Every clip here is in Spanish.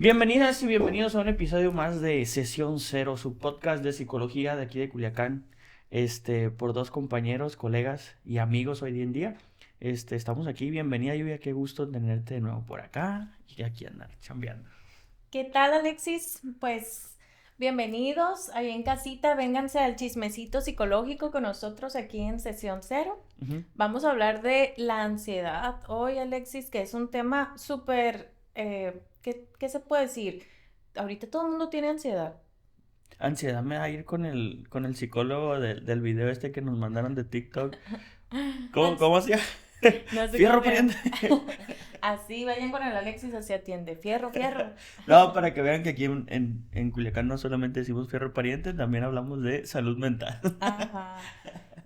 Bienvenidas y bienvenidos a un episodio más de Sesión Cero, su podcast de psicología de aquí de Culiacán, por dos compañeros, colegas y amigos hoy en día. Estamos aquí, bienvenida Lluvia, qué gusto tenerte de nuevo por acá y aquí andar chambeando. ¿Qué tal, Alexis? Pues bienvenidos ahí en casita, vénganse al chismecito psicológico con nosotros aquí en Sesión Cero. Ujú. Vamos a hablar de la ansiedad hoy, Alexis, que es un tema súper, ¿qué se puede decir? Ahorita todo el mundo tiene ansiedad. Ansiedad me va a ir con el psicólogo del video que nos mandaron de TikTok. ¿Cómo hacía? No sé cómo Fierro se llama. pariente. Así, vayan con el Alexis, así atiende. Fierro, fierro. No, para que vean que aquí en Culiacán no solamente decimos fierro pariente, también hablamos de salud mental. Ajá,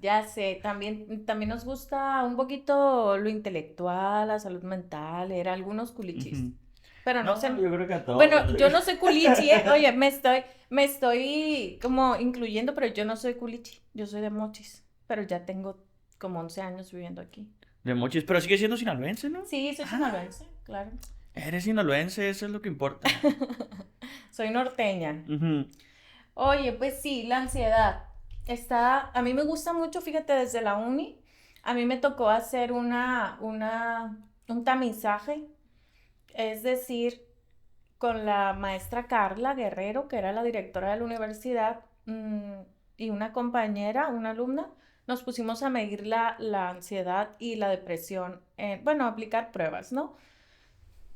ya sé, también nos gusta un poquito lo intelectual, la salud mental, era algunos culichis. Ujú. Pero no No, sé, yo creo que a bueno, todos. yo no soy culichi, oye, me estoy como incluyendo, pero yo no soy culichi, yo soy de Mochis, pero ya tengo como 11 años viviendo aquí. De Mochis, pero sigue siendo sinaloense, ¿no? Sí, soy Ah, sinaloense, claro. eres sinaloense, eso es lo que importa. Soy norteña. Ujú. Oye, pues sí, la ansiedad a mí me gusta mucho, fíjate, desde la uni, a mí me tocó hacer un tamizaje, es decir, con la maestra Carla Guerrero, que era la directora de la universidad, y una compañera, una alumna, nos pusimos a medir la ansiedad y la depresión, bueno, aplicar pruebas, ¿no?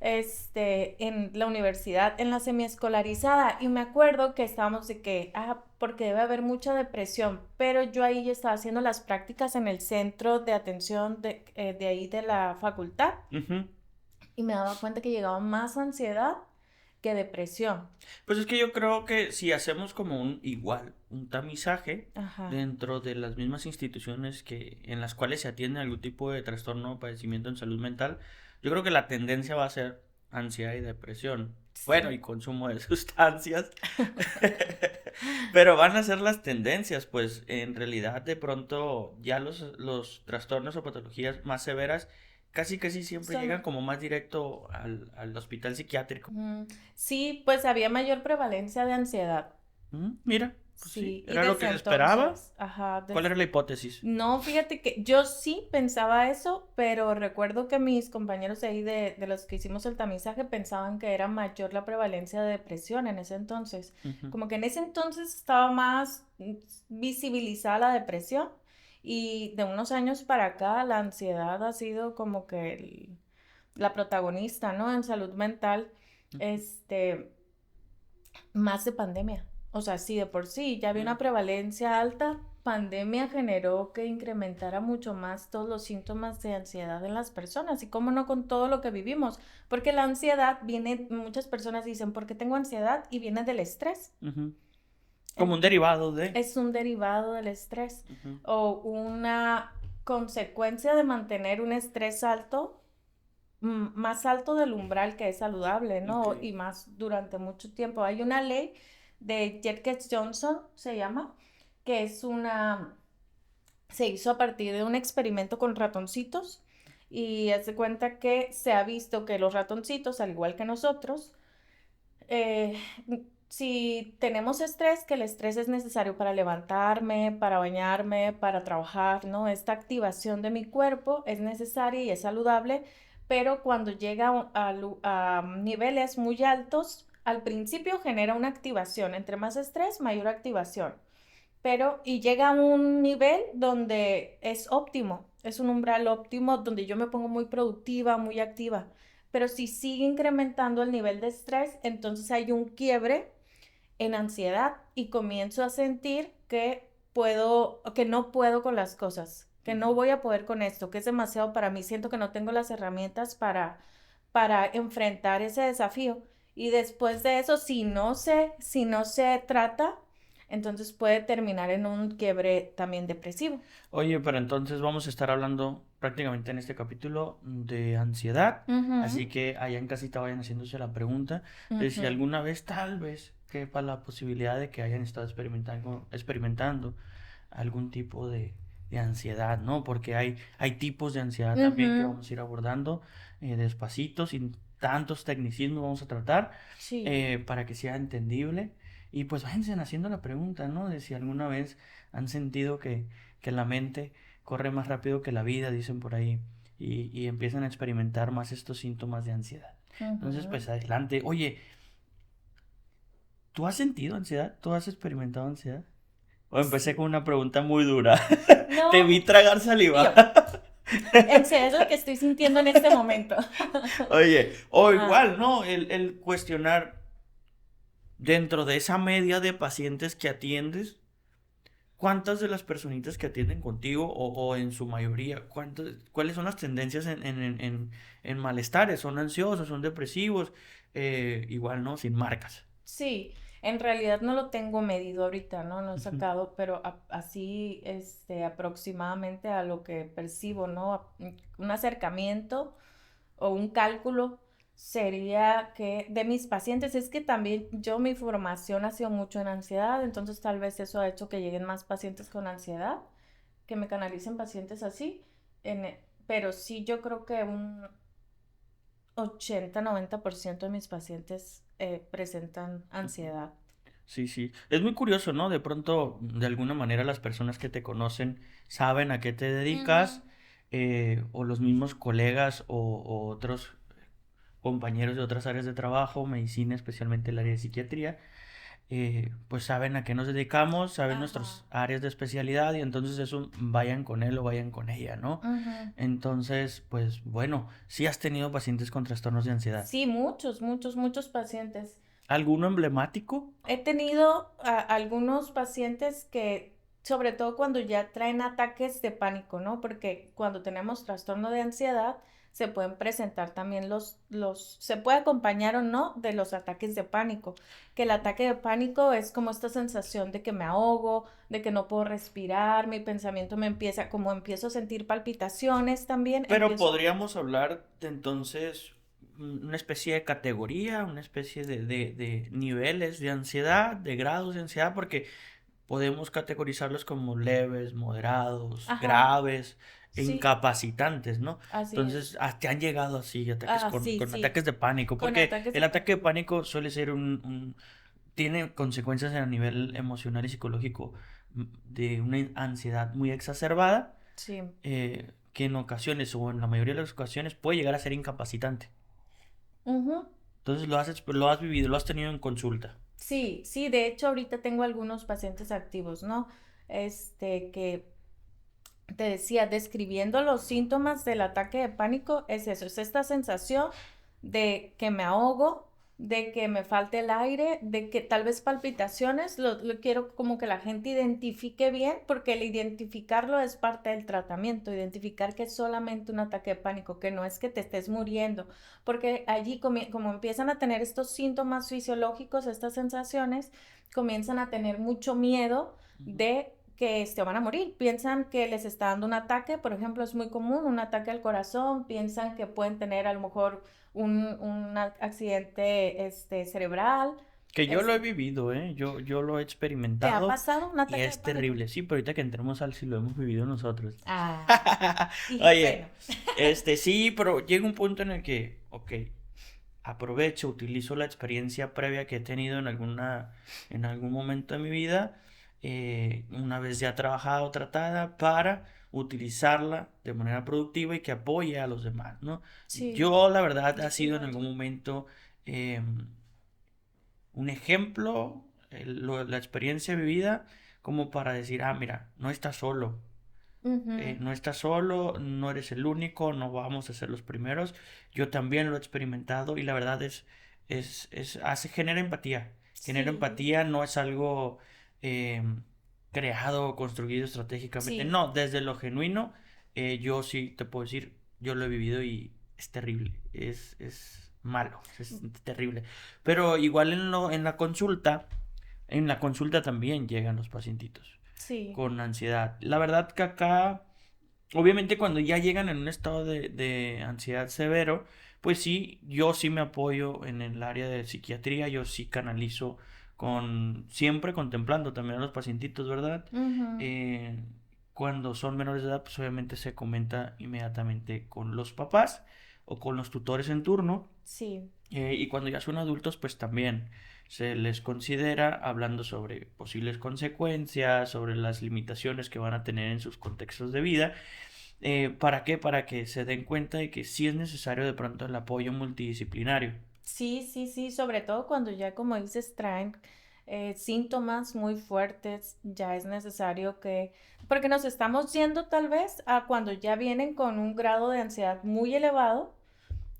En la universidad, en la semiescolarizada, y me acuerdo que estábamos de que, porque debe haber mucha depresión, pero yo ahí ya estaba haciendo las prácticas en el centro de atención de ahí de la facultad, Ujú. y me daba cuenta que llegaba más ansiedad que depresión. Pues es que yo creo que si hacemos como un tamizaje Ajá. dentro de las mismas instituciones en las cuales se atiende algún tipo de trastorno o padecimiento en salud mental, yo creo que la tendencia va a ser ansiedad y depresión. Bueno, y Sí. consumo de sustancias. Pero van a ser las tendencias, pues en realidad de pronto ya los trastornos o patologías más severas casi siempre llegan Son, como más directo al hospital psiquiátrico. mm, sí, pues había mayor prevalencia de ansiedad. Mira, pues sí, Sí, y era lo que desde se esperaba. entonces, ajá, ¿Cuál era la hipótesis? no, fíjate que yo sí pensaba eso, pero recuerdo que mis compañeros de ahí de los que hicimos el tamizaje pensaban que era mayor la prevalencia de depresión en ese entonces. Ujú. Como que en ese entonces estaba más visibilizada la depresión y de unos años para acá la ansiedad ha sido como que la protagonista, ¿no? En salud mental, este, más de pandemia. O sea, sí, de por sí ya había una Mm. prevalencia alta. Pandemia generó que incrementara mucho más todos los síntomas de ansiedad en las personas y cómo no con todo lo que vivimos, porque la ansiedad viene, muchas personas dicen, ¿por qué tengo ansiedad? Y viene del estrés. Ujú. Como un En- derivado de. es un derivado del estrés Ujú. o una consecuencia de mantener un estrés alto, más alto del umbral que es saludable, Ok. ¿no? Y más durante mucho tiempo. Hay una ley de Jerkes Johnson, se llama, que se hizo a partir de un experimento con ratoncitos y hace cuenta que se ha visto que los ratoncitos, al igual que nosotros, eh, si tenemos estrés, que el estrés es necesario para levantarme, para bañarme, para trabajar, ¿no? Esta activación de mi cuerpo es necesaria y es saludable, pero cuando llega a niveles muy altos, al principio genera una activación. Entre más estrés, mayor activación. Y llega a un nivel donde es óptimo, es un umbral óptimo donde yo me pongo muy productiva, muy activa. Pero si sigue incrementando el nivel de estrés, entonces hay un quiebre en ansiedad y comienzo a sentir que no puedo con las cosas, que no Ujú. voy a poder con esto, que es demasiado para mí, siento que no tengo las herramientas para enfrentar ese desafío. Y después de eso, si no se trata, entonces puede terminar en un quiebre también depresivo. Oye, pero entonces vamos a estar hablando prácticamente en este capítulo de ansiedad. Ujú, Así que allá en casita vayan haciéndose la pregunta de si ujú. alguna vez tal vez quepa la posibilidad de que hayan estado experimentando algún tipo de ansiedad, ¿no? Porque hay tipos de ansiedad también que Ujú. vamos a ir abordando despacito, tantos tecnicismos vamos a tratar Sí. para que sea entendible. Y pues váyanse haciendo la pregunta, ¿no? De si alguna vez han sentido que la mente corre más rápido que la vida, dicen por ahí, y empiezan a experimentar más estos síntomas de ansiedad. Entonces, Ujú. pues adelante. Oye, ¿tú has sentido ansiedad? ¿Tú has experimentado ansiedad? O empecé Sí. con una pregunta muy dura. Te vi No, tragar y yo, saliva. ansiedad es lo que estoy sintiendo en este momento. Oye, o Ah, igual, ¿no? El cuestionar dentro de esa media de pacientes que atiendes, ¿cuántas de las personitas que atienden contigo o en su mayoría, cuáles son las tendencias en malestares? ¿Son ansiosos, son depresivos? Igual, ¿no? Sin marcas. sí, en realidad no lo tengo medido ahorita, ¿no? No he Ujú. sacado, pero así, aproximadamente a lo que percibo, ¿no? Un acercamiento o un cálculo sería que de mis pacientes, es que también mi formación ha sido mucho en ansiedad, entonces tal vez eso ha hecho que lleguen más pacientes con ansiedad, que me canalicen pacientes así, pero sí yo creo que un 80-90% de mis pacientes presentan ansiedad. Sí, sí. Es muy curioso, ¿no? De pronto, de alguna manera, las personas que te conocen saben a qué te dedicas, Ujú. o los mismos colegas o otros compañeros de otras áreas de trabajo, medicina, especialmente el área de psiquiatría, pues saben a qué nos dedicamos, saben nuestras Ajá. áreas de especialidad y entonces eso vayan con él o vayan con ella, ¿no? Ujú. Entonces, pues bueno, sí has tenido pacientes con trastornos de ansiedad. Sí, muchos, muchos, muchos pacientes. ¿Alguno emblemático? He tenido algunos pacientes que, sobre todo cuando ya traen ataques de pánico, ¿no? Porque cuando tenemos trastorno de ansiedad, se pueden presentar también se puede acompañar o no de los ataques de pánico, que el ataque de pánico es como esta sensación de que me ahogo, de que no puedo respirar, mi pensamiento como empiezo a sentir palpitaciones también, Pero empiezo. podríamos hablar de entonces una especie de categoría, una especie de niveles de ansiedad, de grados de ansiedad, porque podemos categorizarlos como leves, moderados, Ajá, graves e sí, incapacitantes, ¿no? así es. Entonces, te han llegado así ataques Ah, sí, con sí, ataques de pánico, con porque ataques el de ataque de pánico. pánico suele ser tiene consecuencias a nivel emocional y psicológico, de una ansiedad muy exacerbada, Sí. que en ocasiones o en la mayoría de las ocasiones puede llegar a ser incapacitante. Ujú. Entonces lo has vivido, lo has tenido en consulta. Sí, sí, de hecho ahorita tengo algunos pacientes activos, ¿no? Que te decía, describiendo los síntomas del ataque de pánico, es eso, es esta sensación de que me ahogo, de que me falte el aire, de que tal vez palpitaciones, lo quiero como que la gente identifique bien, porque el identificarlo es parte del tratamiento, identificar que es solamente un ataque de pánico, que no es que te estés muriendo, porque allí como empiezan a tener estos síntomas fisiológicos, estas sensaciones, comienzan a tener mucho miedo Ujú. de que se van a morir. Piensan que les está dando un ataque, por ejemplo, es muy común, un ataque al corazón, piensan que pueden tener a lo mejor un accidente cerebral. Que yo lo he Es, vivido, ¿eh? Yo lo he ¿Te ha experimentado pasado un y ataque de es pánico? terrible. Sí, pero ahorita que entremos al si lo hemos vivido nosotros. Ah, y Oye, bueno, sí, pero llega un punto en el que, ok, aprovecho, utilizo la experiencia previa que he tenido en algún momento de mi vida, una vez ya trabajada o tratada, para utilizarla de manera productiva y que apoye a los demás, ¿no? sí, Yo, la verdad, yo ha te sido iba en a algún decir. momento un ejemplo, la experiencia vivida, como para decir, ah, mira, no estás solo, Ujú. no estás solo, no eres el único, no vamos a ser los primeros. Yo también lo he experimentado y la verdad genera empatía. Genera Sí, empatía, no es algo eh, creado o construido estratégicamente. sí. No, desde lo genuino, yo sí te puedo decir, yo lo he vivido y es terrible, es malo, es terrible. Pero igual en la consulta también llegan los pacientitos Sí. con ansiedad. La verdad que acá, obviamente cuando ya llegan en un estado de ansiedad severo, pues sí, yo sí me apoyo en el área de psiquiatría, yo sí canalizo siempre contemplando también a los pacientitos, ¿verdad? Ujú. Cuando son menores de edad, pues obviamente se comenta inmediatamente con los papás o con los tutores en turno. Sí. Y cuando ya son adultos, pues también se les considera hablando sobre posibles consecuencias, sobre las limitaciones que van a tener en sus contextos de vida. ¿Para qué? Para que se den cuenta de que sí es necesario de pronto el apoyo multidisciplinario. Sí, sí, sí, sobre todo cuando ya, como dices, traen síntomas muy fuertes, ya es necesario que, porque nos estamos yendo tal vez a cuando ya vienen con un grado de ansiedad muy elevado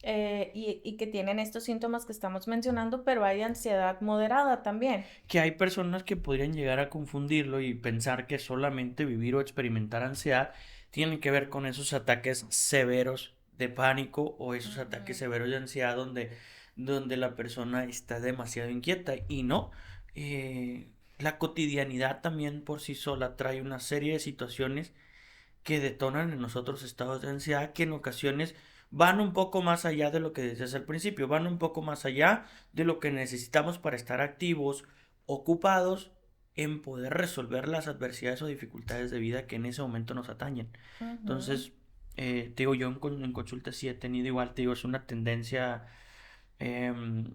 y que tienen estos síntomas que estamos mencionando, pero hay ansiedad moderada también. Que hay personas que podrían llegar a confundirlo y pensar que solamente vivir o experimentar ansiedad tiene que ver con esos ataques severos de pánico o esos ataques Ujú. severos de ansiedad donde la persona está demasiado inquieta. Y no, la cotidianidad también por sí sola trae una serie de situaciones que detonan en nosotros estados de ansiedad que en ocasiones van un poco más allá de lo que decías al principio, van un poco más allá de lo que necesitamos para estar activos, ocupados en poder resolver las adversidades o dificultades de vida que en ese momento nos atañen. Ujú, Entonces, te digo, yo en consulta sí he tenido igual, te digo, es una tendencia em,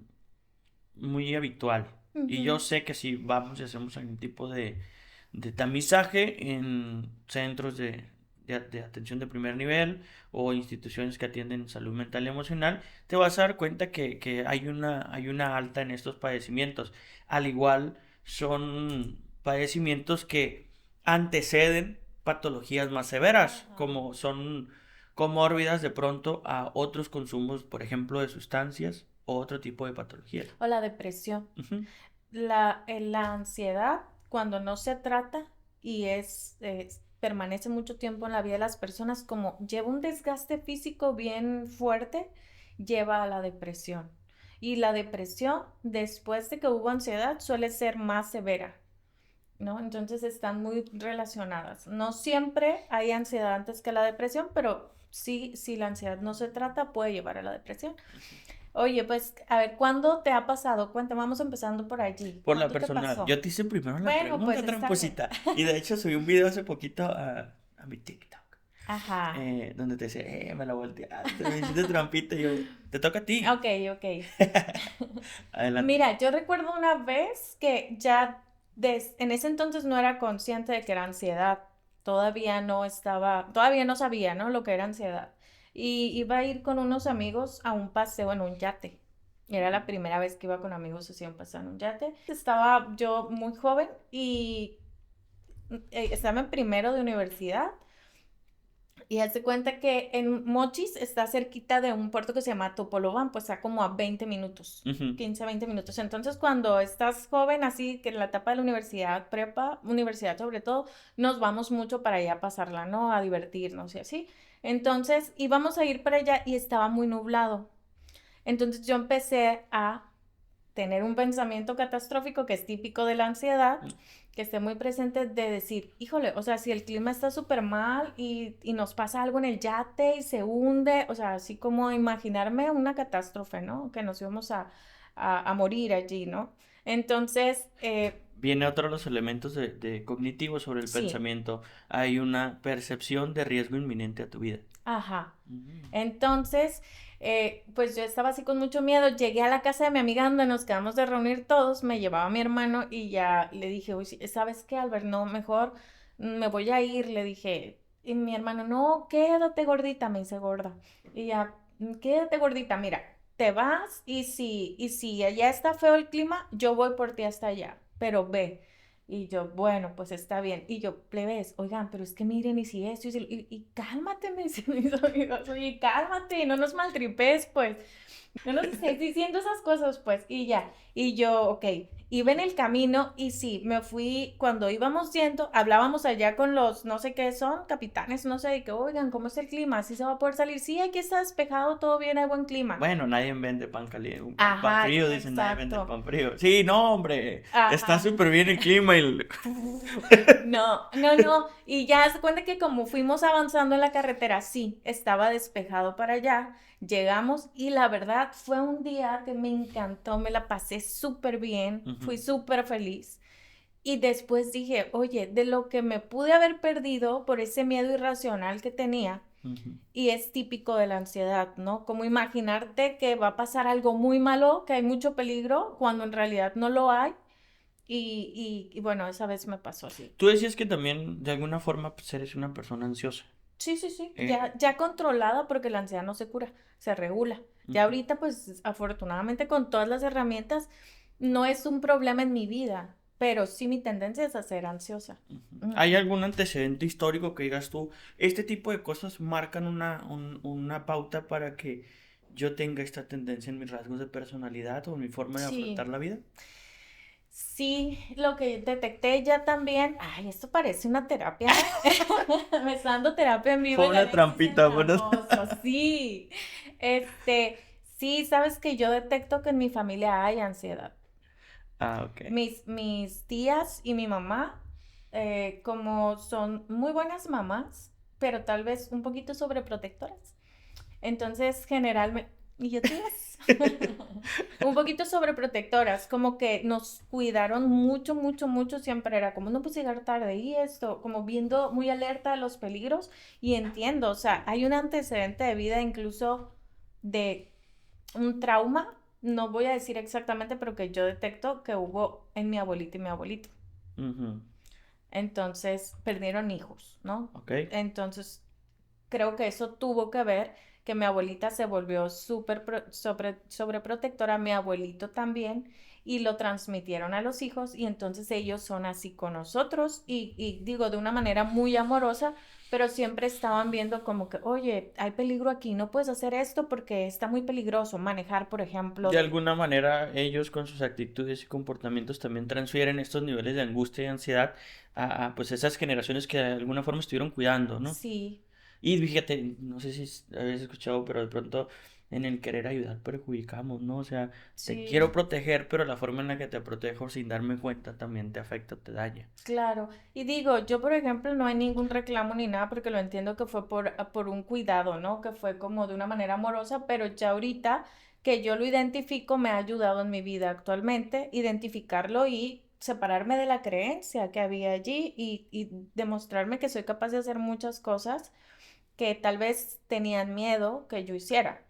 muy habitual. Y yo ujú. sé que si vamos y hacemos algún tipo de tamizaje en centros de atención de primer nivel o instituciones que atienden salud mental y emocional, te vas a dar cuenta que hay una alta en estos padecimientos. Al igual, son padecimientos que anteceden patologías más severas, Ajá. como son comórbidas de pronto a otros consumos, por ejemplo, de sustancias o otro tipo de patologías. O la depresión. Ujú, La ansiedad, cuando no se trata y permanece mucho tiempo en la vida de las personas, como lleva un desgaste físico bien fuerte, lleva a la depresión. Y la depresión, después de que hubo ansiedad, suele ser más severa, ¿no? Entonces están muy relacionadas. No siempre hay ansiedad antes que la depresión, pero sí, si la ansiedad no se trata, puede llevar a la depresión. ujú. Oye, pues, a ver, ¿cuándo te ha pasado? Cuéntame, vamos empezando por allí. Por la ¿Cuándo te personal. pasó? Yo te hice primero la Bueno, pues pregunta, está bien. tramposita. Y de hecho subí un video hace poquito a mi TikTok. Ajá. Donde te decía, me la volteaste, me hiciste trampita. Y yo, te toca a ti. Ok, ok. Adelante. Mira, yo recuerdo una vez que ya en ese entonces no era consciente de que era ansiedad. Todavía no sabía, ¿no? Lo que era ansiedad. Y iba a ir con unos amigos a un paseo en un yate. Era la primera vez que iba con amigos así a un paseo en un yate. Estaba yo muy joven y estaba en primero de universidad. Y hace cuenta que en Mochis está cerquita de un puerto que se llama Topolobampo, pues está como a 20 minutos, Ujú. 15 a 20 minutos. Entonces, cuando estás joven, así que en la etapa de la universidad, prepa, universidad sobre todo, nos vamos mucho para allá a pasarla, ¿no? A divertirnos y así. Entonces, íbamos a ir para allá y estaba muy nublado. Entonces, yo empecé a tener un pensamiento catastrófico que es típico de la ansiedad, que esté muy presente de decir, híjole, o sea, si el clima está súper mal y nos pasa algo en el yate y se hunde, o sea, así como imaginarme una catástrofe, ¿no? Que nos íbamos a morir allí, ¿no? Entonces, Viene otro de los elementos de cognitivos sobre el sí, pensamiento. Hay una percepción de riesgo inminente a tu vida. ajá. Ujú. Entonces, pues yo estaba así con mucho miedo. Llegué a la casa de mi amiga donde nos quedamos de reunir todos. Me llevaba mi hermano y ya le dije, uy, sí, ¿sabes qué, Albert? No, mejor me voy a ir. Le dije, y mi hermano, no, quédate gordita, me hice gorda. Y ya, quédate gordita, mira, te vas y si allá está feo el clima, yo voy por ti hasta allá, pero ve. Y yo, bueno, pues está bien. Y yo, plebes, oigan, pero es que miren, y si esto, y cálmate, me dice mis amigos, oye, cálmate, no nos maltripes, pues. No nos estés diciendo esas cosas, pues, y ya. Y yo, ok, iba en el camino y sí, me fui, cuando íbamos yendo, hablábamos allá con los, no sé qué son, capitanes, no sé, y que, oigan, ¿cómo es el clima? ¿Sí se va a poder salir? Sí, aquí está despejado, todo bien, hay buen clima. Bueno, nadie vende pan caliente, un pan Ajá, frío, dicen, nadie vende el exacto. pan frío. Sí, no, hombre, está Ajá. súper bien el clima No, no, no. Y ya se cuenta que como fuimos avanzando en la carretera, sí, estaba despejado para allá. Llegamos y la verdad fue un día que me encantó, me la pasé súper bien, Ujú. fui súper feliz. Y después dije, oye, de lo que me pude haber perdido por ese miedo irracional que tenía, Ujú. Y es típico de la ansiedad, ¿no? Como imaginarte que va a pasar algo muy malo, que hay mucho peligro, cuando en realidad no lo hay. Y bueno, esa vez me pasó así. Tú decías que también de alguna forma pues, eres una persona ansiosa. Sí, sí, sí, Eh, ya controlada porque la ansiedad no se cura, se regula. Ya Ujú. ahorita, pues afortunadamente con todas las herramientas, no es un problema en mi vida, pero sí mi tendencia es a ser ansiosa. Ujú. Mm. ¿Hay algún antecedente histórico que digas tú, este tipo de cosas marcan una pauta para que yo tenga esta tendencia en mis rasgos de personalidad o en mi forma de afrontar Sí, la vida? sí, lo que detecté ya también, ay, esto parece una terapia, ¿eh? Me está dando terapia en vivo Fue el una Alexis el trampita, bueno. tramposo, sí. Este, sí, sabes que yo detecto que en mi familia hay ansiedad. Ah, ok. Mis tías y mi mamá, como son muy buenas mamás, pero tal vez un poquito sobreprotectoras. Entonces, generalmente, ¿y yo tías? Un poquito sobreprotectoras, como que nos cuidaron mucho, mucho, mucho, siempre era como no pues llegar tarde y esto, como viendo muy alerta a los peligros y entiendo, o sea, hay un antecedente de vida incluso de un trauma, no voy a decir exactamente, pero que yo detecto que hubo en mi abuelita y mi abuelito. Ujú. Entonces, perdieron hijos, ¿no? Ok. Entonces, creo que eso tuvo que ver que mi abuelita se volvió sobreprotectora, mi abuelito también, y lo transmitieron a los hijos y entonces ellos son así con nosotros y digo de una manera muy amorosa, pero siempre estaban viendo como que, oye, hay peligro aquí, no puedes hacer esto porque está muy peligroso manejar, por ejemplo, De de... alguna manera, ellos con sus actitudes y comportamientos también transfieren estos niveles de angustia y ansiedad pues esas generaciones que de alguna forma estuvieron cuidando, ¿no? Sí, Y fíjate, no sé si habéis escuchado, pero de pronto en el querer ayudar perjudicamos, ¿no? O sea, te quiero sí. proteger, pero la forma en la que te protejo sin darme cuenta también te afecta, te daña. Claro, y digo, yo por ejemplo no hay ningún reclamo ni nada porque lo entiendo que fue por un cuidado, ¿no? Que fue como de una manera amorosa, pero ya ahorita que yo lo identifico me ha ayudado en mi vida actualmente, identificarlo y separarme de la creencia que había allí y demostrarme que soy capaz de hacer muchas cosas que tal vez tenían miedo que yo hiciera.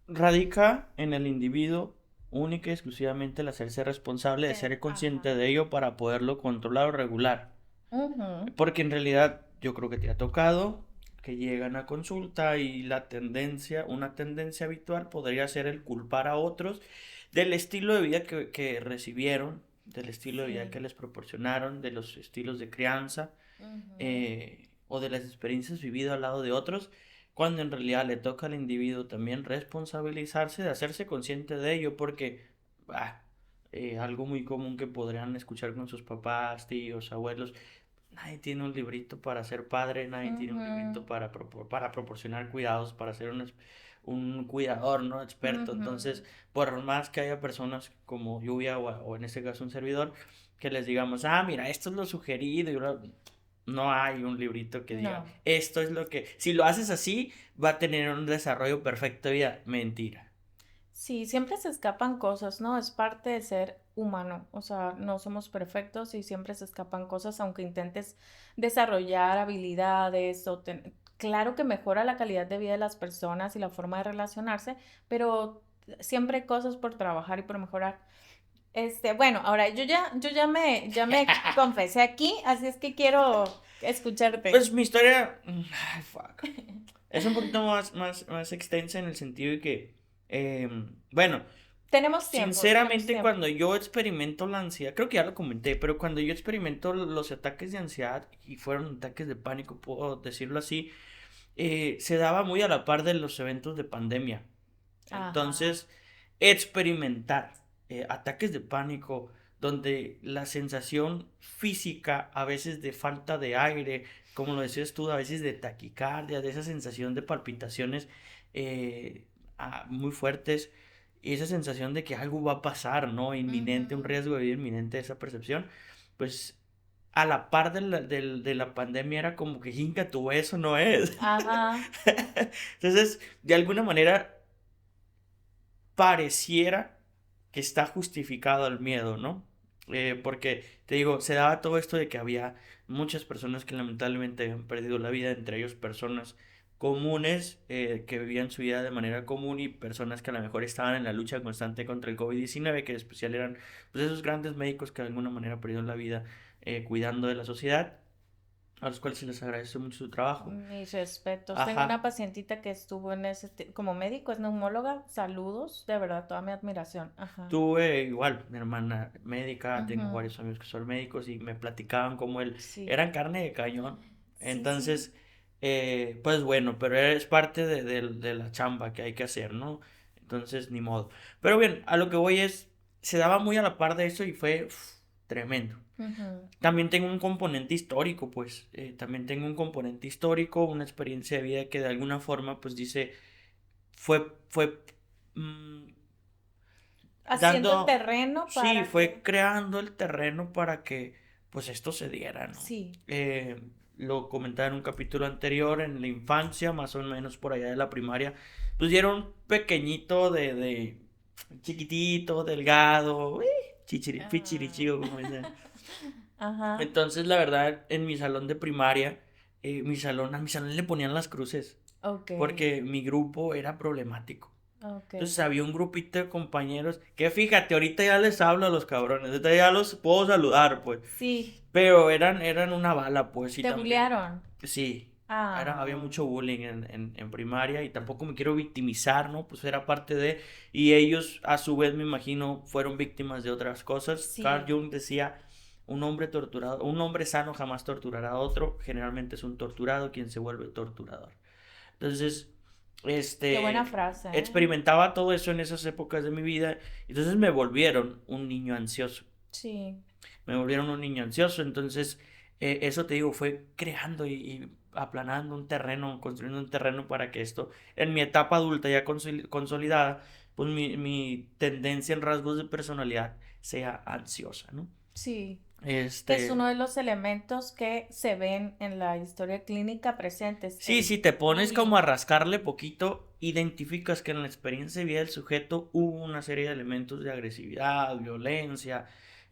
Radica en el individuo única y exclusivamente el hacerse responsable de ser consciente Ajá. de ello para poderlo controlar o regular. Ujú. Porque en realidad yo creo que te ha tocado que llegan a consulta y la tendencia, una tendencia habitual podría ser el culpar a otros del estilo de vida que recibieron, del estilo de vida Sí. que les proporcionaron, de los estilos de crianza Ujú. o de las experiencias vividas al lado de otros, cuando en realidad le toca al individuo también responsabilizarse de hacerse consciente de ello, porque bah, algo muy común que podrían escuchar con sus papás, tíos, abuelos, nadie tiene un librito para ser padre, nadie tiene un Ujú. librito para proporcionar cuidados, para ser un cuidador, ¿no? Experto. Ujú. Entonces, por más que haya personas como Lluvia o en este caso un servidor, que les digamos, ah, mira, esto es lo sugerido, no hay un librito que diga, No. esto es lo que, si lo haces así, va a tener un desarrollo perfecto de vida. Mentira. Sí, siempre se escapan cosas, ¿no? Es parte de ser humano, o sea, no somos perfectos y siempre se escapan cosas, aunque intentes desarrollar habilidades o claro que mejora la calidad de vida de las personas y la forma de relacionarse, pero siempre hay cosas por trabajar y por mejorar. Bueno, ahora yo ya me confesé aquí, así es que quiero escucharte. Pues mi historia, ay, fuck. Es un poquito más extensa en el sentido de que, bueno, Tenemos tiempo, tenemos sinceramente tiempo. cuando yo experimento la ansiedad, creo que ya lo comenté, pero cuando yo experimento los ataques de ansiedad, y fueron ataques de pánico, puedo decirlo así, se daba muy a la par de los eventos de pandemia. Ajá. Entonces, experimentar ataques de pánico donde la sensación física, a veces de falta de aire, como lo decías tú, a veces de taquicardia, de esa sensación de palpitaciones eh, muy fuertes, y esa sensación de que algo va a pasar, ¿no? Inminente, un Ujú. riesgo de vida inminente, esa percepción, pues a la par de la pandemia era como que, hinca, tú eso no es. Ajá. Entonces, de alguna manera, pareciera que está justificado el miedo, ¿no? Porque, te digo, se daba todo esto de que había muchas personas que lamentablemente habían perdido la vida, entre ellos personas comunes que vivían su vida de manera común y personas que a lo mejor estaban en la lucha constante contra el COVID-19, que en especial eran pues esos grandes médicos que de alguna manera perdieron la vida cuidando de la sociedad, a los cuales se les agradece mucho su trabajo. Mis respetos. Tengo una Ajá. pacientita que estuvo en como médico, es neumóloga. Saludos, de verdad, toda mi admiración. Ajá. Tuve igual, mi hermana médica, tengo Ujú. varios amigos que son médicos y me platicaban cómo él Sí, eran carne de cañón. sí, sí. Entonces, pues bueno, pero es parte de la chamba que hay que hacer, ¿no? Entonces, ni modo. Pero bien, a lo que voy es, se daba muy a la par de eso y fue tremendo. Ujú. También tengo un componente histórico, pues, también tengo un componente histórico, una experiencia de vida que de alguna forma, pues dice, fue mm, Haciendo el dando, terreno sí, para fue que... creando el terreno para que pues esto se diera, ¿no? Sí. Lo comentaba en un capítulo anterior, en la infancia, más o menos por allá de la primaria, pues yo era un pequeñito de chiquitito, delgado, Ah. pichirichigo, como dicen. Ajá. Entonces, la verdad, en mi salón de primaria, a mi salón le ponían las cruces, Ok, porque mi grupo era problemático. ok. Entonces había un grupito de compañeros que fíjate, ahorita ya les hablo a los cabrones, ahorita ya los puedo saludar, pues. Sí, Pero eran una bala, pues, y te también, bullearon. sí, había Ah, mucho bullying en primaria y tampoco me quiero victimizar, ¿no? Pues era parte de, y ellos a su vez me imagino fueron víctimas de otras cosas. Carl sí. Jung decía, un hombre torturado, un hombre sano jamás torturará a otro, generalmente es un torturado quien se vuelve torturador. Entonces, Qué buena este, frase, ¿eh? experimentaba todo eso en esas épocas de mi vida, entonces me volvieron un niño ansioso, Sí. me volvieron un niño ansioso, entonces eso te digo, fue creando y aplanando un terreno, construyendo un terreno para que esto, en mi etapa adulta ya consolidada, pues mi tendencia en rasgos de personalidad sea ansiosa, ¿no? Sí, que es uno Este, de los elementos que se ven en la historia clínica presentes, sí, el si te pones como bullying. a rascarle poquito, identificas que en la experiencia de vida del sujeto hubo una serie de elementos de agresividad, violencia.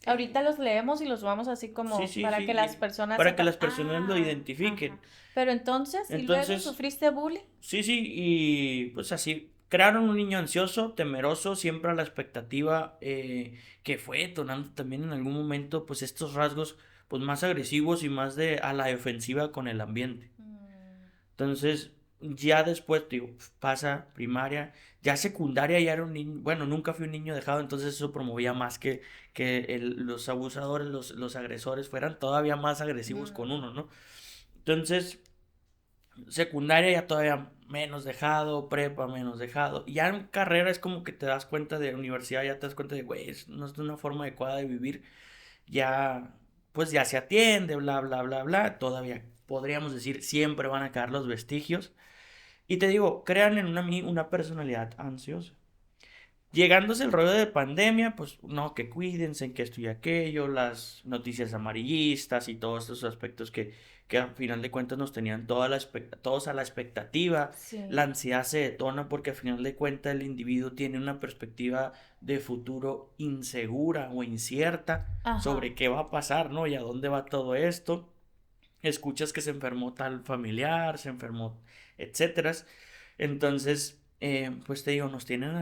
Ahorita eh, los leemos y los vamos así sí, como sí, para que las sí, personas para que sepan, las personas lo ah, identifiquen. ajá. Pero entonces, ¿y luego Entonces, sufriste bullying? sí, sí, y pues así, crearon un niño ansioso, temeroso, siempre a la expectativa, que fue detonando también en algún momento, pues estos rasgos, pues más agresivos y más de a la defensiva con el ambiente. Mm, Entonces, ya después, digo, pasa primaria, ya secundaria ya era un niño, bueno, nunca fui un niño dejado, entonces eso promovía más que los abusadores, los agresores fueran todavía más agresivos con mm, uno, ¿no? Entonces, secundaria ya todavía menos dejado, prepa menos dejado, y ya en carrera es como que te das cuenta de universidad, ya te das cuenta de, güey, no es una forma adecuada de vivir, ya, pues ya se atiende, bla, bla, bla, bla, todavía podríamos decir, siempre van a quedar los vestigios, y te digo, crean en una personalidad ansiosa. Llegándose el rollo de pandemia, pues no, que cuídense, que esto y aquello, las noticias amarillistas y todos estos aspectos que al final de cuentas nos tenían todos a la expectativa. La sí, ansiedad se detona porque al final de cuentas el individuo tiene una perspectiva de futuro insegura o incierta ajá, sobre qué va a pasar, ¿no? Y a dónde va todo esto. Escuchas que se enfermó tal familiar, se enfermó, etcétera. Entonces, pues te digo, nos tienen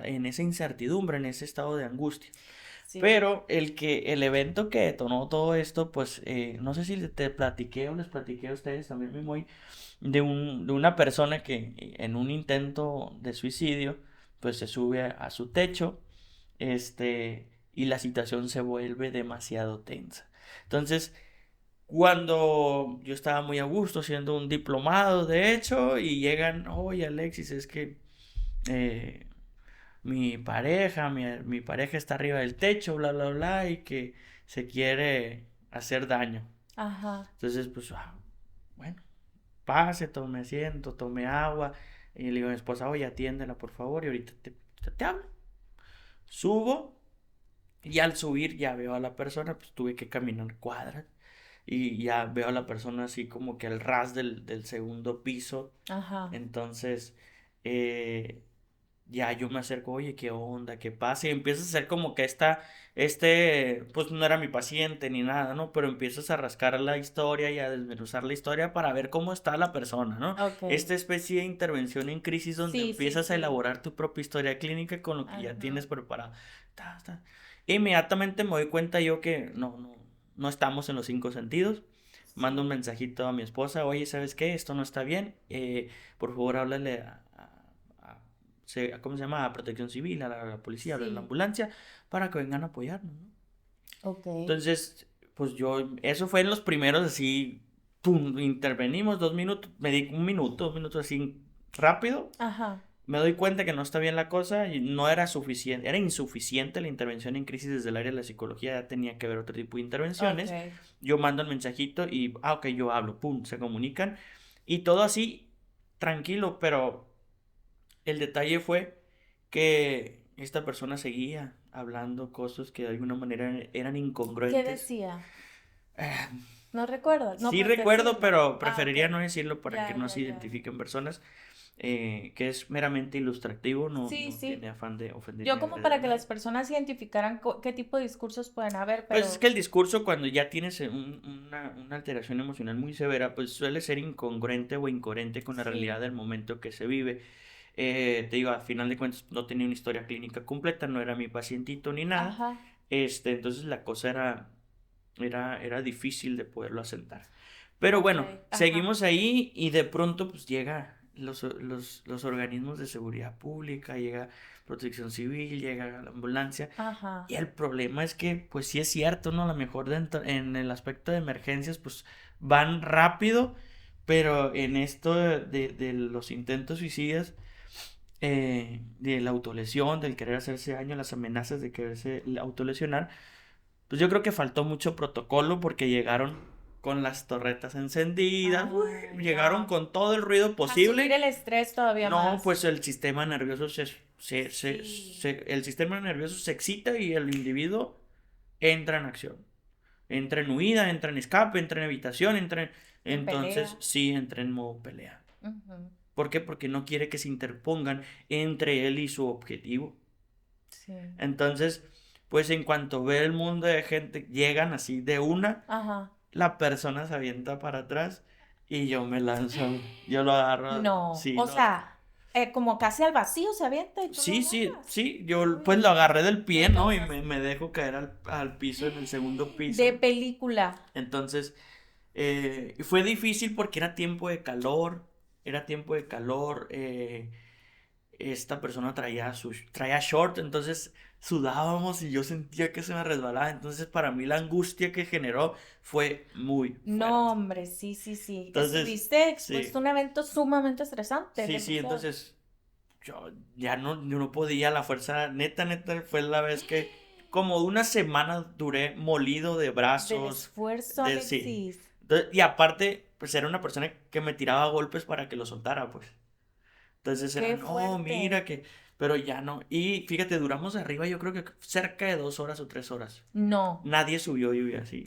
en esa incertidumbre, en ese estado de angustia. sí. Pero el evento que detonó todo esto, pues no sé si te platiqué o les platiqué a ustedes también, me voy, de una persona que en un intento de suicidio, pues se sube a su techo, y la situación se vuelve demasiado tensa. Entonces, cuando yo estaba muy a gusto haciendo un diplomado, de hecho, y llegan, oye Alexis, es que eh, mi pareja está arriba del techo, bla, bla, bla, y que se quiere hacer daño. Ajá. Entonces, pues, bueno, pase, tome asiento, tome agua. Y le digo a mi esposa, oye, atiéndela, por favor, y ahorita te hablo. Subo, y al subir ya veo a la persona, pues tuve que caminar cuadras. Y ya veo a la persona así como que al ras del segundo piso. Ajá. Entonces, eh, ya yo me acerco, oye, ¿qué onda? ¿Qué pasa? Y empiezas a hacer como que pues no era mi paciente ni nada, ¿no? Pero empiezas a rascar la historia y a desmenuzar la historia para ver cómo está la persona, ¿no? Ok. Esta especie de intervención en crisis donde Sí, sí, empiezas a sí. elaborar tu propia historia clínica con lo que ya Ajá. tienes preparado. Ta, ta. Inmediatamente me doy cuenta yo que no estamos en los cinco sentidos. Mando un Sí. mensajito a mi esposa, oye, ¿sabes qué? Esto no está bien. Por favor, háblale ¿cómo se llama? A Protección Civil, a la policía, a la Sí. ambulancia, para que vengan a apoyarnos, ¿no? Ok. Entonces, pues eso fue en los primeros así, pum, intervenimos 2 minutos, me di 1 minuto, 2 minutos así rápido, Ajá. me doy cuenta que no está bien la cosa y no era suficiente, era insuficiente la intervención en crisis desde el área de la psicología, ya tenía que haber otro tipo de intervenciones. Ok. Yo mando el mensajito y, ok, yo hablo, pum, se comunican y todo así, tranquilo, pero el detalle fue que esta persona seguía hablando cosas que de alguna manera eran ¿Qué incongruentes. decía? Eh, ¿No recuerdas? No sí puedes recuerdo, decirlo. pero Ah, preferiría ok. no decirlo para que Ya, no ya, se ya. identifiquen personas, que es meramente ilustrativo, no, Sí, no tiene sí. afán de ofender Yo ni como agredir a para que nadie. las personas identificaran qué tipo de discursos pueden haber, Pues es que pero el discurso cuando ya tienes una alteración emocional muy severa, pues suele ser incongruente o incoherente con la realidad sí. del momento que se vive. Te digo, a final de cuentas no tenía una historia clínica completa, no era mi pacientito ni nada. Ajá. Entonces la cosa era difícil de poderlo asentar. Pero Ok. bueno, Ajá. seguimos ahí y de pronto pues llega los organismos de seguridad pública, llega Protección Civil, llega la ambulancia. Ajá. Y el problema es que, pues sí es cierto, ¿no? A lo mejor en el aspecto de emergencias, pues van rápido, pero en esto de los intentos suicidas, de la autolesión, del querer hacerse daño, las amenazas de quererse autolesionar, pues yo creo que faltó mucho protocolo porque llegaron con las torretas encendidas, Ay, llegaron no. con todo el ruido A subir posible. el estrés todavía No, más. pues el sistema nervioso Sí. el sistema nervioso se excita y el individuo entra en acción. Entra en huida, entra en escape, entra en evitación, En entonces pelea. sí entra en modo pelea. Ujú. ¿Por qué? Porque no quiere que se interpongan entre él y su objetivo. Sí. Entonces, pues en cuanto ve el mundo de gente, llegan así de una, Ajá. la persona se avienta para atrás y yo me lanzo, yo lo agarro, No. sí, O lo, sea, como casi al vacío se avienta y tú lo sí, sí, agarras. sí, yo pues lo Uy, agarré del ¿qué pie, ¿no? Y pasas? me dejo caer al piso en el segundo De piso. película. Entonces, fue difícil porque era tiempo de calor, esta persona traía short, entonces sudábamos y yo sentía que se me resbalaba, entonces para mí la angustia que generó fue muy No, fuerte. hombre, sí, sí, sí. Entonces, Estuviste expuesto a sí, un evento sumamente estresante, sí, sí, demasiado. entonces yo no podía, la fuerza, neta, fue la vez que como una semana duré molido de Del brazos, esfuerzo, sí. Alexis. Y aparte, pues era una persona que me tiraba golpes para que lo soltara, pues. Entonces era, Qué no, mira fuerte. que, pero ya no. Y fíjate, duramos arriba yo creo que cerca de 2 horas o 3 horas. No. Nadie subió, lluvia, así.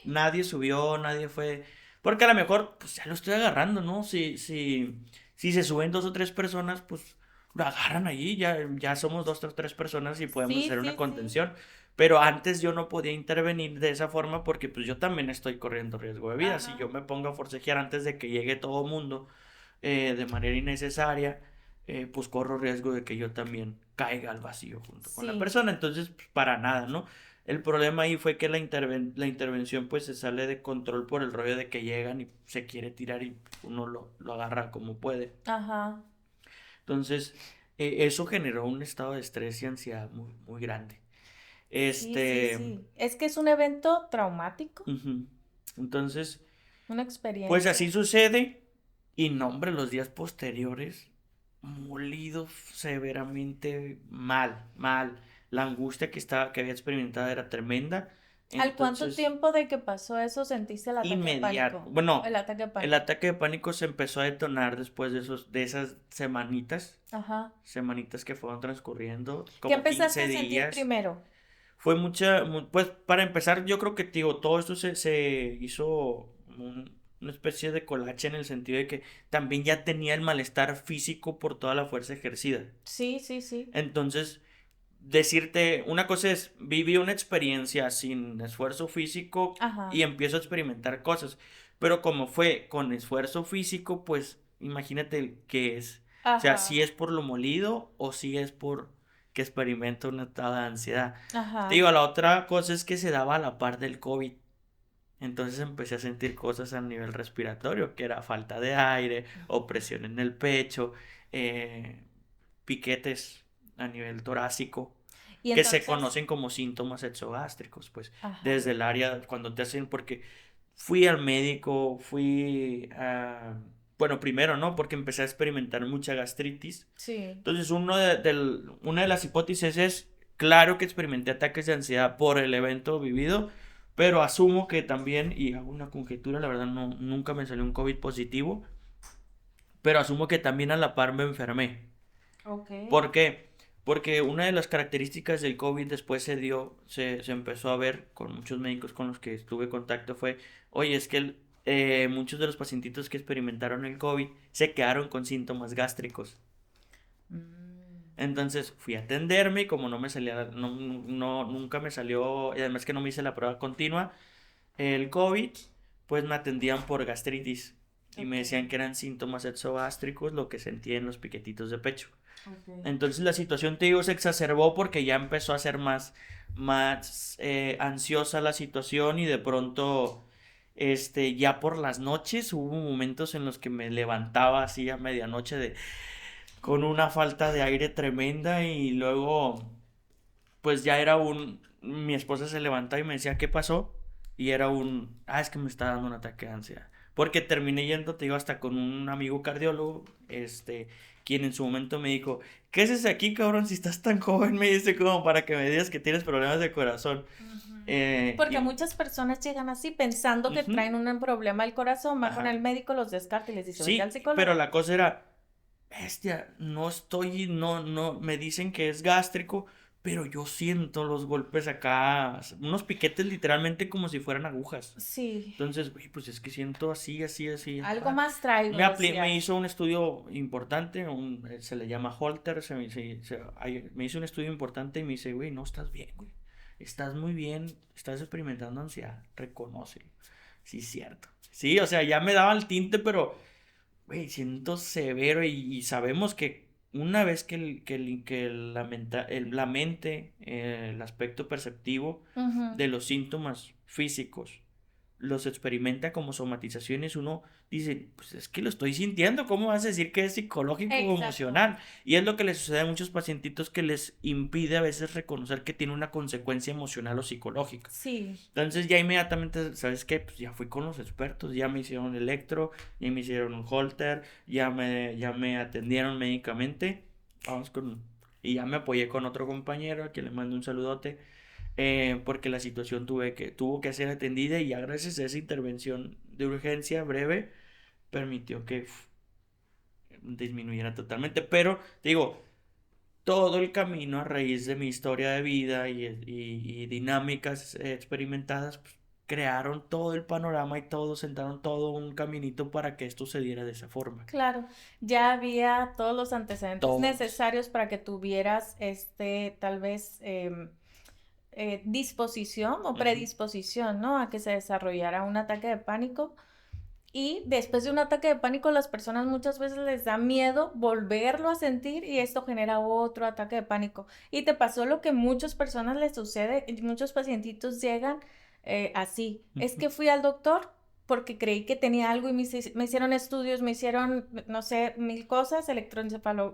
Nadie subió, nadie fue. Porque a lo mejor, pues ya lo estoy agarrando, ¿no? Si se suben 2 o 3 personas, pues lo agarran allí, ya somos 2 o 3 personas y podemos Sí, hacer una sí, sí. contención. Pero antes yo no podía intervenir de esa forma porque pues yo también estoy corriendo riesgo de vida. Si yo Ajá. me pongo a forcejear antes de que llegue todo el mundo, de manera innecesaria, pues corro riesgo de que yo también caiga al vacío junto con la Sí. persona. Entonces, pues, para nada, ¿no? El problema ahí fue que la intervención pues se sale de control por el rollo de que llegan y se quiere tirar y uno lo agarra como puede. Ajá. Entonces, eso generó un estado de estrés y ansiedad muy, muy grande. Sí, sí, Este, sí. Es que es un evento traumático, ujú. Entonces, una pues experiencia. así sucede y no, hombre, los días posteriores, molido severamente mal. La angustia que había experimentado era tremenda. ¿Al cuánto Entonces, tiempo de que pasó eso sentiste el ataque de inmediato. pánico? El Bueno, ataque de el pánico. ataque de pánico se empezó a detonar después de esas Ajá. semanitas que fueron transcurriendo, ¿Qué como empezaste 15 a sentir días. primero? Fue pues para empezar, yo creo que, digo, todo esto se hizo una especie de colache en el sentido de que también ya tenía el malestar físico por toda la fuerza ejercida. Sí, sí, sí. Entonces, decirte, una cosa es, viví una experiencia sin esfuerzo físico y Ajá, empiezo a experimentar cosas, pero como fue con esfuerzo físico, pues imagínate qué es. O sea, si ajá, es por lo molido o si es por que experimento una estado de ansiedad. Te ajá. digo, la otra cosa es que se daba a la par del COVID. Entonces empecé a sentir cosas a nivel respiratorio, que era falta de aire, opresión en el pecho, eh, piquetes a nivel torácico, Y que se entonces, conocen como síntomas exogástricos, pues ajá, desde el área cuando te hacen, porque fui al médico, fui a... Bueno, primero, ¿no? Porque empecé a experimentar mucha gastritis. sí. Entonces, una de las hipótesis es, claro que experimenté ataques de ansiedad por el evento vivido, pero asumo que también, y hago una conjetura, la verdad no, nunca me salió un COVID positivo, pero asumo que también a la par me enfermé. Ok. ¿Por qué? Porque una de las características del COVID después se empezó a ver con muchos médicos con los que estuve en contacto fue, oye, es que muchos de los pacientitos que experimentaron el COVID se quedaron con síntomas gástricos. Mm, Entonces fui a atenderme y como no me salía, nunca me salió, y además que no me hice la prueba continua, el COVID, pues me atendían por gastritis y me ok, decían que eran síntomas exogástricos, lo que sentía en los piquetitos de pecho. ok. Entonces la situación, te digo, se exacerbó porque ya empezó a ser más ansiosa la situación y de pronto, ya por las noches hubo momentos en los que me levantaba así a medianoche con una falta de aire tremenda y luego, pues ya mi esposa se levantaba y me decía, ¿qué pasó? Y era es que me está dando un ataque de ansiedad. Porque terminé yendo, te digo, hasta con un amigo cardiólogo, quien en su momento me dijo, ¿qué haces aquí, cabrón? Si estás tan joven, me dice, como para que me digas que tienes problemas de corazón. Ujú. Eh, Porque y, muchas personas llegan así pensando que ujú, traen un problema al corazón, van con el ajá. médico, los descarta y les dice, vete al Sí, pero psicólogo. la cosa era, bestia, no, me dicen que es gástrico, pero yo siento los golpes acá, unos piquetes literalmente como si fueran agujas. Sí, Entonces, güey, pues es que siento así, así, así. algo más traigo, Me decía. hizo un estudio importante, se le llama Holter, me hizo un estudio importante y me dice, güey, no estás bien, güey. Estás muy bien, estás experimentando ansiedad, reconócelo. Sí, cierto. Sí, o sea, ya me daba el tinte, pero güey, siento severo y sabemos que una vez la mente, el aspecto perceptivo Ujú, de los síntomas físicos los experimenta como somatizaciones, uno dice, pues es que lo estoy sintiendo, ¿cómo vas a decir que es psicológico o exacto. emocional? Y es lo que les sucede a muchos pacientitos que les impide a veces reconocer que tiene una consecuencia emocional o psicológica. Sí, Entonces ya inmediatamente, ¿sabes qué? Pues ya fui con los expertos, ya me hicieron electro, ya me hicieron un holter, ya me atendieron médicamente. Vamos con... Y ya me apoyé con otro compañero, a quien le mando un saludote, porque la situación tuvo que ser atendida y ya gracias a esa intervención de urgencia breve, permitió que disminuyera totalmente. Pero, te digo, todo el camino a raíz de mi historia de vida y dinámicas experimentadas, pues, crearon todo el panorama y sentaron todo un caminito para que esto se diera de esa forma. claro. Ya había todos los antecedentes Todos. necesarios para que tuvieras tal vez disposición o Ujú. predisposición, ¿no? A que se desarrollara un ataque de pánico. Y después de un ataque de pánico, las personas muchas veces les da miedo volverlo a sentir y esto genera otro ataque de pánico. Y te pasó lo que muchas personas les sucede, y muchos pacientitos llegan así. Es Ujú. que fui al doctor porque creí que tenía algo y me hicieron estudios, me hicieron, no sé, mil cosas, electroencefalo,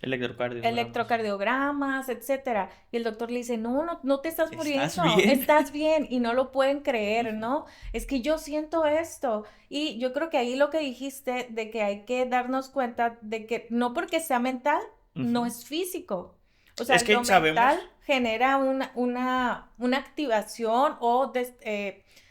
Electrocardiogramas. electrocardiogramas, etcétera. Y el doctor le dice, no, no, no te estás ¿Estás muriendo, bien? estás bien. Y no lo pueden creer, Ujú. ¿no? Es que yo siento esto. Y yo creo que ahí lo que dijiste de que hay que darnos cuenta de que no porque sea mental, no Ujú. es físico. O sea, Es lo que mental sabemos. genera una activación o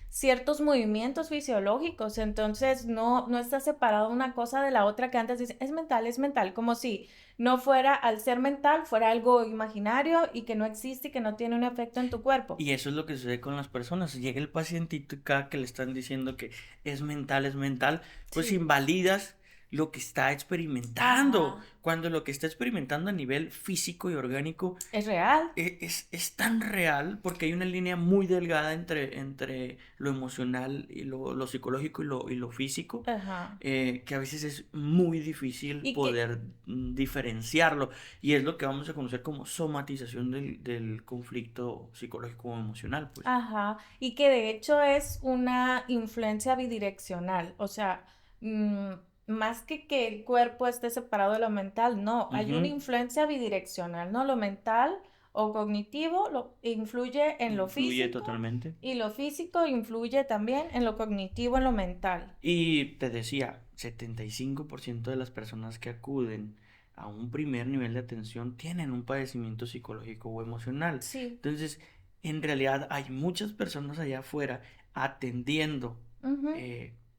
ciertos movimientos fisiológicos. Entonces, no está separado una cosa de la otra que antes dicen, es mental, como si no fuera, al ser mental, fuera algo imaginario y que no existe y que no tiene un efecto en tu cuerpo. Y eso es lo que sucede con las personas. Llega el pacientito y cada que le están diciendo que es mental, pues Sí. invalidas lo que está experimentando. Ajá. Cuando lo que está experimentando a nivel físico y orgánico Es real. es tan real porque hay una línea muy delgada entre lo emocional y lo psicológico y lo físico, Ajá. que a veces es muy difícil Y que, poder diferenciarlo. Y es lo que vamos a conocer como somatización del conflicto psicológico o emocional, pues. ajá, y que de hecho es una influencia bidireccional, o sea, mm, más que el cuerpo esté separado de lo mental, no, hay una Ujú. influencia bidireccional, ¿no? Lo mental o cognitivo lo influye en lo Influye físico totalmente. y lo físico influye también en lo cognitivo, en lo mental. Y te decía, 75% de las personas que acuden a un primer nivel de atención tienen un padecimiento psicológico o emocional. Sí. Entonces, en realidad hay muchas personas allá afuera atendiendo Ujú.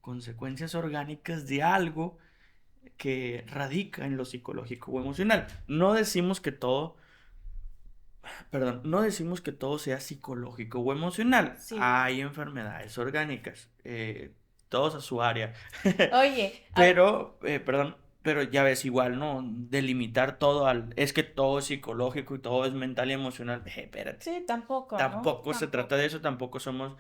consecuencias orgánicas de algo que radica en lo psicológico o emocional. No decimos que todo, perdón, no decimos que todo sea psicológico o emocional. Sí. Hay enfermedades orgánicas, todos a su área. Oye, Pero, perdón, pero ya ves, igual, ¿no? Delimitar todo es que todo es psicológico y todo es mental y emocional. Espérate, sí, tampoco, ¿no? tampoco se trata de Tampoco. eso, tampoco somos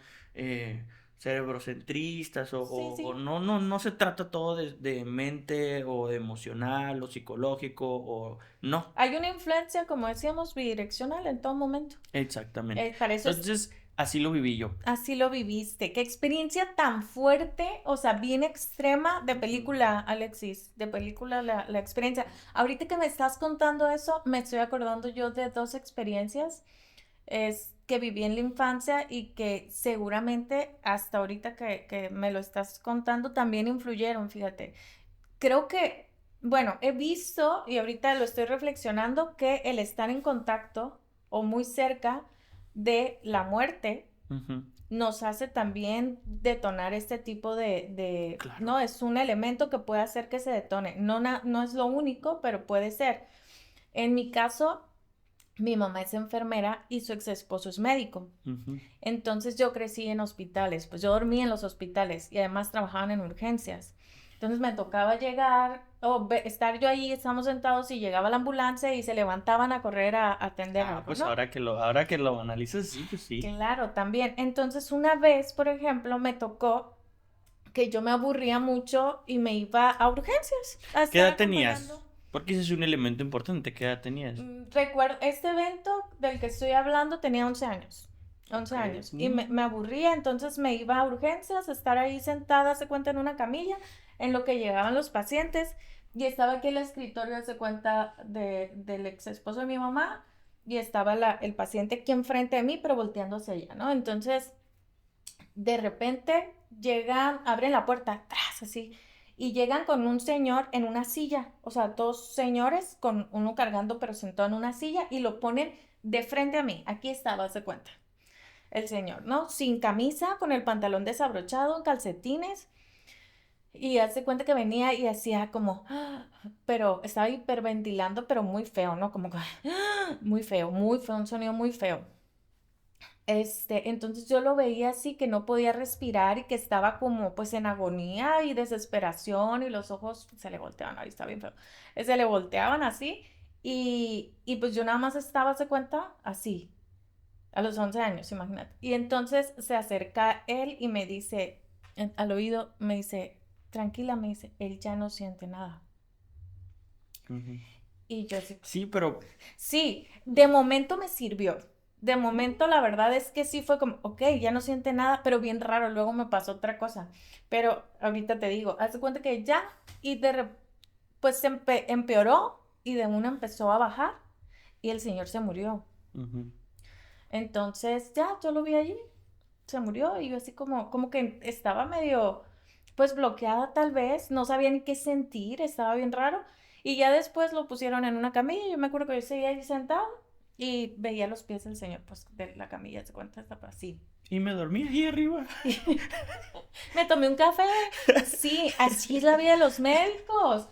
cerebrocentristas Sí, o sí. no se trata todo de mente o de emocional o psicológico o no, Hay una influencia, como decíamos, bidireccional en todo momento. exactamente. Para eso es. Entonces, así lo viví yo. Así lo viviste. Qué experiencia tan fuerte, o sea, bien extrema de Ujú. película, Alexis, de película la experiencia. Ahorita que me estás contando eso, me estoy acordando yo de dos experiencias que viví en la infancia y que seguramente hasta ahorita que me lo estás contando también influyeron, fíjate. Creo que, bueno, he visto y ahorita lo estoy reflexionando que el estar en contacto o muy cerca de la muerte Ujú. nos hace también detonar este tipo Claro. no, es un elemento que puede hacer que se detone. No, no es lo único, pero puede ser. En mi caso, mi mamá es enfermera y su ex esposo es médico. Ujú. Entonces yo crecí en hospitales, pues yo dormí en los hospitales y además trabajaban en urgencias. Entonces me tocaba llegar o estar yo ahí, estamos sentados y llegaba la ambulancia y se levantaban a correr a atender Ah, algo, pues ¿no? ahora que lo analizas, sí, pues sí. Claro, también. Entonces, una vez, por ejemplo, me tocó que yo me aburría mucho y me iba a urgencias a ¿Qué estar edad acompañando. tenías? Porque ese es un elemento importante. ¿Qué edad tenías? Recuerdo, este evento del que estoy hablando tenía 11 años. once Ok. años. Y me aburría, entonces me iba a urgencias, a estar ahí sentada, se cuenta, en una camilla, en lo que llegaban los pacientes. Y estaba aquí el escritorio, se cuenta, del ex esposo de mi mamá. Y estaba el paciente aquí enfrente de mí, pero volteando hacia ella, ¿no? Entonces, de repente llegan, abren la puerta, atrás, así, y llegan con un señor en una silla, o sea, dos señores con uno cargando pero sentado en una silla y lo ponen de frente a mí. Aquí estaba, se cuenta, el señor, ¿no? Sin camisa, con el pantalón desabrochado, en calcetines, y hace cuenta que venía y hacía como, pero estaba hiperventilando, pero muy feo, ¿no? Como que, muy feo, un sonido muy feo. Entonces yo lo veía así que no podía respirar y que estaba como pues en agonía y desesperación y los ojos se le volteaban, ahí está bien feo, se le volteaban así y pues yo nada más estaba, se cuenta, así, a los 11 años, imagínate. Y entonces se acerca él y me dice, al oído, me dice, tranquila, me dice, él ya no siente nada. Ujú. Y yo así, Sí, pero sí, de momento me sirvió. De momento la verdad es que sí fue como, ok, ya no siente nada, pero bien raro, luego me pasó otra cosa. Pero ahorita te digo, haz de cuenta que ya y pues se empeoró y de una empezó a bajar y el señor se murió. ujú. Entonces ya, yo lo vi allí, se murió y yo así como que estaba medio, pues bloqueada tal vez, no sabía ni qué sentir, estaba bien raro. Y ya después lo pusieron en una camilla, yo me acuerdo que yo seguía ahí sentado y veía los pies del señor, pues de la camilla, se cuenta, estaba así. Y me dormí ahí arriba. Me tomé un café. Sí, así es la vida de los médicos.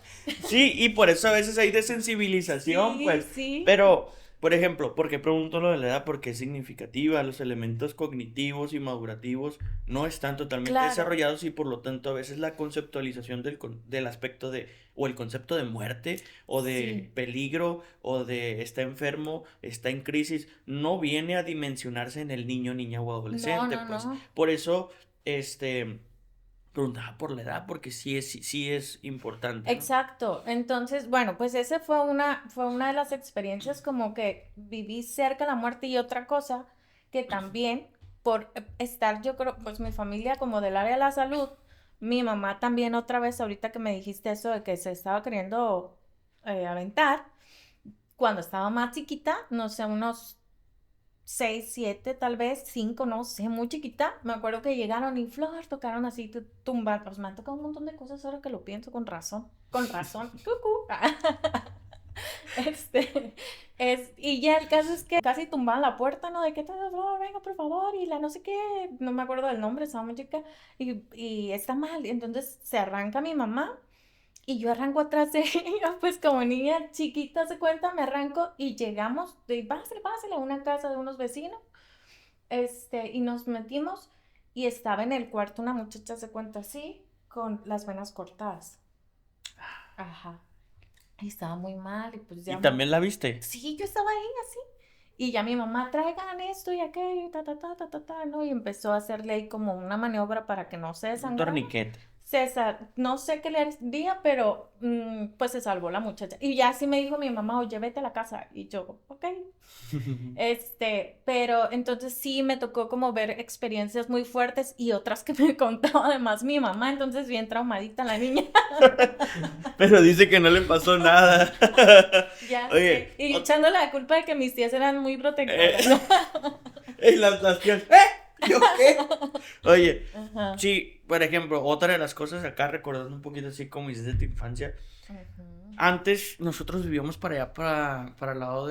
Sí, y por eso a veces hay desensibilización, Sí, pues. sí. Pero, por ejemplo, ¿por qué pregunto lo de la edad? Porque es significativa. Los elementos cognitivos y madurativos no están totalmente Claro. desarrollados y por lo tanto a veces la conceptualización del aspecto de, o el concepto de muerte, o de Sí. peligro, o de está enfermo, está en crisis, no viene a dimensionarse en el niño, niña o adolescente, No, pues. no. Por eso, preguntaba por la edad, porque sí es importante, ¿no? Exacto. Entonces, bueno, pues ese fue una de las experiencias como que viví cerca de la muerte y otra cosa que también por estar, yo creo, pues mi familia como del área de la salud, mi mamá también otra vez, ahorita que me dijiste eso de que se estaba queriendo aventar, cuando estaba más chiquita, no sé, unos 6, 7, tal vez, 5, no sé, muy chiquita. Me acuerdo que llegaron y Flor, tocaron así, tumba, pues me han tocado un montón de cosas ahora que lo pienso con razón, cucú. Este, y ya el caso es que casi tumbaban la puerta, ¿no? De que todo, Flor, venga, por favor, y la no sé qué, no me acuerdo del nombre, estaba muy chica, y está mal, y entonces se arranca mi mamá, y yo arranco atrás de ella, pues como niña chiquita se cuenta, me arranco y llegamos, de pásale a una casa de unos vecinos, y nos metimos y estaba en el cuarto una muchacha se cuenta así, con las venas cortadas. Ajá. Y estaba muy mal y pues ¿Y ya, también la viste? sí, yo estaba ahí así. Y ya mi mamá, traigan esto y aquello, ¿no? Y empezó a hacerle ahí como una maniobra para que no se Un desangrara. torniquete. César, no sé qué le haría, pero pues se salvó la muchacha. Y ya sí me dijo mi mamá, oye, vete a la casa. Y yo, ok. Pero entonces sí me tocó como ver experiencias muy fuertes y otras que me contaba además mi mamá, entonces bien traumadita la niña. Pero dice que no le pasó nada. Ya Oye, sé. Y echándole la culpa de que mis tías eran muy protectoras. las tías, ¿yo qué? Oye, Ajá. sí, por ejemplo, otra de las cosas acá, recordando un poquito así como dices de tu infancia. Ujú. Antes nosotros vivíamos para allá, para el lado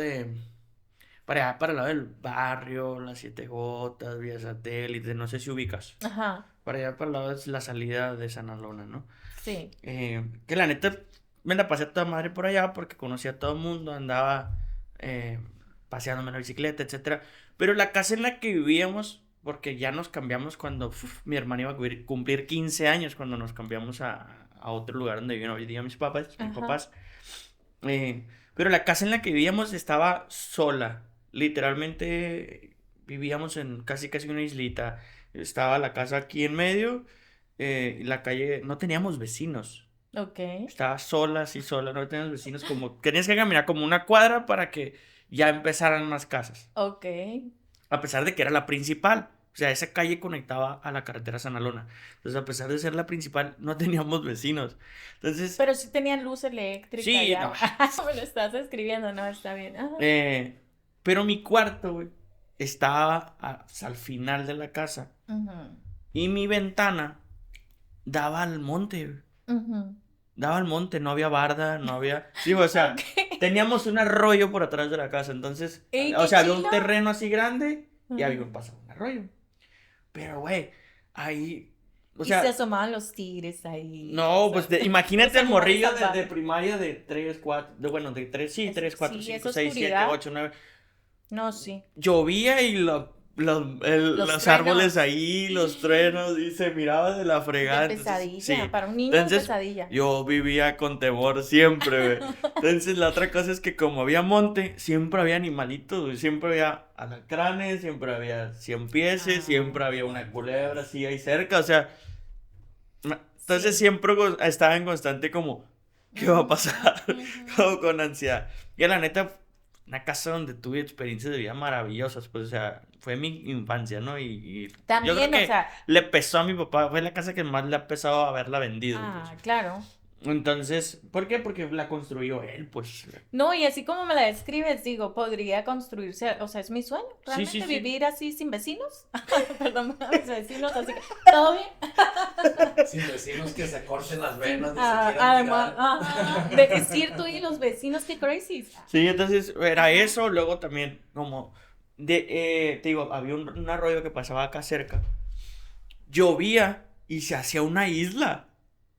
para allá, para el lado del barrio, las Siete Gotas, Vía Satélite, no sé si ubicas. Ajá, Para allá, para el lado es la salida de San Alona, ¿no? sí. Que la neta me la pasé a toda madre por allá porque conocía a todo el mundo, andaba eh, paseándome en la bicicleta, etcétera. Pero la casa en la que vivíamos, porque ya nos cambiamos cuando mi hermana iba a cumplir 15 años, cuando nos cambiamos a otro lugar donde viven hoy día mis Ajá. papás. Pero la casa en la que vivíamos estaba sola, literalmente vivíamos en casi una islita. Estaba la casa aquí en medio, y la calle, no teníamos vecinos. Ok, Estaba sola, así sola, no teníamos vecinos, como tenías que caminar como una cuadra para que ya empezaran más casas, ok. a pesar de que era la principal. O sea, esa calle conectaba a la carretera San Alona. Entonces, a pesar de ser la principal, no teníamos vecinos. Entonces, Pero sí tenían luz eléctrica sí, ya. no. Me lo estás escribiendo, no, está bien. Ajá. Pero mi cuarto, güey, estaba al final de la casa. Ujú, Y mi ventana daba al monte, güey. ujú. Daba al monte, no había barda, no había... Sí, o sea, Ok. teníamos un arroyo por atrás de la casa. Entonces, ¡Ey, o qué sea, había un chilo! terreno así grande y había Ujú. pasado un arroyo. Pero, güey, ahí... O Y se sea, asomaban los tigres ahí. no, pues imagínate Los el animales morrillo de salvajes. primaria de 3, 4, bueno, de 3, sí, 3, 4, Sí, 5, esa 6, 7, oscuridad. 8, 9. No, sí. Llovía y Los los árboles truenos. ahí, los truenos, y se miraba de la De fregada. Entonces, pesadilla. sí. Para un niño, Entonces, pesadilla. yo vivía con temor siempre, güey. Entonces, la otra cosa es que como había monte, siempre había animalitos, güey. Siempre había alacranes, siempre había ciempieses, siempre había una culebra así ahí cerca, o sea. Entonces, Sí. siempre estaba en constante como, ¿qué va a pasar? Ujú. Como con ansiedad. Y la neta, una casa donde tuve experiencias de vida maravillosas, pues, o sea, fue mi infancia, ¿no? Y yo creo También, o que sea, le pesó a mi papá, fue la casa que más le ha pesado haberla vendido, pues. claro. Entonces, ¿por qué? Porque la construyó él, pues. No, y así como me la describes, digo, podría construirse, o sea, es mi sueño, Sí, realmente sí, sí. vivir así sin vecinos. Perdón, a mis vecinos, así que, ¿todo bien? Sin vecinos que se corten las venas y se Ah, quieran además, tirar. de decir tú y los vecinos, qué crazy. Sí, entonces era eso, luego también como te digo, había un arroyo que pasaba acá cerca. Llovía y se hacía una isla.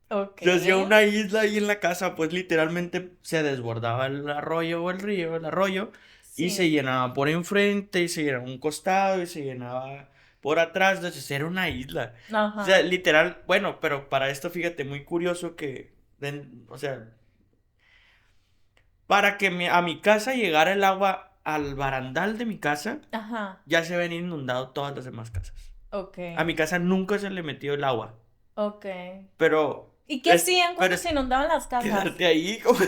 Ok. Se hacía una isla ahí en la casa, pues literalmente se desbordaba el arroyo o el río, el arroyo, y se Sí. llenaba por enfrente, y se llenaba un costado, y se llenaba por atrás, entonces era una isla. O sea, Ajá. literal, bueno, pero para esto fíjate, muy curioso que, o sea, para que a mi casa llegara el agua al barandal de mi casa, Ajá. ya se habían inundado todas las demás casas. Ok. A mi casa nunca se le metió el agua, Ok. pero... ¿Y qué hacían pero cuando se inundaban las casas? quedarte ahí como...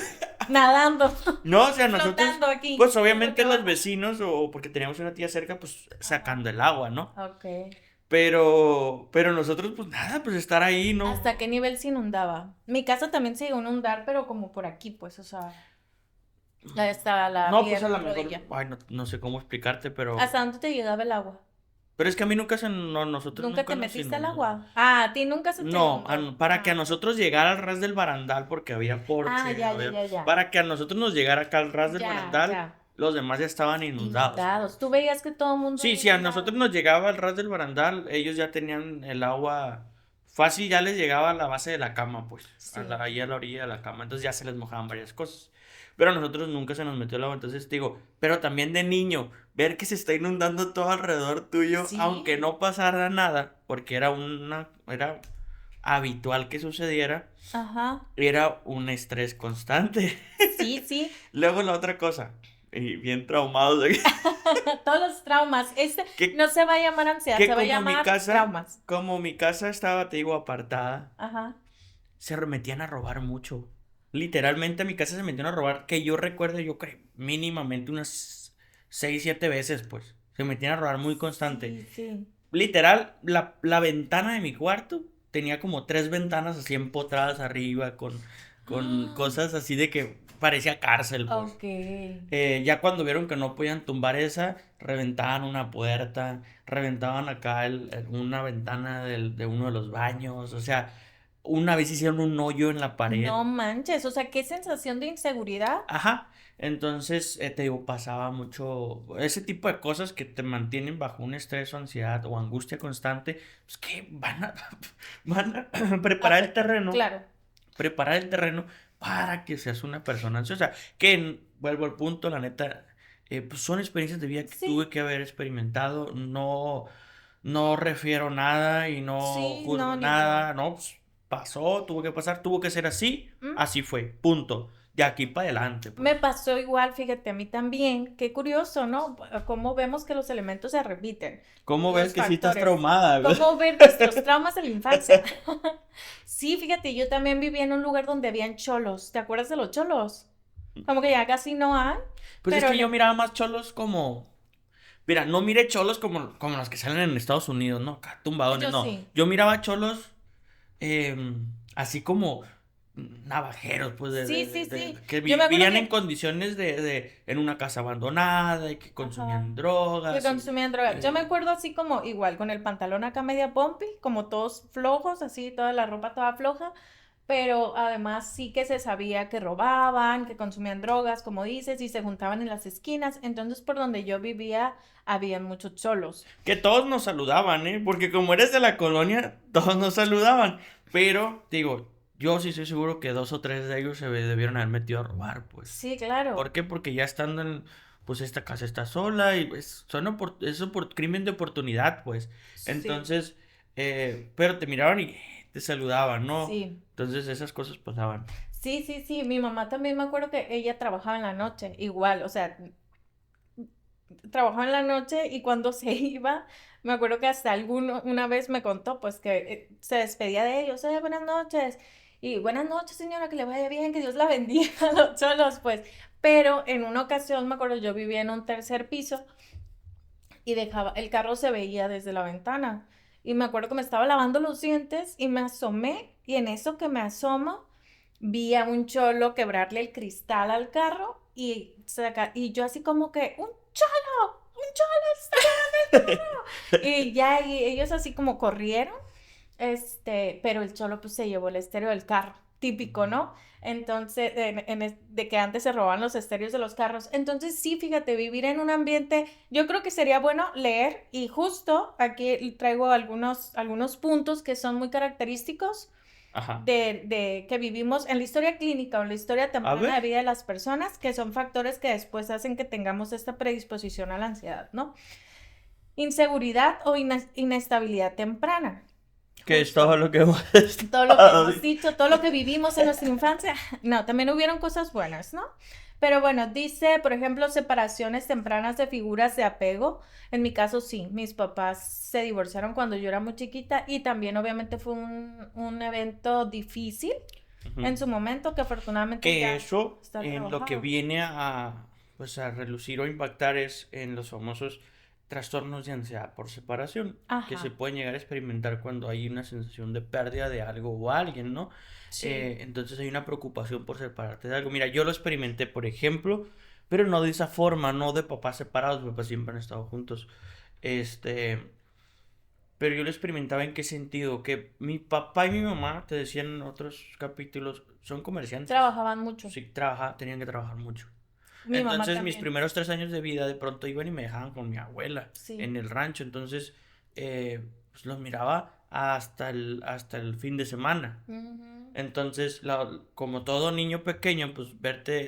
Nadando, No, o sea, nosotros, flotando aquí. pues en lo obviamente que los baja. vecinos o porque teníamos una tía cerca, pues Ajá. sacando el agua, ¿no? Ok. Pero nosotros, pues nada, pues estar ahí, ¿no? ¿Hasta qué nivel se inundaba? Mi casa también se llegó a inundar, pero como por aquí, pues, o sea, hasta la No, pues a pierna, lo mejor, rodilla. ay, no sé cómo explicarte, ¿Hasta dónde te llegaba el agua? pero es que a mí nunca nosotros ¿Nunca nunca te nos metiste al inundó. agua? Ah, a ti nunca se te No, inundó. para que a Ah, ok. nosotros llegara al ras del barandal, porque había Ah, porche, ya. para que a nosotros nos llegara acá al ras del Ya, barandal, ya. los demás ya estaban inundados, Inundados. pues. Tú veías que todo el mundo Sí, ahí si a nosotros inundado. nos llegaba al ras del barandal, ellos ya tenían el agua fácil, ya les llegaba a la base de la cama, pues, Sí. ahí a la orilla de la cama, entonces ya se les mojaban varias cosas. Pero a nosotros nunca se nos metió el agua, entonces te digo, pero también de niño, ver que se está inundando todo alrededor tuyo, aunque Sí. no pasara nada, porque era habitual que sucediera, Ajá. era un estrés constante. Sí, sí. Luego la otra cosa, y bien traumados, Todos los traumas. que No se va a llamar ansiedad, que se va a llamar traumas. como mi casa estaba, te digo, apartada, Ajá. se metían a robar mucho. Literalmente a mi casa se metieron a robar, que yo recuerdo, yo creo, mínimamente unas 6, 7 veces, pues. Se metían a robar muy constante. Sí, sí. Literal, la ventana de mi cuarto tenía como 3 ventanas así empotradas arriba, con Ah, cosas así de que parecía cárcel, pues. ok. Ya cuando vieron que no podían tumbar esa, reventaban una puerta, reventaban acá una ventana de uno de los baños, o sea, una vez hicieron un hoyo en la pared. No manches, o sea, qué sensación de inseguridad. Ajá, entonces te digo, pasaba mucho ese tipo de cosas que te mantienen bajo un estrés o ansiedad o angustia constante, pues que van a preparar el terreno Claro. preparar el terreno para que seas una persona ansiosa. Que, vuelvo al punto, la neta, pues son experiencias de vida que Sí, tuve que haber experimentado. No refiero nada y no sí, no, juzgo ni yo. nada. No, pues, pasó, tuvo que pasar, tuvo que ser así. ¿Mm? Así fue, punto. De aquí para adelante, pues. Me pasó igual, fíjate, a mí también. Qué curioso, ¿no? Cómo vemos que los elementos se repiten, ¿Cómo ves los que sí estás factores. traumada, güey? Cómo ver nuestros traumas de la infancia. Sí, fíjate, yo también vivía en un lugar donde habían cholos. ¿Te acuerdas de los cholos? Como que ya casi no hay, Pues es pero que yo miraba más cholos como. Mira, no mire cholos como los que salen en Estados Unidos, ¿no? Acá tumbadones, yo no. sí. Yo miraba cholos así como navajeros, pues, Sí, sí, sí. que Yo me acuerdo vivían en que, condiciones en una casa abandonada y que ajá, consumían que drogas. consumían drogas. Yo me acuerdo así como igual, con el pantalón acá media pompi, como todos flojos, así, toda la ropa toda floja, pero además sí que se sabía que robaban, que consumían drogas, como dices, y se juntaban en las esquinas. Entonces, por donde yo vivía, había muchos cholos. Que todos nos saludaban, ¿eh? Porque como eres de la colonia, todos nos saludaban. Pero, digo, yo sí estoy seguro que 2 o 3 de ellos se debieron haber metido a robar, pues. Sí, claro. ¿Por qué? Porque ya estando pues esta casa está sola y eso por crimen de oportunidad, pues. Sí, Entonces, pero te miraban y te saludaban, ¿no? sí. Entonces esas cosas pasaban. Sí, sí, sí. Mi mamá también me acuerdo que ella trabajaba en la noche, igual, o sea, trabajaba en la noche y cuando se iba, me acuerdo que hasta una vez me contó, pues que se despedía de ellos, buenas noches, y buenas noches señora, que le vaya bien, que Dios la bendiga a los cholos, pues, pero en una ocasión, me acuerdo, yo vivía en un tercer piso y el carro se veía desde la ventana, y me acuerdo que me estaba lavando los dientes y me asomé, y en eso que me asomo, vi a un cholo quebrarle el cristal al carro y yo así como que, un cholo está quebrando el carro. Y ya y ellos así como corrieron, pero el cholo pues se llevó el estéreo del carro. típico, ¿no? Entonces, de que antes se robaban los estéreos de los carros. Entonces, sí, fíjate, vivir en un ambiente, yo creo que sería bueno leer y justo aquí traigo algunos puntos que son muy característicos Ajá. de que vivimos en la historia clínica o en la historia A temprana ver. de vida de las personas, que son factores que después hacen que tengamos esta predisposición a la ansiedad, ¿no? Inseguridad o inestabilidad temprana. Que es Justo. todo lo que hemos Todo lo que estado hemos dicho, todo lo que vivimos en nuestra infancia. No, también hubieron cosas buenas, ¿no? Pero bueno, dice, por ejemplo, separaciones tempranas de figuras de apego. En mi caso, sí, mis papás se divorciaron cuando yo era muy chiquita y también obviamente fue un evento difícil Ujú. en su momento que afortunadamente Que ya eso está en lo que trabajado. viene pues a relucir o impactar es en los famosos trastornos de ansiedad por separación, que se Ajá, pueden llegar a experimentar cuando hay una sensación de pérdida de algo o alguien, ¿no? sí. Entonces hay una preocupación por separarte de algo. Mira, yo lo experimenté, por ejemplo, pero no de esa forma, no de papás separados, papás siempre han estado juntos. Este, pero yo lo experimentaba en qué sentido, que mi papá y mi mamá, te decían en otros capítulos, son comerciantes. Trabajaban mucho. Sí, tenían que trabajar mucho. Mi mamá Entonces, mis también. primeros 3 años de vida, de pronto iban y me dejaban con mi abuela Sí. en el rancho. Entonces, pues los miraba hasta el fin de semana. Ujú. Entonces, como todo niño pequeño, pues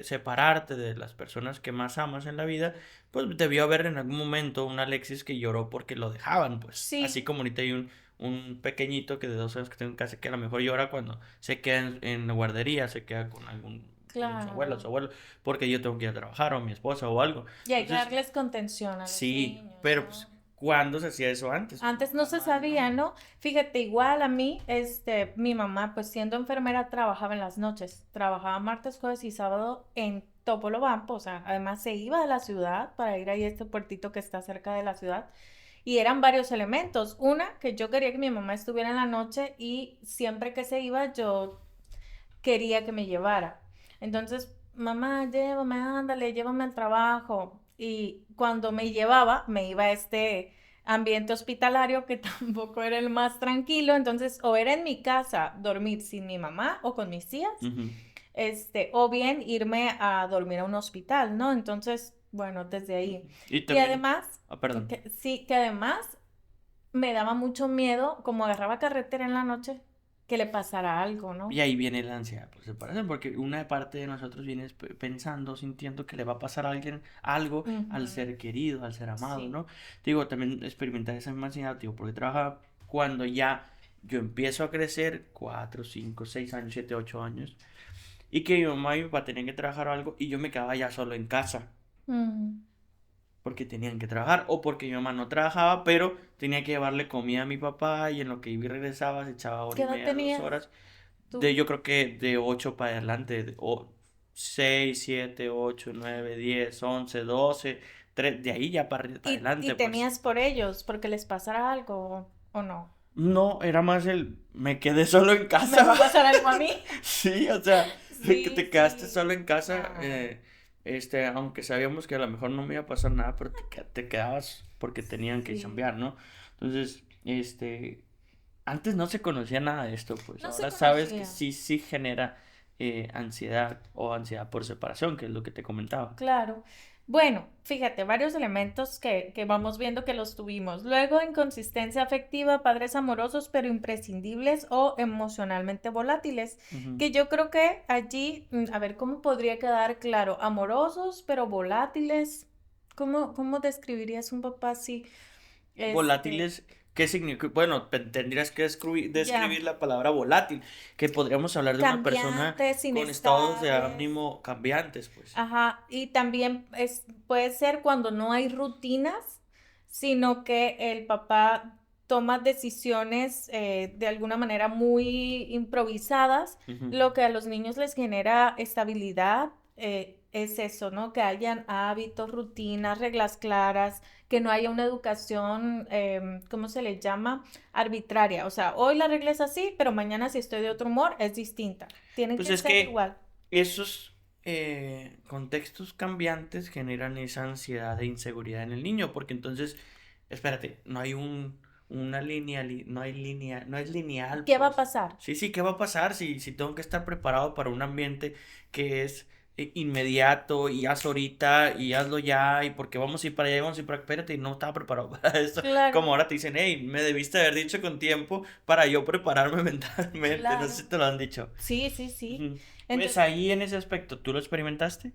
separarte de las personas que más amas en la vida, pues debió haber en algún momento un Alexis que lloró porque lo dejaban, pues. Así Sí, como ahorita hay un pequeñito que de 2 años que tengo en casa que a lo mejor llora cuando se queda en la guardería, se queda con su abuela, su claro. abuelo, porque yo tengo que ir a trabajar o mi esposa o algo. Y hay que Entonces, darles contención a los sí, niños, pero pues, ¿no? ¿cuándo se hacía eso antes? Pues Antes no se jamás, sabía, ¿no? ¿no? Fíjate, igual a mí, mi mamá, pues siendo enfermera, trabajaba en las noches. Trabajaba martes, jueves y sábado en Topolobampo, o sea, además se iba de la ciudad para ir ahí a este puertito que está cerca de la ciudad. Y eran varios elementos. Una, que yo quería que mi mamá estuviera en la noche y siempre que se iba, yo quería que me llevara. Entonces, mamá, llévame, ándale, llévame al trabajo. Y cuando me llevaba, me iba a este ambiente hospitalario que tampoco era el más tranquilo. Entonces, o era en mi casa dormir sin mi mamá o con mis tías, Ujú. o bien irme a dormir a un hospital, ¿no? Entonces, bueno, desde ahí. Y Y también, además, perdón. sí, que además me daba mucho miedo, como agarraba carretera en la noche, que le pasara algo, Y ¿no? ahí viene la ansiedad por separación, porque una parte de nosotros viene pensando, sintiendo que le va a pasar a alguien algo al Ujú. ser querido, al ser amado, Sí. ¿no? Digo, también experimentar esa misma ansiedad, digo, porque trabaja cuando ya yo empiezo a crecer, 4, 5, 6 años, 7, 8 años, y que mi mamá y mi papá tenían que trabajar o algo, y yo me quedaba ya solo en casa, Mm. porque tenían que trabajar, o porque mi mamá no trabajaba, pero tenía que llevarle comida a mi papá, y en lo que iba y regresaba se echaba hora ¿Qué y edad media, dos tenías horas. tú? Yo creo que de 8 para adelante, 6, 7, 8, 9, 10, 11, 12, 3, de ahí ya para Y adelante, pues. temías por ellos, porque les pasara algo o no? No, era más me quedé solo en ¿Me va casa. a pasar algo a mí? Sí, o sea, que Sí, te quedaste sí. solo en casa, Ay, aunque sabíamos que a lo mejor no me iba a pasar nada, pero te quedabas porque tenían que sí. chambear, ¿no? Entonces, antes no se conocía nada de esto, pues No se ahora sabes que conocía. sí, sí genera ansiedad o ansiedad por separación, que es lo que te comentaba. Claro. Bueno, fíjate, varios elementos que vamos viendo que los tuvimos. Luego, inconsistencia afectiva, padres amorosos pero imprescindibles o emocionalmente volátiles, Ujú. que yo creo que allí, a ver, ¿cómo podría quedar claro? Amorosos pero volátiles. ¿Cómo describirías un papá así? Este, Volátiles, ¿qué significa? Bueno, tendrías que ya, describir la palabra volátil, que podríamos hablar de una persona cambiantes, con estados de inestables. ánimo cambiantes, pues. Ajá, y también puede ser cuando no hay rutinas, sino que el papá toma decisiones de alguna manera muy improvisadas, Ujú. lo que a los niños les genera estabilidad, es eso, ¿no? Que hayan hábitos, rutinas, reglas claras, que no haya una educación, ¿cómo se le llama? Arbitraria. O sea, hoy la regla es así, pero mañana si estoy de otro humor es distinta. Tienen Pues que es ser que igual. esos contextos cambiantes generan esa ansiedad e inseguridad en el niño, porque entonces, espérate, no hay una línea, no hay línea, no es lineal, ¿Qué va a pues. pasar? Sí, ¿qué va a pasar si tengo que estar preparado para un ambiente que es inmediato y haz ahorita y hazlo ya y porque vamos a ir para allá y vamos a ir para acá? Espérate, no estaba preparado para esto. Claro, Como ahora te dicen, hey, me debiste haber dicho con tiempo para yo prepararme mentalmente. No sé si claro. te lo han dicho. Sí, sí, sí. Ujú. Pues Entonces, ahí en ese aspecto, ¿tú lo experimentaste?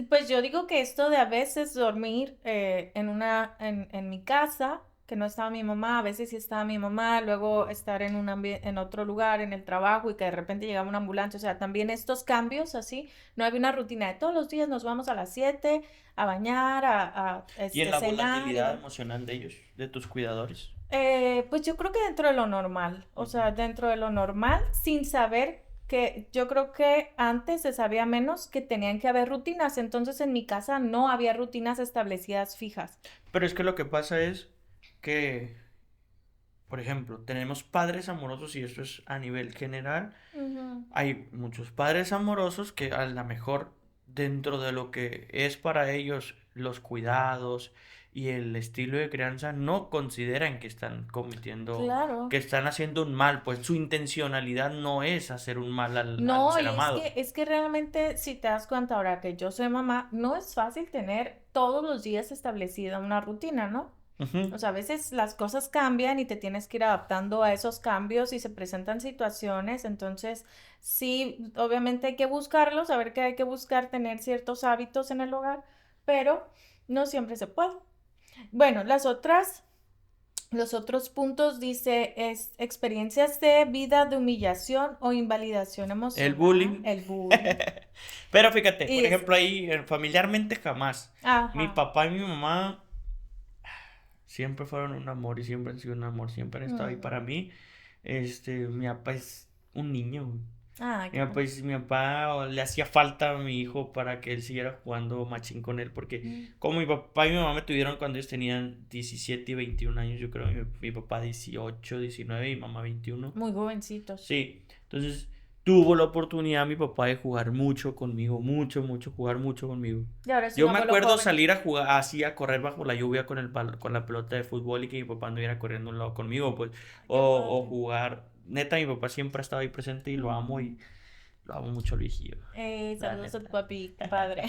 pues yo digo que esto de a veces dormir en mi casa, que no estaba mi mamá, a veces sí estaba mi mamá, luego estar en otro lugar, en el trabajo y que de repente llegaba una ambulancia, o sea, también estos cambios así, no había una rutina de todos los días nos vamos a las 7 a bañar, Y en la cenar y volatilidad emocional de ellos, de tus cuidadores. pues yo creo que dentro de lo normal, o sea, Ujú. dentro de lo normal, sin saber que yo creo que antes se sabía menos que tenían que haber rutinas, entonces en mi casa no había rutinas establecidas fijas. Pero es que lo que pasa es que, por ejemplo, tenemos padres amorosos y esto es a nivel general. Ujú. Hay muchos padres amorosos que a lo mejor dentro de lo que es para ellos los cuidados y el estilo de crianza no consideran que están cometiendo, Claro. que están haciendo un mal, pues su intencionalidad no es hacer un mal al No, ser y amado. es que realmente, si te das cuenta ahora que yo soy mamá, no es fácil tener todos los días establecida una rutina, ¿no? Ujú. O sea, a veces las cosas cambian y te tienes que ir adaptando a esos cambios y se presentan situaciones, entonces sí, obviamente hay que buscarlos, saber que hay que buscar tener ciertos hábitos en el hogar, pero no siempre se puede. Bueno, los otros puntos dice es experiencias de vida de humillación o invalidación El emocional, bullying. el bullying. Pero fíjate, por Y es, ejemplo, ahí familiarmente jamás. Mi ajá. papá y mi mamá siempre fueron un amor y siempre han sido un amor, siempre han estado ahí Mm. para mí. Mi papá es un niño, güey. Ah, qué bueno. Mi papá le hacía falta a mi hijo para que él siguiera jugando machín con él, porque Mm. como mi papá y mi mamá me tuvieron cuando ellos tenían 17 y 21 años, yo creo, mi papá 18 19 y mi mamá 21. Muy jovencitos. Sí, entonces tuvo la oportunidad mi papá de jugar mucho conmigo, mucho, jugar mucho conmigo. Y ahora es un Yo me abuelo acuerdo joven. salir a jugar, así a correr bajo la lluvia con con la pelota de fútbol y que mi papá anduviera corriendo a un lado conmigo, pues, Ay, qué o padre. jugar. Neta, mi papá siempre ha estado ahí presente y lo amo Mm. y lo amo mucho al viejillo, la Saludos a tu neta. papi, qué padre.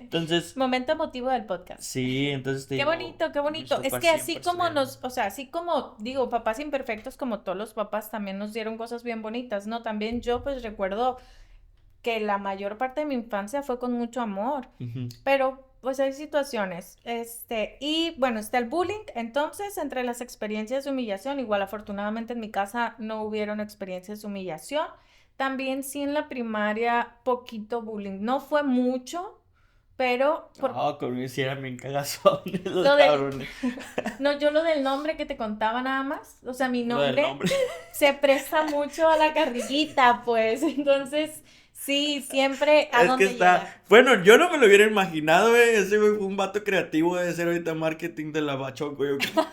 Entonces, Momento emotivo del podcast. sí, entonces te Qué digo, bonito, qué mis bonito. Es papás que así siempre como estuvieron. o sea, así como digo, papás imperfectos como todos los papás también nos dieron cosas bien bonitas, ¿no? También yo pues recuerdo que la mayor parte de mi infancia fue con mucho amor, Ujú. pero pues hay situaciones, y bueno, está el bullying, entonces entre las experiencias de humillación, igual afortunadamente en mi casa no hubieron experiencias de humillación, también sí en la primaria poquito bullying, no fue mucho, pero No, conmigo sí eran bien cagazones los lo del, cabrones. no, yo lo del nombre que te contaba nada más, o sea, mi Lo del nombre nombre. se presta mucho a la carrillita, pues, entonces, sí, siempre a Es que dónde llegar. está. Bueno, yo no me lo hubiera imaginado, güey. Ese güey fue un vato creativo de ser ahorita marketing de la Bachoco. Yo creo.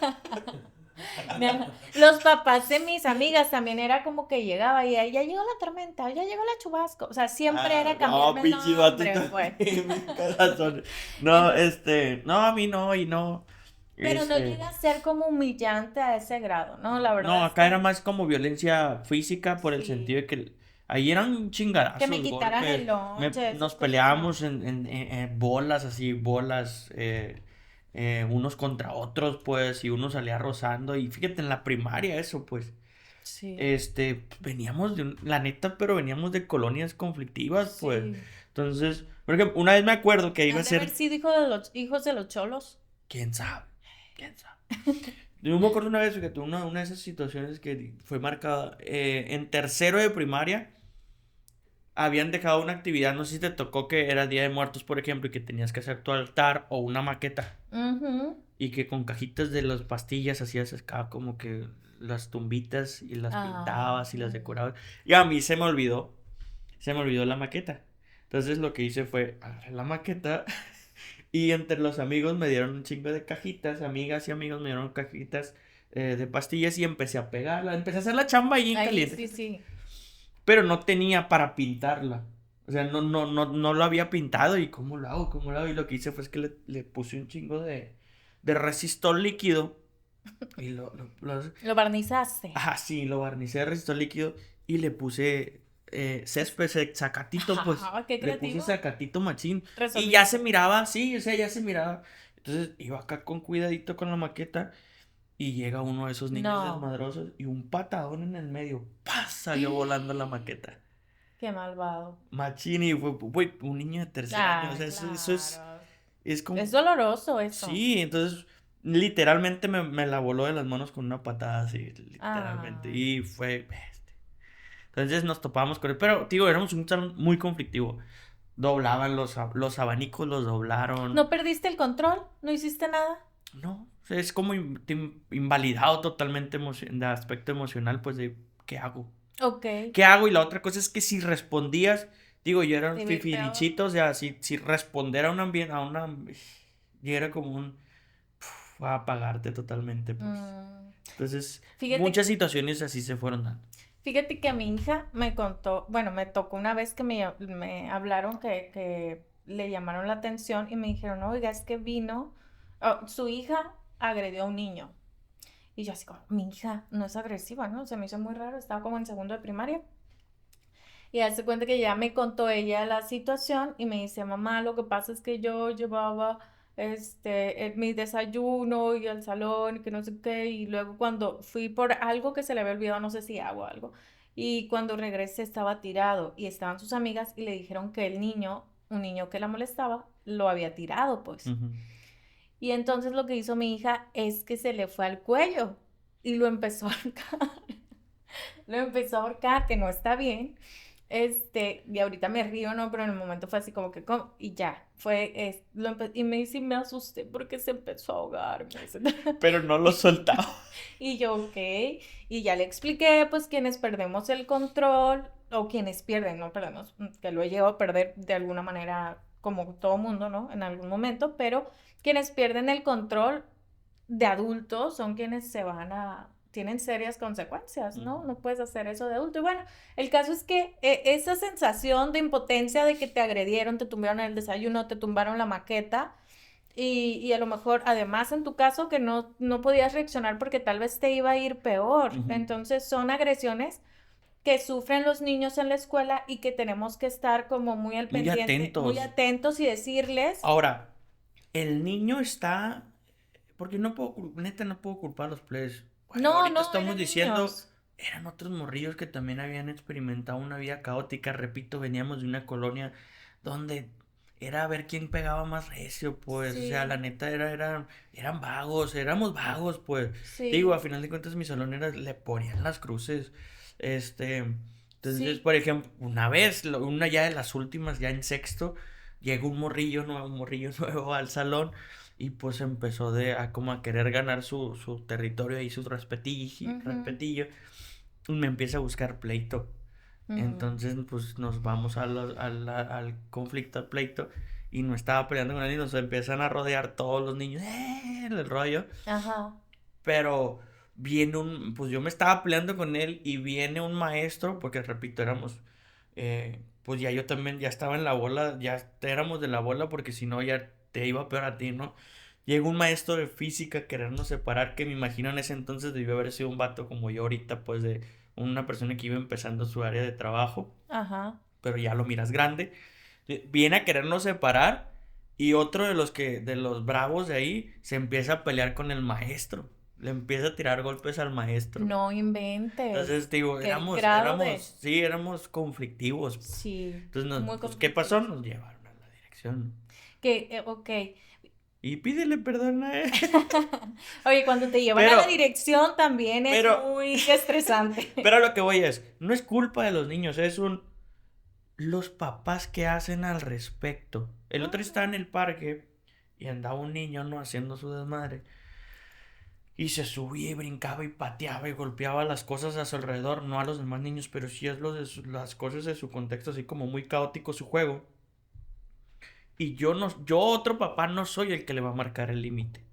Los papás de mis amigas también era como que llegaba y ahí ya llegó la tormenta, ya llegó la chubasco, o sea, siempre era No, cambiarme el pinche vato nombre, pues. también, bien cagazón. No, Entonces, no, a mí no, y no. pero no Este, llega a ser como humillante a ese grado, ¿no? La verdad no, es acá era que más como violencia física por el sí, sentido de que ahí eran que me chingadazos, quitaran el golpes. lonche, esas Nos cosas, no. peleábamos en bolas, así, bolas, unos contra otros, pues, y uno salía rozando. Y fíjate, en la primaria eso, pues. Sí, Veníamos la neta, pero veníamos de colonias conflictivas, pues. sí. Entonces, por ejemplo, una vez me acuerdo que iba a Han de haber ser, sido hijos de los cholos. quién sabe, quién sabe. Yo me acuerdo una vez que tuve una de esas situaciones que fue marcada en tercero de primaria. Habían dejado una actividad, no sé si te tocó que era Día de Muertos, por ejemplo, y que tenías que hacer tu altar o una maqueta. Ujú. Y que con cajitas de las pastillas hacías acá como que las tumbitas y las Ah, pintabas y las decorabas. Y a mí se me olvidó la maqueta. Entonces lo que hice fue agarrar la maqueta y entre los amigos me dieron un chingo de cajitas, amigas y amigos me dieron cajitas de pastillas y empecé a pegarla, empecé a hacer la chamba ahí en ahí caliente, sí, sí. pero no tenía para pintarla. O sea, no lo había pintado y ¿cómo lo hago? ¿Cómo lo hago? Y lo que hice fue es que le puse un chingo de resistol líquido Y Lo barnizaste. sí, lo barnicé de resistor líquido y le puse césped, zacatito, pues. Qué Le puse creativo. zacatito machín. Y Resolví. ya se miraba, sí, o sea, ya se miraba. Entonces iba acá con cuidadito con la maqueta y llega uno de esos niños No. desmadrosos y un patadón en el medio. ¡Pah! Salió volando la maqueta. Qué malvado. Machín y fue, güey, un niño de tercer año. O sea, eso Claro. es como... Es doloroso eso. Sí, entonces literalmente me la voló de las manos con una patada así, literalmente. Ah. Y fue... Entonces nos topábamos con él. Pero, digo, éramos un salón muy conflictivo. Doblaban los abanicos, los doblaron. ¿No perdiste el control? ¿No hiciste nada? No, o sea, es como invalidado totalmente de aspecto emocional, pues de ¿qué hago? Ok. ¿Qué hago? Y la otra cosa es que si respondías, digo, yo era un Te vi fifirichito, o sea, si responder a un ambiente, yo era como a apagarte totalmente, pues. Entonces, Fíjate, muchas situaciones así se fueron dando. fíjate que a mi hija me contó, bueno, me tocó una vez que me hablaron que le llamaron la atención y me dijeron, oiga, es que vino, su hija agredió a un niño. Y yo así como, mi hija no es agresiva, ¿no? Se me hizo muy raro, estaba como en segundo de primaria. Y hace cuenta que ya me contó ella la situación y me dice, mamá, lo que pasa es que yo llevaba mi desayuno y al salón y que no sé qué, y luego cuando fui por algo que se le había olvidado, no sé si agua o algo, y cuando regresé estaba tirado y estaban sus amigas y le dijeron que el niño, un niño que la molestaba, lo había tirado, pues. Ujú. Y entonces lo que hizo mi hija es que se le fue al cuello y lo empezó a ahorcar. Lo empezó a ahorcar, que no está bien. Y ahorita me río, ¿no? Pero en el momento fue así como que, y ya, y me dice, me asusté porque se empezó a ahogar. Pero no lo soltaba. Y yo, ok, y ya le expliqué, pues, quienes perdemos el control, o quienes pierden, no perdemos, que lo he llegado a perder de alguna manera, como todo mundo, ¿no? En algún momento, pero quienes pierden el control de adultos son quienes tienen serias consecuencias, ¿no? No puedes hacer eso de adulto. Y bueno, el caso es que esa sensación de impotencia de que te agredieron, te tumbaron el desayuno, te tumbaron la maqueta, y a lo mejor, además en tu caso, que no podías reaccionar porque tal vez te iba a ir peor. Ujú. Entonces son agresiones que sufren los niños en la escuela y que tenemos que estar como muy al Muy pendiente, atentos. muy atentos y decirles, Ahora, el niño está... Porque neta no puedo culpar a los players. Bueno, no, ahorita no, estamos eran diciendo, niños. eran otros morrillos que también habían experimentado una vida caótica. Repito, veníamos de una colonia donde era a ver quién pegaba más recio, pues. O sea, Sí. la neta eran vagos, éramos vagos, pues. Sí. Digo, a final de cuentas mi salón le ponían las cruces. Entonces, Sí. por ejemplo, una vez, una ya de las últimas, ya en sexto, llegó un morrillo nuevo al salón. Y pues empezó como a querer ganar su territorio y su respetillo. Y me empieza a buscar pleito. Entonces, pues nos vamos al conflicto, al pleito. Y nos estaba peleando con él y nos empiezan a rodear todos los niños. El rollo. Ajá. Pero pues yo me estaba peleando con él y viene un maestro, porque repito, pues ya yo también ya estaba en la bola, ya éramos de la bola, porque si no ya te iba peor a ti, ¿no? Llegó un maestro de física a querernos separar, que me imagino en ese entonces debió haber sido un vato como yo ahorita, pues de una persona que iba empezando su área de trabajo, Ajá. pero ya lo miras grande. Viene a querernos separar y otro de los bravos de ahí se empieza a pelear con el maestro. Le empieza a tirar golpes al maestro. No inventes. Entonces, digo, Qué grado éramos conflictivos. Sí. Entonces, Muy pues, ¿qué pasó? Nos llevaron a la dirección. Ok. Y pídele perdón a él. Oye, cuando te llevan a la dirección también es pero- muy estresante. Pero lo que voy no es culpa de los niños, los papás que hacen al respecto. El otro estaba en el parque y andaba un niño, ¿no? Haciendo su desmadre. Y se subía y brincaba y pateaba y golpeaba las cosas a su alrededor, no a los demás niños, pero sí es las cosas de su contexto, así como muy caótico su juego. Y yo otro papá no soy el que le va a marcar el límite.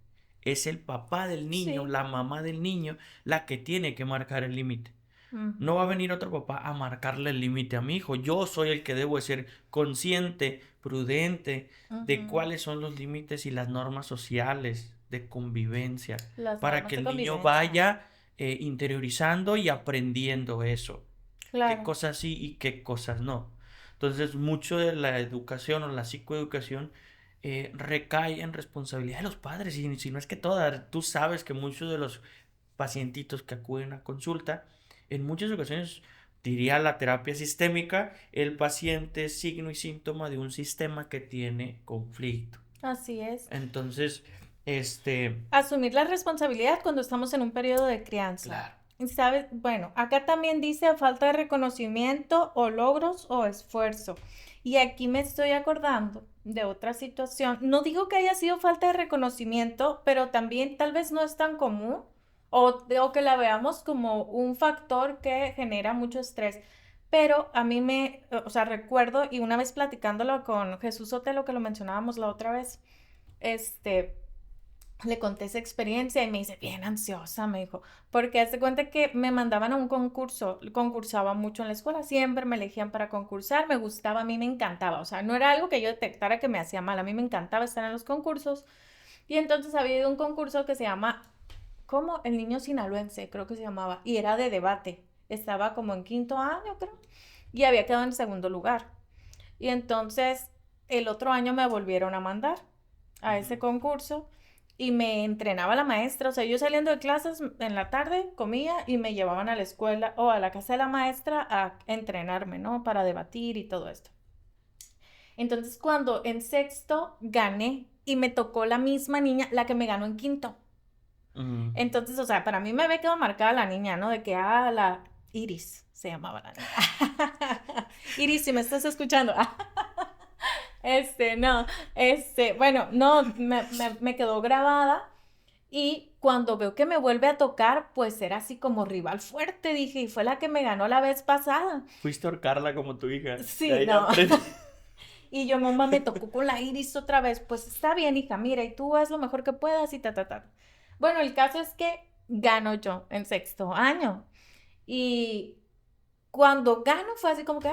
Es el papá del niño, Sí. la mamá del niño, la que tiene que marcar el límite. Ujú. No va a venir otro papá a marcarle el límite a mi hijo. Yo soy el que debo de ser consciente, prudente de Ujú. cuáles son los límites y las normas sociales. de convivencia, Las para normas que de el niño convivencia. vaya interiorizando y aprendiendo eso. Qué Claro. cosas sí y qué cosas no. Entonces, mucho de la educación o la psicoeducación recae en responsabilidad de los padres, y si no es que todas. Tú sabes que muchos de los pacientitos que acuden a consulta, en muchas ocasiones, diría la terapia sistémica, el paciente es signo y síntoma de un sistema que tiene conflicto. Así es. Entonces, Asumir la responsabilidad cuando estamos en un periodo de crianza. claro. Y ¿sabes? Bueno, acá también dice falta de reconocimiento o logros o esfuerzo. Y aquí me estoy acordando de otra situación. No digo que haya sido falta de reconocimiento, pero también tal vez no es tan común o que la veamos como un factor que genera mucho estrés. Pero a mí o sea, recuerdo y una vez platicándolo con Jesús Sotelo, que lo mencionábamos la otra vez, este, le conté esa experiencia y me dice, bien ansiosa, me dijo, porque hace cuenta que me mandaban a un concurso, concursaba mucho en la escuela, siempre me elegían para concursar, me gustaba, a mí me encantaba, o sea, no era algo que yo detectara que me hacía mal, a mí me encantaba estar en los concursos, y entonces había ido a un concurso que se llama, ¿cómo? El Niño Sinaloense, creo que se llamaba, y era de debate, estaba como en 5º año, creo, y había quedado en segundo lugar, y entonces el otro año me volvieron a mandar a ese concurso y me entrenaba la maestra, o sea, yo saliendo de clases en la tarde comía y me llevaban a la escuela o a la casa de la maestra a entrenarme, ¿no? Para debatir y todo esto. Entonces, cuando en sexto gané y me tocó la misma niña, la que me ganó en quinto. Entonces, o sea, para mí me había quedado marcada la niña, ¿no? De que, la Iris se llamaba la niña. Iris, si me estás escuchando. No, bueno, no, me quedó grabada y cuando veo que me vuelve a tocar, pues era así como rival fuerte, dije, y fue la que me ganó la vez pasada. Fuiste a ahorcarla como tu hija. Sí, no. Y yo, mamá, me tocó con la Iris otra vez, pues está bien, hija, mira, y tú haz lo mejor que puedas y ta. Bueno, el caso es que gano yo en sexto año y cuando gano fue así como que,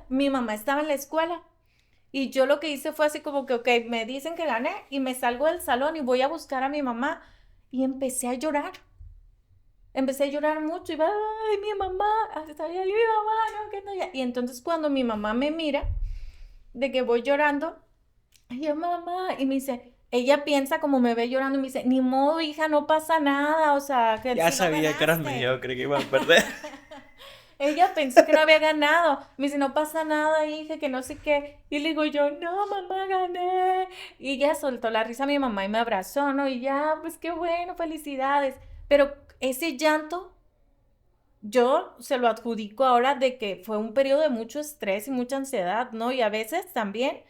mi mamá estaba en la escuela. Y yo lo que hice fue así como que, ok, me dicen que gané y me salgo del salón y voy a buscar a mi mamá. Y empecé a llorar. Empecé a llorar mucho y va, ay, mi mamá, está ahí mi mamá, no, que no, ya. Y entonces cuando mi mamá me mira, de que voy llorando, ay, yo, mamá, y me dice, ella piensa como me ve llorando y me dice, ni modo, hija, no pasa nada, o sea, que Ya si no sabía que eras ganaste. mediocre, que iba a perder. Ella pensó que no había ganado. Me dice, no pasa nada, hija, que no sé qué. Y le digo yo, no, mamá, gané. Y ella soltó la risa a mi mamá y me abrazó, ¿no? Y ya, pues qué bueno, felicidades. Pero ese llanto, yo se lo adjudico ahora de que fue un periodo de mucho estrés y mucha ansiedad, ¿no? Y a veces también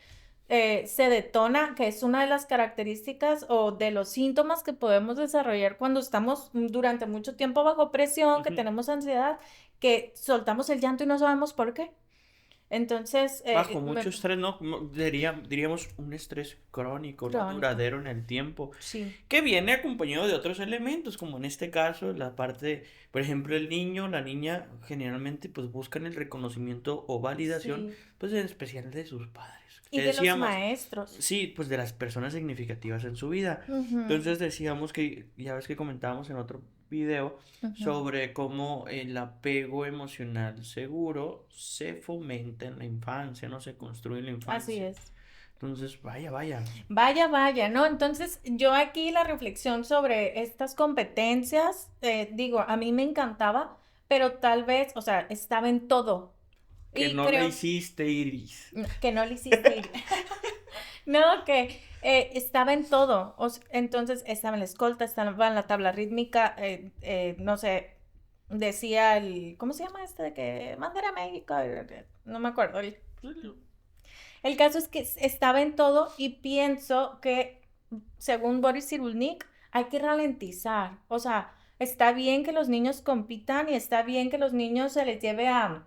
se detona, que es una de las características o de los síntomas que podemos desarrollar cuando estamos durante mucho tiempo bajo presión, que tenemos ansiedad, que soltamos el llanto y no sabemos por qué. Entonces, Bajo mucho estrés, ¿no? Diríamos un estrés crónico, ¿no? Crónico. Duradero en el tiempo. Sí. Que viene acompañado de otros elementos, como en este caso, la parte, por ejemplo, el niño, la niña, generalmente pues buscan el reconocimiento o validación, Sí. pues en especial de sus padres. Y Que de los decíamos, maestros. sí, pues de las personas significativas en su vida. Ujú, Entonces decíamos que, ya ves que comentábamos en otro video, ujú. sobre cómo el apego emocional seguro se fomenta en la infancia, no se construye en la Así infancia. es. Entonces, vaya. Vaya, ¿no? Entonces, yo aquí la reflexión sobre estas competencias, digo, a mí me encantaba, pero tal vez, o sea, estaba en todo. Que Y no creo le hiciste, Iris. que no le hiciste ir. No, que estaba en todo. Entonces, estaba en la escolta, estaba en la tabla rítmica, no sé, decía ¿cómo se llama este de que bandera México? No me acuerdo. El caso es que estaba en todo y pienso que, según Boris Cyrulnik, hay que ralentizar. O sea, está bien que los niños compitan y está bien que los niños se les lleve a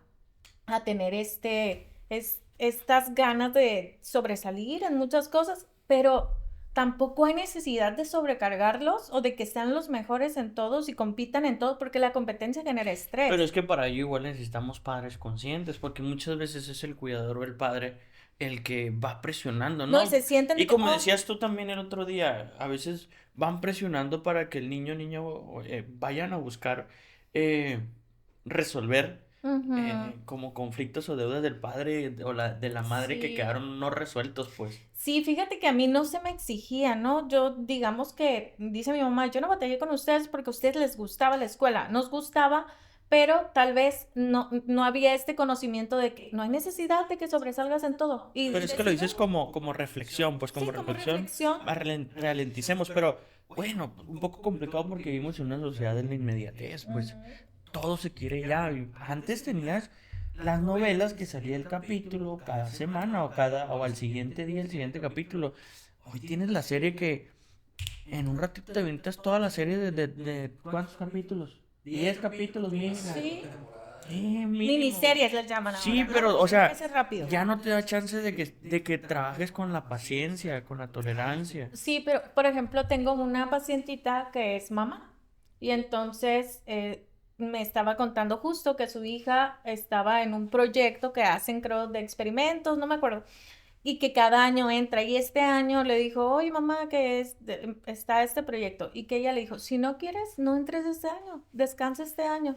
tener estas ganas de sobresalir en muchas cosas, pero tampoco hay necesidad de sobrecargarlos o de que sean los mejores en todos y compitan en todo, porque la competencia genera estrés. Pero es que para ello igual necesitamos padres conscientes, porque muchas veces es el cuidador o el padre el que va presionando, No, y ¿no? se sienten Y de que, como oh, decías tú también el otro día, a veces van presionando para que el niño vayan a buscar eh, resolver ujú, como conflictos o deudas del padre o de la madre que sí. quedaron no resueltos, pues. Sí, fíjate que a mí no se me exigía, ¿no? Yo, digamos que, dice mi mamá, yo no batallé con ustedes porque a ustedes les gustaba la escuela, nos gustaba, pero tal vez no había este conocimiento de que no hay necesidad de que sobresalgas en todo. Y Pero es que lo dices decidamos. como reflexión, pues Sí, como como reflexión, reflexión. ralenticemos, pero bueno, un poco complicado porque vivimos en una sociedad de la inmediatez, pues Ujú. todo se quiere ya. Antes tenías las novelas que salía el capítulo cada semana o al siguiente día el siguiente capítulo. Hoy tienes la serie que en un ratito te aventas toda la serie de ¿cuántos capítulos? 10 capítulos mínimo. Sí, Mínimo. miniseries les llaman Sí, ahora, ¿no? pero, o Porque tiene que sea, ser rápido. ya no te da chance de que trabajes con la paciencia, con la tolerancia. Sí, pero por ejemplo, tengo una pacientita que es mamá y entonces me estaba contando justo que su hija estaba en un proyecto que hacen, creo, de experimentos, no me acuerdo, y que cada año entra y este año le dijo, oye mamá, que está este proyecto y que ella le dijo, si no quieres, no entres este año, descansa este año.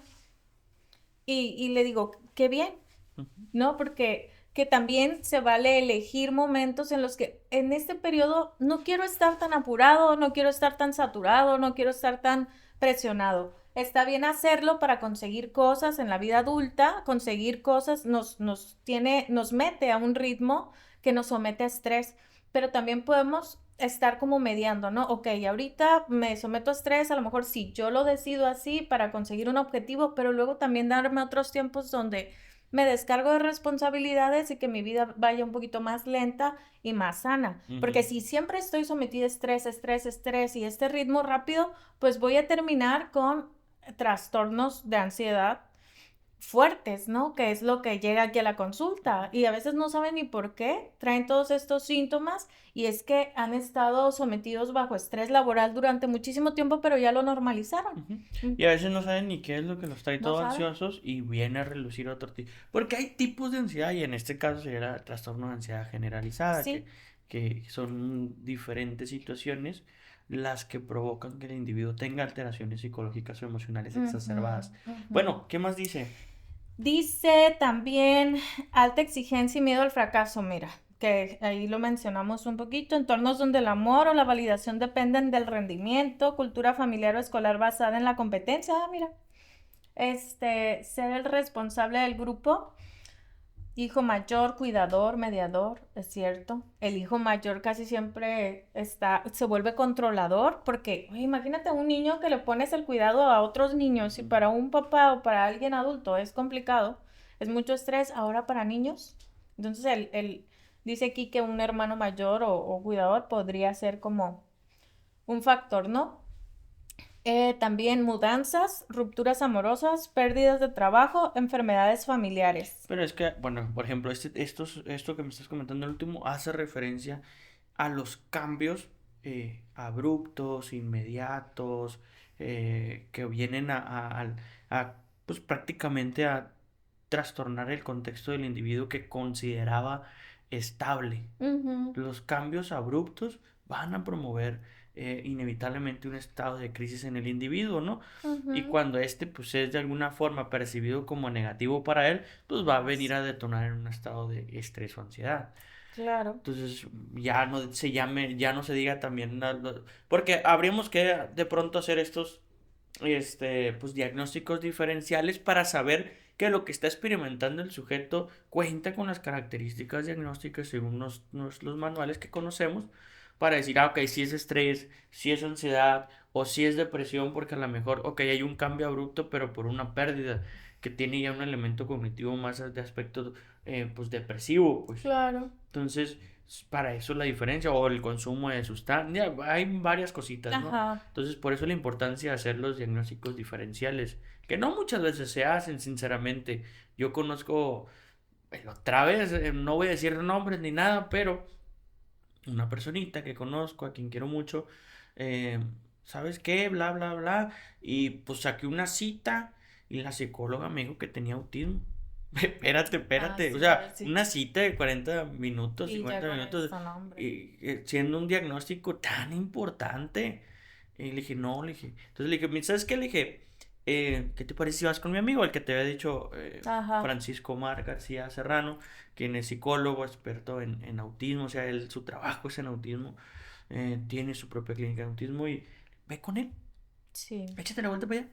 Y le digo, qué bien, Ujú. ¿no? Porque que también se vale elegir momentos en los que en este periodo no quiero estar tan apurado, no quiero estar tan saturado, no quiero estar tan presionado. Está bien hacerlo para conseguir cosas en la vida adulta, conseguir cosas nos mete a un ritmo que nos somete a estrés, pero también podemos estar como mediando, ¿no? Ok, ahorita me someto a estrés, a lo mejor sí, yo lo decido así para conseguir un objetivo, pero luego también darme otros tiempos donde me descargo de responsabilidades y que mi vida vaya un poquito más lenta y más sana. Porque Ujú. si siempre estoy sometida a estrés, estrés, estrés y este ritmo rápido, pues voy a terminar con trastornos de ansiedad fuertes, ¿no? Que es lo que llega aquí a la consulta y a veces no saben ni por qué traen todos estos síntomas y es que han estado sometidos bajo estrés laboral durante muchísimo tiempo, pero ya lo normalizaron. Ujú. Mm, Y a veces no saben ni qué es lo que los trae ¿No todo saben? ansiosos y viene a relucir otro tipo. Porque hay tipos de ansiedad y en este caso sería el trastorno de ansiedad generalizada, que, Sí. que son diferentes situaciones las que provocan que el individuo tenga alteraciones psicológicas o emocionales Ujú, exacerbadas. ujú. Bueno, ¿qué más dice? Dice también alta exigencia y miedo al fracaso, mira, que ahí lo mencionamos un poquito, entornos donde el amor o la validación dependen del rendimiento, cultura familiar o escolar basada en la competencia, mira, ser el responsable del grupo, hijo mayor, cuidador, mediador, es cierto. El hijo mayor casi siempre se vuelve controlador porque, oye, imagínate un niño que le pones el cuidado a otros niños y Ujú. para un papá o para alguien adulto es complicado, es mucho estrés. Ahora para niños, entonces dice aquí que un hermano mayor o cuidador podría ser como un factor, ¿no? También mudanzas, rupturas amorosas, pérdidas de trabajo, enfermedades familiares. Pero es que, bueno, por ejemplo, esto que me estás comentando el último hace referencia a los cambios abruptos, inmediatos, que vienen pues prácticamente a trastornar el contexto del individuo que consideraba estable. Ujú, Los cambios abruptos van a promover inevitablemente un estado de crisis en el individuo, ¿no? Y ujú. cuando este pues es de alguna forma percibido como negativo para él, pues va a venir a detonar en un estado de estrés o ansiedad. Claro. Entonces ya no se diga también, porque habríamos que de pronto hacer estos pues diagnósticos diferenciales para saber que lo que está experimentando el sujeto cuenta con las características diagnósticas según los manuales que conocemos para decir, ok, si es estrés, si es ansiedad o si es depresión, porque a lo mejor, ok, hay un cambio abrupto, pero por una pérdida que tiene ya un elemento cognitivo más de aspecto, pues depresivo, pues. Claro. Entonces, para eso la diferencia, o el consumo de sustancia, hay varias cositas, ¿no? Ajá. Entonces, por eso la importancia de hacer los diagnósticos diferenciales, que no muchas veces se hacen, sinceramente. Yo conozco, otra vez, no voy a decir nombres ni nada, pero una personita que conozco, a quien quiero mucho, eh, ¿sabes qué? Bla, bla, bla. Y pues saqué una cita y la psicóloga me dijo que tenía autismo. Espérate, o sí, sea, sí. una cita de 40 minutos, Y ya 50 con minutos, eso, no, hombre. siendo un diagnóstico tan importante. Y le dije, no, le dije. Entonces le dije, ¿sabes qué? Le dije, ¿qué te parece si vas con mi amigo, el que te había dicho, Ajá. Francisco Omar García Serrano, quien es psicólogo, experto en autismo, o sea, su trabajo es en autismo, tiene su propia clínica de autismo y ve con él, Sí. échate la vuelta para allá,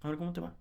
a ver cómo te va.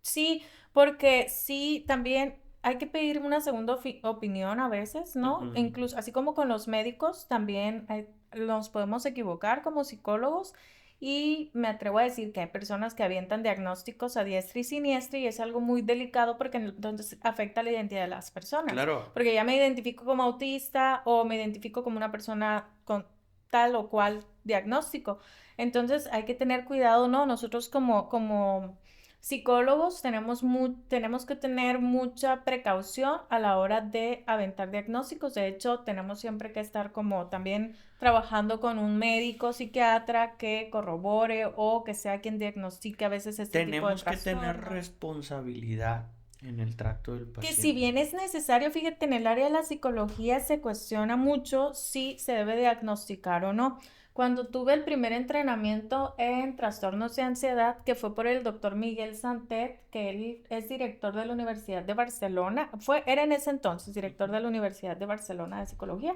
Sí, porque sí, también hay que pedir una segunda opinión a veces, ¿no? Ujú. Incluso, así como con los médicos, también nos podemos equivocar como psicólogos y me atrevo a decir que hay personas que avientan diagnósticos a diestra y siniestra y es algo muy delicado porque entonces afecta la identidad de las personas. Claro, Porque ya me identifico como autista o me identifico como una persona con tal o cual diagnóstico. Entonces hay que tener cuidado, ¿no? Nosotros como psicólogos tenemos que tener mucha precaución a la hora de aventar diagnósticos. De hecho, tenemos siempre que estar como también trabajando con un médico psiquiatra que corrobore o que sea quien diagnostique a veces este tipo de tenemos que tener trastornos. responsabilidad en el trato del Que si paciente. bien es necesario, fíjate, en el área de la psicología se cuestiona mucho si se debe diagnosticar o no. Cuando tuve el primer entrenamiento en trastornos de ansiedad, que fue por el doctor Miguel Santet, que él es director de la Universidad de Barcelona, era en ese entonces director de la Universidad de Barcelona de Psicología,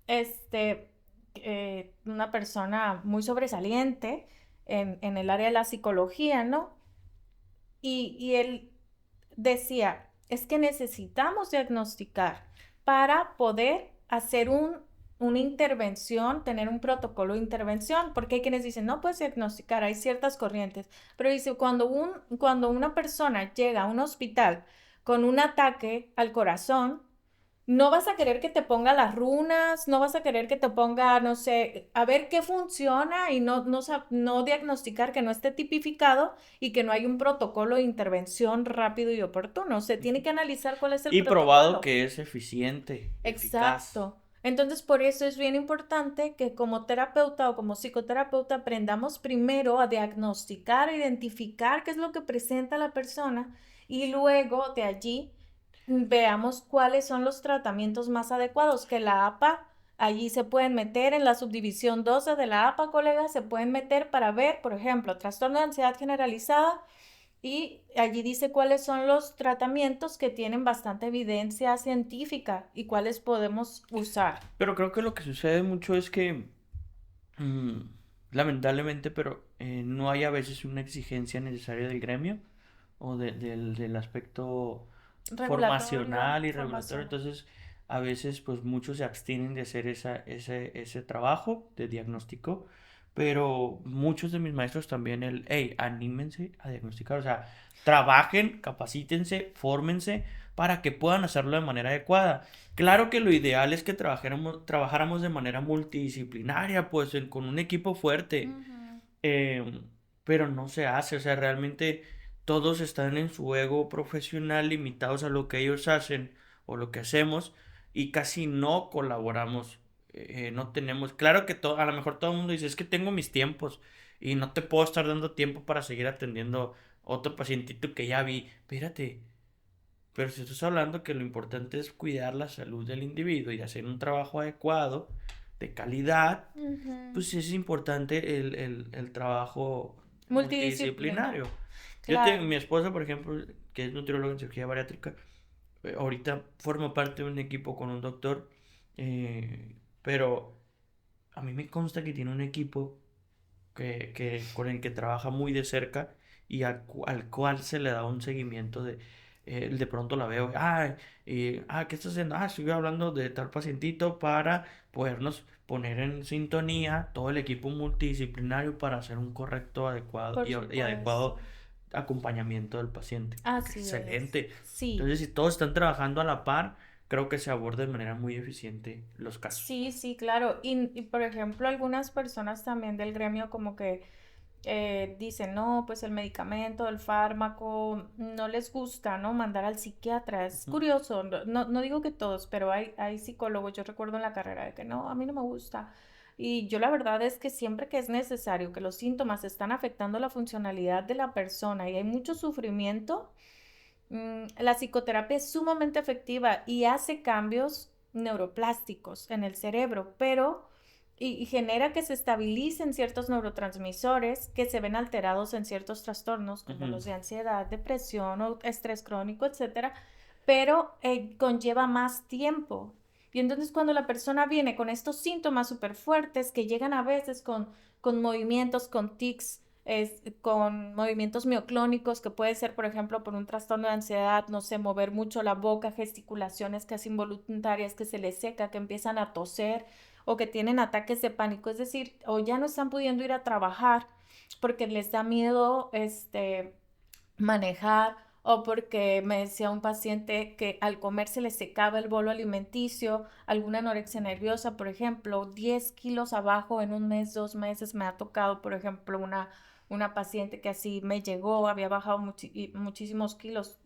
este, una persona muy sobresaliente en el área de la psicología, ¿no? Y él decía, es que necesitamos diagnosticar para poder hacer una intervención, tener un protocolo de intervención, porque hay quienes dicen, no puedes diagnosticar, hay ciertas corrientes, pero dice, cuando una persona llega a un hospital con un ataque al corazón, no vas a querer que te ponga las runas, no vas a querer que te ponga, no sé, a ver qué funciona y no diagnosticar que no esté tipificado y que no hay un protocolo de intervención rápido y oportuno. Se tiene que analizar cuál es el Y probado protocolo. que es eficiente, eficaz. Exacto. Entonces, por eso es bien importante que como terapeuta o como psicoterapeuta aprendamos primero a diagnosticar, a identificar qué es lo que presenta la persona y luego de allí veamos cuáles son los tratamientos más adecuados, que la APA, allí se pueden meter en la subdivisión 12 de la APA, colegas, se pueden meter para ver, por ejemplo, trastorno de ansiedad generalizada y allí dice cuáles son los tratamientos que tienen bastante evidencia científica y cuáles podemos usar. Pero creo que lo que sucede mucho es que, mm, lamentablemente, pero no hay a veces una exigencia necesaria del gremio o del aspecto Regulatorio, formacional y regulatorio. formación. Entonces, a veces, pues muchos se abstienen de hacer ese trabajo de diagnóstico. Pero muchos de mis maestros también, hey, anímense a diagnosticar. O sea, trabajen, capacítense, fórmense para que puedan hacerlo de manera adecuada. Claro que lo ideal es que trabajáramos de manera multidisciplinaria, pues con un equipo fuerte, Ujú. eh, pero no se hace, o sea, realmente todos están en su ego profesional limitados a lo que ellos hacen o lo que hacemos y casi no colaboramos, no tenemos, claro que a lo mejor todo el mundo dice, es que tengo mis tiempos y no te puedo estar dando tiempo para seguir atendiendo otro pacientito que ya vi, espérate. Pero si estás hablando que lo importante es cuidar la salud del individuo y hacer un trabajo adecuado, de calidad, Ujú. pues es importante el trabajo Multidisciplinar, multidisciplinario. claro. Mi esposa, por ejemplo, que es nutrióloga en cirugía bariátrica, ahorita forma parte de un equipo con un doctor, pero a mí me consta que tiene un equipo con el que trabaja muy de cerca y al cual se le da un seguimiento de pronto la veo, ¿qué estás haciendo? Estoy hablando de tal pacientito para podernos poner en sintonía todo el equipo multidisciplinario para hacer un correcto, adecuado Por y adecuado supuesto. acompañamiento del paciente. Así es. Excelente. Sí. Entonces, si todos están trabajando a la par, creo que se aborda de manera muy eficiente los casos. Sí, sí, claro. Y, por ejemplo, algunas personas también del gremio como que dicen, no, pues el medicamento, el fármaco, no les gusta, ¿no? Mandar al psiquiatra. Es Ujú. curioso, no digo que todos, pero hay psicólogos, yo recuerdo en la carrera de que no, a mí no me gusta. Y yo la verdad es que siempre que es necesario, que los síntomas están afectando la funcionalidad de la persona y hay mucho sufrimiento, la psicoterapia es sumamente efectiva y hace cambios neuroplásticos en el cerebro, pero y genera que se estabilicen ciertos neurotransmisores que se ven alterados en ciertos trastornos como los de ansiedad, depresión o estrés crónico, etcétera, pero conlleva más tiempo. Y entonces cuando la persona viene con estos síntomas súper fuertes que llegan a veces con movimientos, con tics, con movimientos mioclónicos, que puede ser, por ejemplo, por un trastorno de ansiedad, no sé, mover mucho la boca, gesticulaciones casi involuntarias, que se les seca, que empiezan a toser o que tienen ataques de pánico, es decir, o ya no están pudiendo ir a trabajar porque les da miedo manejar, o porque me decía un paciente que al comer se le secaba el bolo alimenticio, alguna anorexia nerviosa, por ejemplo, 10 kilos abajo en un mes, 2 meses. Me ha tocado, por ejemplo, una paciente que así me llegó, había bajado muchísimos kilos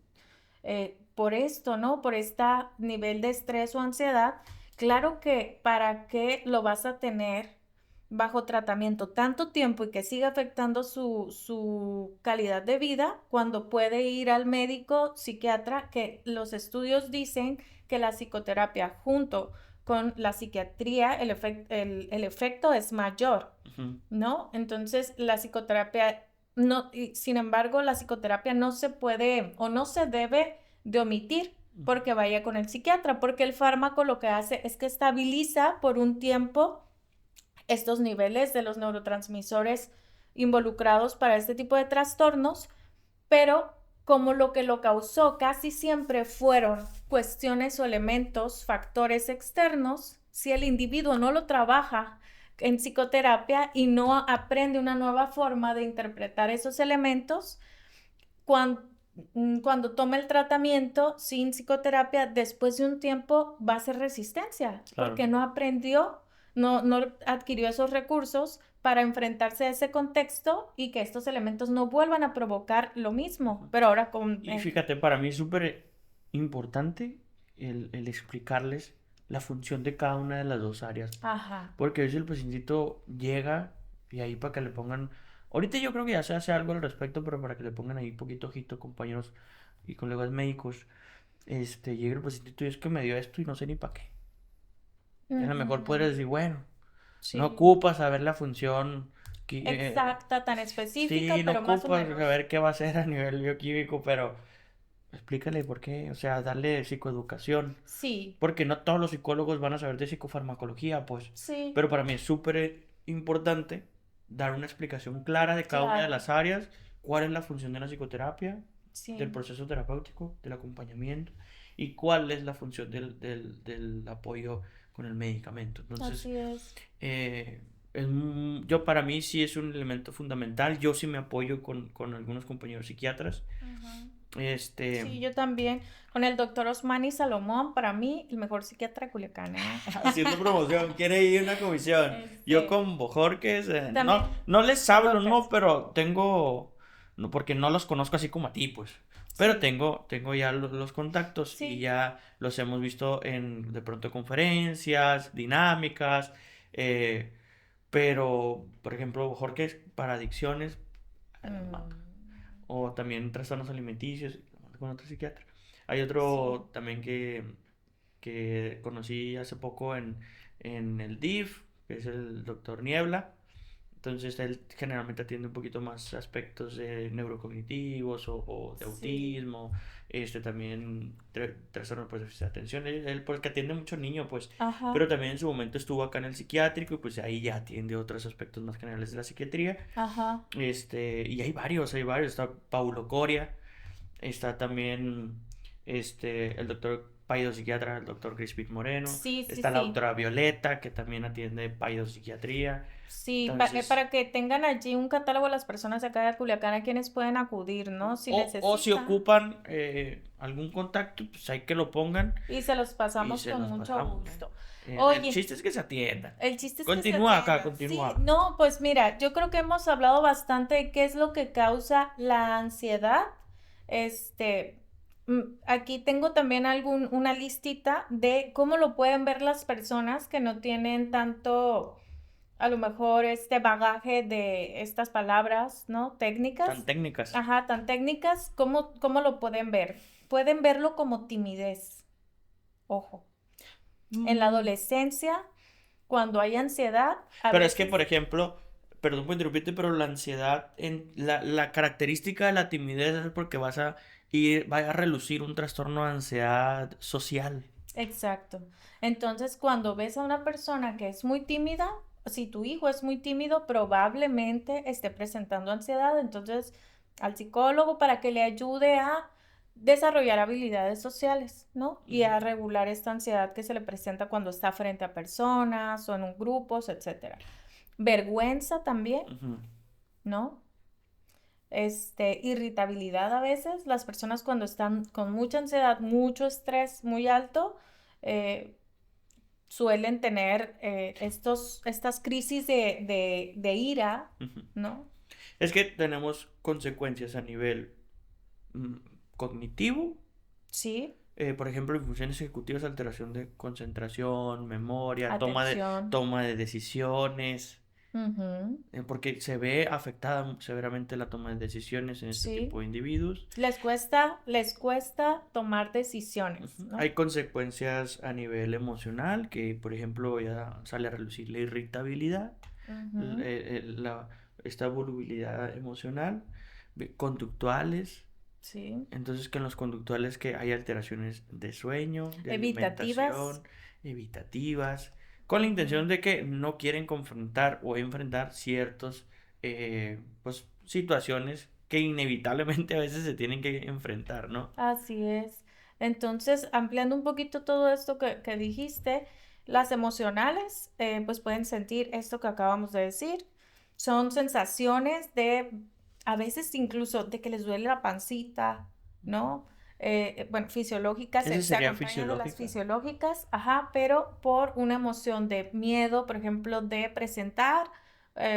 por esto, ¿no? Por este nivel de estrés o ansiedad. Claro que para qué lo vas a tener bajo tratamiento tanto tiempo y que siga afectando su calidad de vida cuando puede ir al médico psiquiatra, que los estudios dicen que la psicoterapia junto con la psiquiatría, el efecto es mayor, ¿no? Entonces la psicoterapia no, sin embargo, la psicoterapia no se puede o no se debe de omitir porque vaya con el psiquiatra, porque el fármaco lo que hace es que estabiliza por un tiempo estos niveles de los neurotransmisores involucrados para este tipo de trastornos, pero como lo que lo causó casi siempre fueron cuestiones o elementos, factores externos, si el individuo no lo trabaja en psicoterapia y no aprende una nueva forma de interpretar esos elementos, cuando toma el tratamiento sin psicoterapia, después de un tiempo va a ser resistencia, Claro. porque no aprendió, no adquirió esos recursos para enfrentarse a ese contexto y que estos elementos no vuelvan a provocar lo mismo, pero ahora con... Y fíjate, para mí es súper importante el explicarles la función de cada una de las dos áreas. Ajá. Porque a veces el pacientito llega y ahí para que le pongan... Ahorita yo creo que ya se hace algo al respecto, pero para que le pongan ahí poquito ojito, compañeros y colegas médicos, llega el pacientito y es que me dio esto y no sé ni para qué. Y a lo mejor podrías decir, bueno, no Sí. ocupas saber la función... Exacta, tan específica, Sí, no pero más o ocupas menos. saber qué va a hacer a nivel bioquímico, pero explícale por qué, o sea, darle psicoeducación, Sí, porque no todos los psicólogos van a saber de psicofarmacología, pues, sí, pero para mí es súper importante dar una explicación clara de cada una de claro, las áreas, cuál es la función de la psicoterapia, del sí, proceso terapéutico, del acompañamiento, y cuál es la función del apoyo con el medicamento. Entonces, así es. eh, yo para mí sí es un elemento fundamental. Yo sí me apoyo con algunos compañeros psiquiatras. Ajá. Este, Sí, yo también. Con el doctor Osmani Salomón, para mí, el mejor psiquiatra de Culiacán, ¿eh? haciendo promoción, quiere ir a una comisión. Yo con Bojorques, También no les hablo, no, Bojorques. pero tengo, no, porque no los conozco así como a ti, pues. Pero Sí, tengo ya los contactos y sí. ya los hemos visto en de pronto conferencias, dinámicas, pero, por ejemplo, Bojorques para adicciones, me mata. Mm, O también trastornos alimenticios, con otro psiquiatra. Hay sí. otro también que conocí hace poco en el DIF, que es el doctor Niebla. Entonces él generalmente atiende un poquito más aspectos neurocognitivos o de Sí. autismo, también trastorno pues, de déficit de atención. Él porque atiende mucho niño, pues, Ajá, pero también en su momento estuvo acá en el psiquiátrico y pues ahí ya atiende otros aspectos más generales de la psiquiatría. ajá. Y hay varios. Está Paulo Coria, está también el doctor psiquiatra, el doctor Crispin Moreno, Sí, sí, está la sí. doctora Violeta, que también atiende psiquiatría. Sí, Entonces, para que tengan allí un catálogo de las personas de acá de Culiacán a quienes pueden acudir, ¿no? Si o si necesitan. ocupan algún contacto, pues hay que lo pongan Y se los y pasamos se con los mucho pasamos, ¿no? gusto. El Oye, chiste es que se atiendan. el chiste es que se Continúa acá, atiendan. Sí, continúa. no, pues mira, yo creo que hemos hablado bastante de qué es lo que causa la ansiedad. Este, aquí tengo también una listita de cómo lo pueden ver las personas que no tienen tanto a lo mejor este bagaje de estas palabras, ¿no? Técnicas. Tan técnicas. Ajá, tan técnicas, ¿cómo lo pueden ver? Pueden verlo como timidez. Ojo. En la adolescencia, cuando hay ansiedad, Pero es que, por ejemplo, perdón por interrumpirte, pero la ansiedad, la característica de la timidez es porque va a relucir un trastorno de ansiedad social. Exacto. Entonces, cuando ves a una persona que es muy tímida, si tu hijo es muy tímido, probablemente esté presentando ansiedad. Entonces, al psicólogo para que le ayude a desarrollar habilidades sociales, ¿no? Y a regular esta ansiedad que se le presenta cuando está frente a personas o en un grupos, etcétera. Vergüenza también, ¿no? Irritabilidad a veces, las personas cuando están con mucha ansiedad, mucho estrés muy alto, suelen tener estas crisis de ira, ¿no? Es que tenemos consecuencias a nivel cognitivo. Sí. Por ejemplo, en funciones ejecutivas, alteración de concentración, memoria, Atención. toma de decisiones. Ujú. Porque se ve afectada severamente la toma de decisiones en este Sí. tipo de individuos. Les cuesta tomar decisiones, ¿no? Hay consecuencias a nivel emocional, que por ejemplo ya sale a relucir la irritabilidad, Ujú. esta volubilidad emocional, conductuales. Sí. Entonces, que en los conductuales que hay alteraciones de sueño, de Evitativas. alimentación, evitativas, con la intención de que no quieren confrontar o enfrentar ciertos, pues, situaciones que inevitablemente a veces se tienen que enfrentar, ¿no? Así es. Entonces, ampliando un poquito todo esto que dijiste, las emocionales, pues pueden sentir esto que acabamos de decir. Son sensaciones a veces incluso de que les duele la pancita, ¿no? Bueno, fisiológicas, Ese se sería acompañan de las fisiológica. fisiológicas, ajá, pero por una emoción de miedo, por ejemplo, de presentar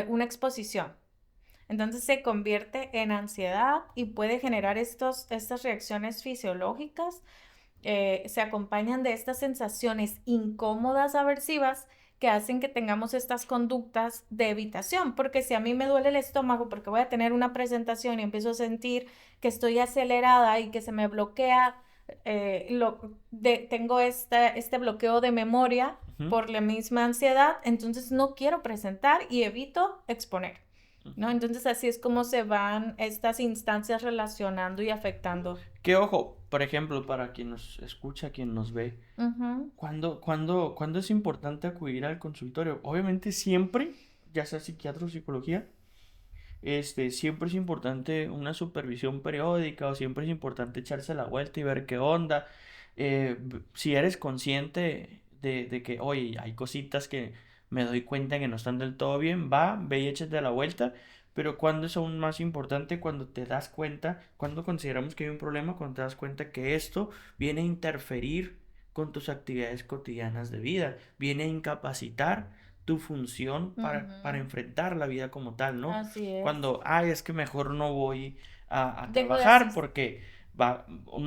una exposición. Entonces se convierte en ansiedad y puede generar estas reacciones fisiológicas. Se acompañan de estas sensaciones incómodas, aversivas, que hacen que tengamos estas conductas de evitación. Porque si a mí me duele el estómago porque voy a tener una presentación y empiezo a sentir que estoy acelerada y que se me bloquea, tengo este bloqueo de memoria por la misma ansiedad, entonces no quiero presentar y evito exponer. ¿No? Entonces así es como se van estas instancias relacionando y afectando. Que ojo, por ejemplo, para quien nos escucha, quien nos ve, ¿cuándo es importante acudir al consultorio? Obviamente siempre, ya sea psiquiatra o psicología, siempre es importante una supervisión periódica o siempre es importante echarse la vuelta y ver qué onda. Si eres consciente de que, oye, hay cositas que me doy cuenta que no están del todo bien, ve y échate la vuelta. Pero cuando es aún más importante, cuando te das cuenta, cuando consideramos que hay un problema, cuando te das cuenta que esto viene a interferir con tus actividades cotidianas de vida, viene a incapacitar tu función para enfrentar la vida como tal, ¿no? Así es. Cuando, es que mejor no voy a Dejo de trabajar asistir. porque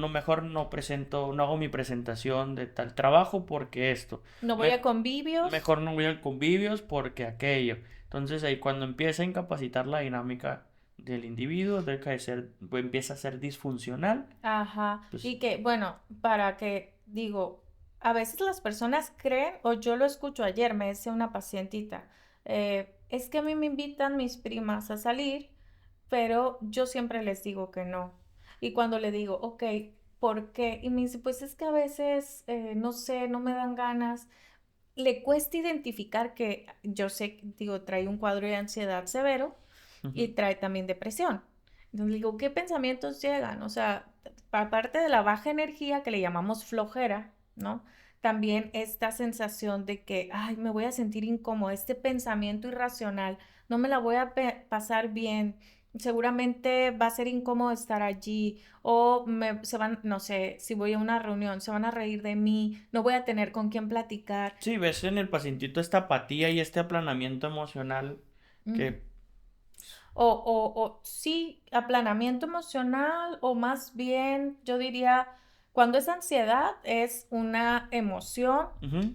mejor no hago mi presentación de tal trabajo porque esto. No voy a convivios. Mejor no voy a convivios porque aquello. Entonces ahí cuando empieza a incapacitar la dinámica del individuo, empieza a ser disfuncional. Ajá. Pues, Y que, bueno, a veces las personas creen, o yo lo escucho ayer, me decía una pacientita, es que a mí me invitan mis primas a salir, pero yo siempre les digo que no. Y cuando le digo, ok, ¿por qué? Y me dice, pues es que a veces, no sé, no me dan ganas. Le cuesta identificar que yo sé, trae un cuadro de ansiedad severo y trae también depresión. Entonces le digo, ¿qué pensamientos llegan? O sea, aparte de la baja energía que le llamamos flojera, ¿no? También esta sensación de que, ay, me voy a sentir incómodo, este pensamiento irracional, no me la voy a pasar bien, seguramente va a ser incómodo estar allí o no sé, si voy a una reunión, se van a reír de mí, no voy a tener con quién platicar. sí, ves en el pacientito esta apatía y este aplanamiento emocional que... Sí, aplanamiento emocional o más bien, yo diría, cuando es ansiedad es una emoción,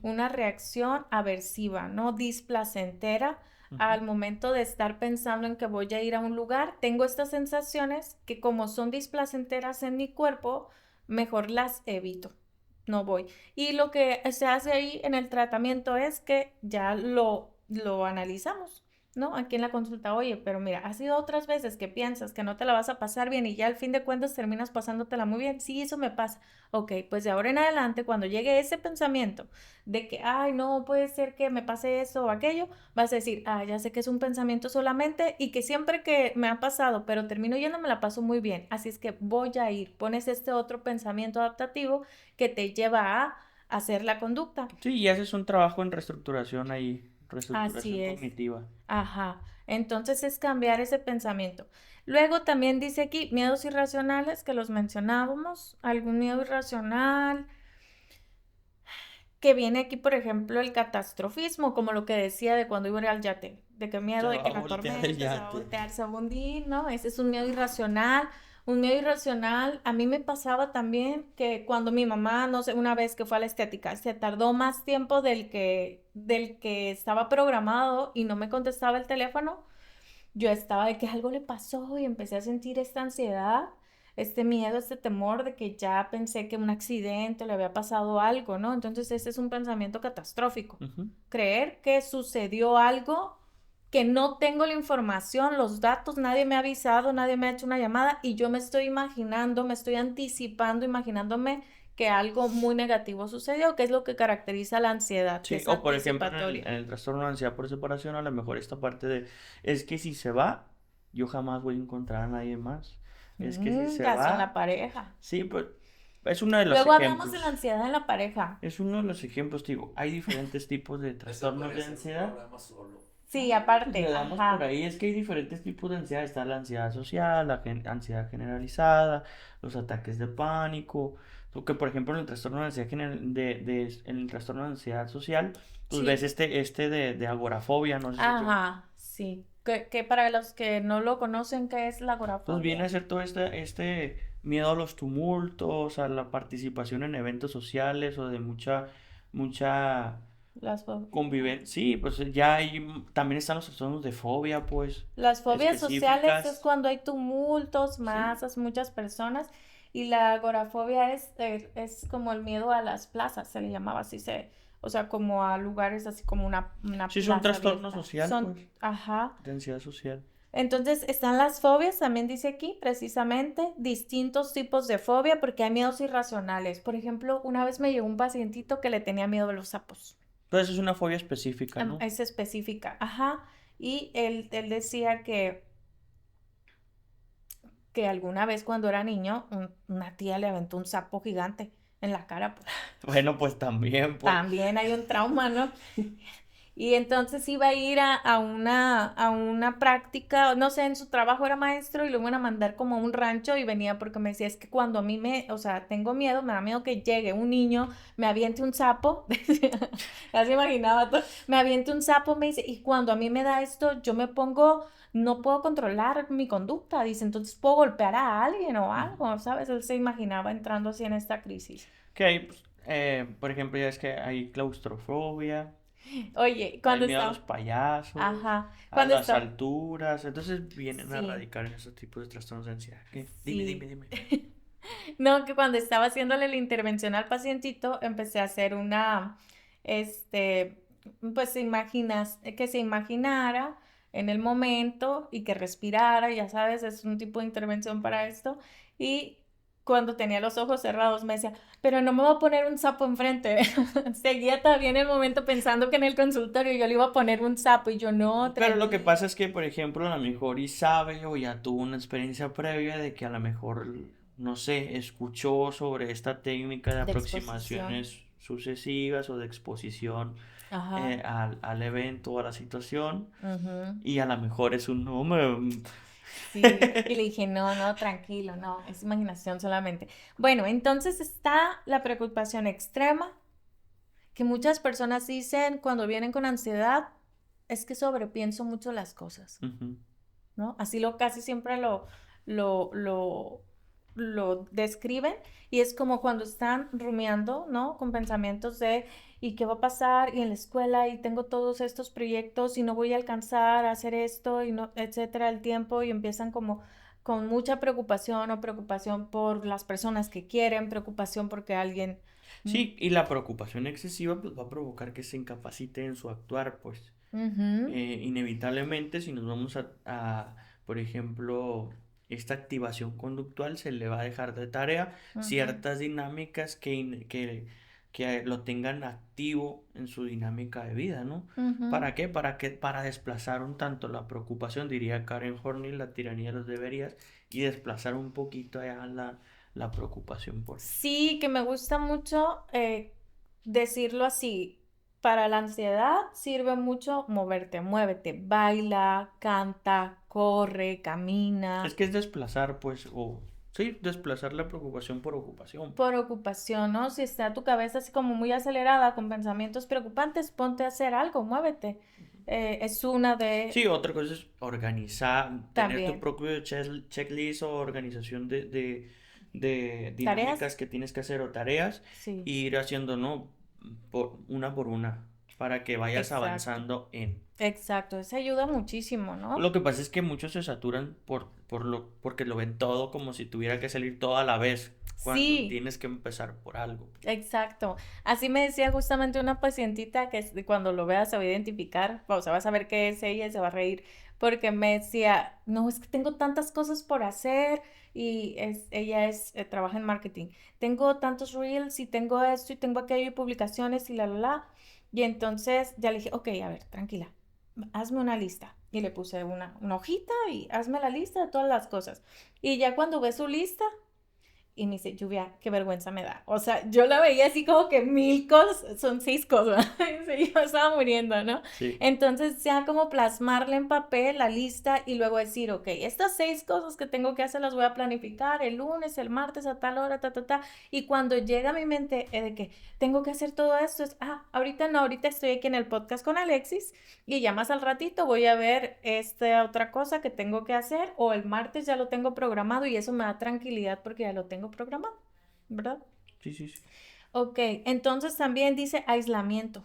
una reacción aversiva, ¿no? Displacentera al momento de estar pensando en que voy a ir a un lugar, tengo estas sensaciones que como son displacenteras en mi cuerpo, mejor las evito, no voy. Y lo que se hace ahí en el tratamiento es que ya lo analizamos, ¿no? Aquí en la consulta, oye, pero mira, ha sido otras veces que piensas que no te la vas a pasar bien y ya al fin de cuentas terminas pasándotela muy bien. Sí, eso me pasa. Ok, pues de ahora en adelante, cuando llegue ese pensamiento de que, ay, no puede ser que me pase eso o aquello, vas a decir, ah, ya sé que es un pensamiento solamente y que siempre que me ha pasado, pero termino yendo, me la paso muy bien. Así es que voy a ir. Pones este otro pensamiento adaptativo que te lleva a hacer la conducta. Sí, y haces un trabajo en reestructuración ahí, Así reestructuración es. cognitiva. Ajá. Entonces es cambiar ese pensamiento. Luego también dice aquí miedos irracionales que los mencionábamos. Algún miedo irracional que viene aquí, por ejemplo, el catastrofismo, como lo que decía de cuando iba a ir al yate, de que Se miedo de va que a la voltear el tormenta se va a yate. voltear, se va a hundir, ¿no? Ese es un miedo irracional. Un miedo irracional, a mí me pasaba también que cuando mi mamá, no sé, una vez que fue a la estética, se tardó más tiempo del que estaba programado y no me contestaba el teléfono, yo estaba de que algo le pasó y empecé a sentir esta ansiedad, este miedo, este temor de que ya pensé que un accidente le había pasado algo, ¿no? Entonces ese es un pensamiento catastrófico. Ujú. Creer que sucedió algo, que no tengo la información, los datos, nadie me ha avisado, nadie me ha hecho una llamada y yo me estoy imaginando, me estoy anticipando, imaginándome que algo muy negativo sucedió, que es lo que caracteriza la ansiedad, que Sí, es o por ejemplo en anticipatoria. el trastorno de ansiedad por separación, a lo mejor esta parte de, es que si se va, yo jamás voy a encontrar a nadie más. Es que si se Caso en la va, pareja. sí, pues es uno de los Luego hablamos de la ejemplos. ansiedad en la pareja. Es uno de los ejemplos, te digo, hay diferentes tipos de Eso trastornos puede de ser un ansiedad. programa solo. Sí, Pues le aparte, damos por ajá. ahí, es que hay diferentes tipos de ansiedad, está la ansiedad social, la ansiedad generalizada, los ataques de pánico, porque por ejemplo en el trastorno de ansiedad en el trastorno de ansiedad social, pues ves Sí, este de agorafobia, no sé si tú, ajá, sí. Que para los que no lo conocen, ¿qué es la pues viene agorafobia? a ser todo este miedo a los tumultos, a la participación en eventos sociales o de mucha Ajá. convivencia, sí, pues ya hay, también están los trastornos de fobia, pues, Las fobias sociales es específicas, cuando hay tumultos, sí. masas, muchas personas. Y la agorafobia es como el miedo a las plazas, se le llamaba así, o sea, como a lugares así como una Sí, es un plaza trastorno abierta. social, pues, Ajá. de ansiedad social. Entonces están las fobias, también dice aquí precisamente, distintos tipos de fobia porque hay miedos irracionales. Por ejemplo, una vez me llegó un pacientito que le tenía miedo a los sapos. Entonces es una fobia específica, ¿no? Es específica, ajá. Y él decía que alguna vez cuando era niño, una tía le aventó un sapo gigante en la cara, pues Bueno, pues también, pues. también hay un trauma, ¿no? Y entonces iba a ir a una práctica, no sé, en su trabajo era maestro y lo iban a mandar como a un rancho y venía porque me decía, es que cuando a mí o sea, tengo miedo, me da miedo que llegue un niño, me aviente un sapo, ya se imaginaba todo, me aviente un sapo, me dice, y cuando a mí me da esto, yo me pongo, no puedo controlar mi conducta, dice, entonces puedo golpear a alguien o algo, ¿sabes? Él se imaginaba entrando así en esta crisis. Que hay, pues, por ejemplo, ya es que hay claustrofobia, Oye, hay cuando miedo a los estaba, payasos, ajá, a cuando las estaba, alturas, entonces vienen a sí. radicar en esos tipos de trastornos de ansiedad. ¿Qué? Dime, dime, Sí. dime. No, que cuando estaba haciéndole la intervención al pacientito, empecé a hacer este, pues que se imaginara en el momento y que respirara, ya sabes, es un tipo de intervención para esto. Y cuando tenía los ojos cerrados me decía, pero no me voy a poner un sapo enfrente. Seguía todavía en el momento pensando que en el consultorio yo le iba a poner un sapo y yo no, Pero lo que tranquila. pasa es que, por ejemplo, a lo mejor y sabe o ya tuvo una experiencia previa de que a lo mejor, no sé, escuchó sobre esta técnica de De exposición. aproximaciones sucesivas o de exposición Ajá. al evento o a la situación Ujú. y a lo mejor es un número. Sí, y le dije, no, no, tranquilo, no, es imaginación solamente. Bueno, entonces está la preocupación extrema, que muchas personas dicen cuando vienen con ansiedad, es que sobrepienso mucho las cosas, Ujú. ¿no? Así casi siempre lo lo describen y es como cuando están rumiando, ¿no? Con pensamientos de ¿y qué va a pasar? Y en la escuela y tengo todos estos proyectos y no voy a alcanzar a hacer esto y no, etcétera, el tiempo y empiezan como con mucha preocupación o preocupación por las personas que quieren, preocupación porque alguien... Sí, y la preocupación excesiva pues va a provocar que se incapacite en su actuar, pues. Ujú, Inevitablemente, si nos vamos por ejemplo, esta activación conductual, se le va a dejar de tarea ujú, ciertas dinámicas que lo tengan activo en su dinámica de vida, ¿no? ujú. ¿Para qué? Para desplazar un tanto la preocupación, diría Karen Horney, la tiranía de los deberías, y desplazar un poquito allá la preocupación por eso. Sí, que me gusta mucho decirlo así. Para la ansiedad sirve mucho moverte, muévete, baila, canta, corre, Es camina, que es desplazar, pues, sí, desplazar la preocupación por ocupación. por ocupación, ¿no? Si está tu cabeza así como muy acelerada con pensamientos preocupantes, ponte a hacer algo, muévete. Es una Sí, de otra cosa es organizar, tener tu también propio checklist o organización de tareas. dinámicas que tienes que hacer o tareas Sí, e ir haciendo, ¿no? Por una, para que vayas exacto, avanzando en. exacto. Eso ayuda muchísimo, ¿no? Lo que pasa es que muchos se saturan porque lo ven todo como si tuviera que salir todo a la vez, cuando Sí. tienes que empezar por algo. Exacto. Así me decía justamente una pacientita que cuando lo veas se va a identificar, o sea, vas a ver que es ella y se va a reír, porque me decía, no, es que tengo tantas cosas por hacer y trabaja en marketing. Tengo tantos reels y tengo esto y tengo aquello y publicaciones y la. Y entonces ya le dije, ok, a ver, tranquila, hazme una lista. Y le puse una hojita y hazme la lista de todas las cosas. Y ya cuando ve su lista, y me dice, Lluvia, qué vergüenza me da. O sea, yo la veía así como que 1000 cosas, son 6 cosas. Sí, yo estaba muriendo, ¿no? Sí. Entonces ya como plasmarle en papel la lista y luego decir, ok, estas 6 cosas que tengo que hacer las voy a planificar el lunes, el martes, a tal hora, ta, ta, ta. Y cuando llega a mi mente de que tengo que hacer todo esto, es, ahorita no, ahorita estoy aquí en el podcast con Alexis y ya más al ratito voy a ver esta otra cosa que tengo que hacer o el martes ya lo tengo programado y eso me da tranquilidad porque ya lo tengo programado, ¿verdad? Sí, sí, sí. Ok, entonces también dice aislamiento.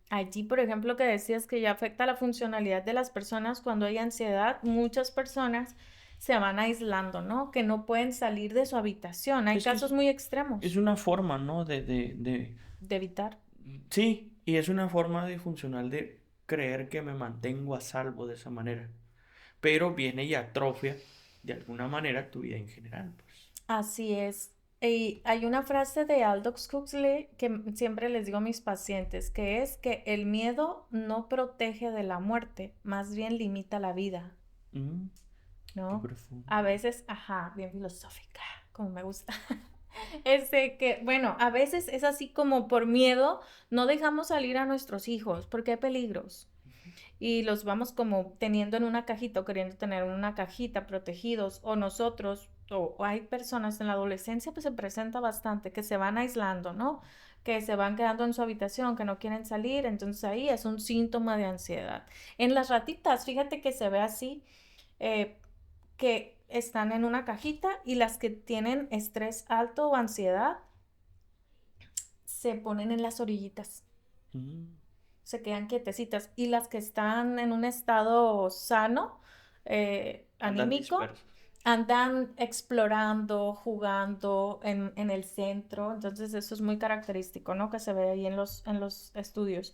Allí, por ejemplo, que decías que ya afecta la funcionalidad de las personas cuando hay ansiedad, muchas personas se van aislando, ¿no? Que no pueden salir de su habitación. Hay Es que casos muy es extremos una forma, ¿no? de evitar. Sí, y es una forma de funcional de creer que me mantengo a salvo de esa manera. Pero viene y atrofia de alguna manera tu vida en general, pues. Así es. Y hay una frase de Aldous Huxley que siempre les digo a mis pacientes, que es que el miedo no protege de la muerte, más bien limita la vida, Mm, qué ¿no? profundo. A veces, ajá, bien filosófica, como me gusta. Que, bueno, a veces es así como por miedo no dejamos salir a nuestros hijos porque hay peligros y los vamos como teniendo en una cajita o queriendo tener en una cajita protegidos o nosotros o hay personas en la adolescencia pues se presenta bastante que se van aislando, ¿no? Que se van quedando en su habitación, que no quieren salir, entonces ahí es un síntoma de ansiedad. En las ratitas, fíjate que se ve así, eh, que están en una cajita y las que tienen estrés alto o ansiedad se ponen en las orillitas, Mm, se quedan quietecitas y las que están en un estado sano, andan anímico, dispersos. andan explorando, jugando en el centro, entonces eso es muy característico, ¿no? Que se ve ahí en los estudios.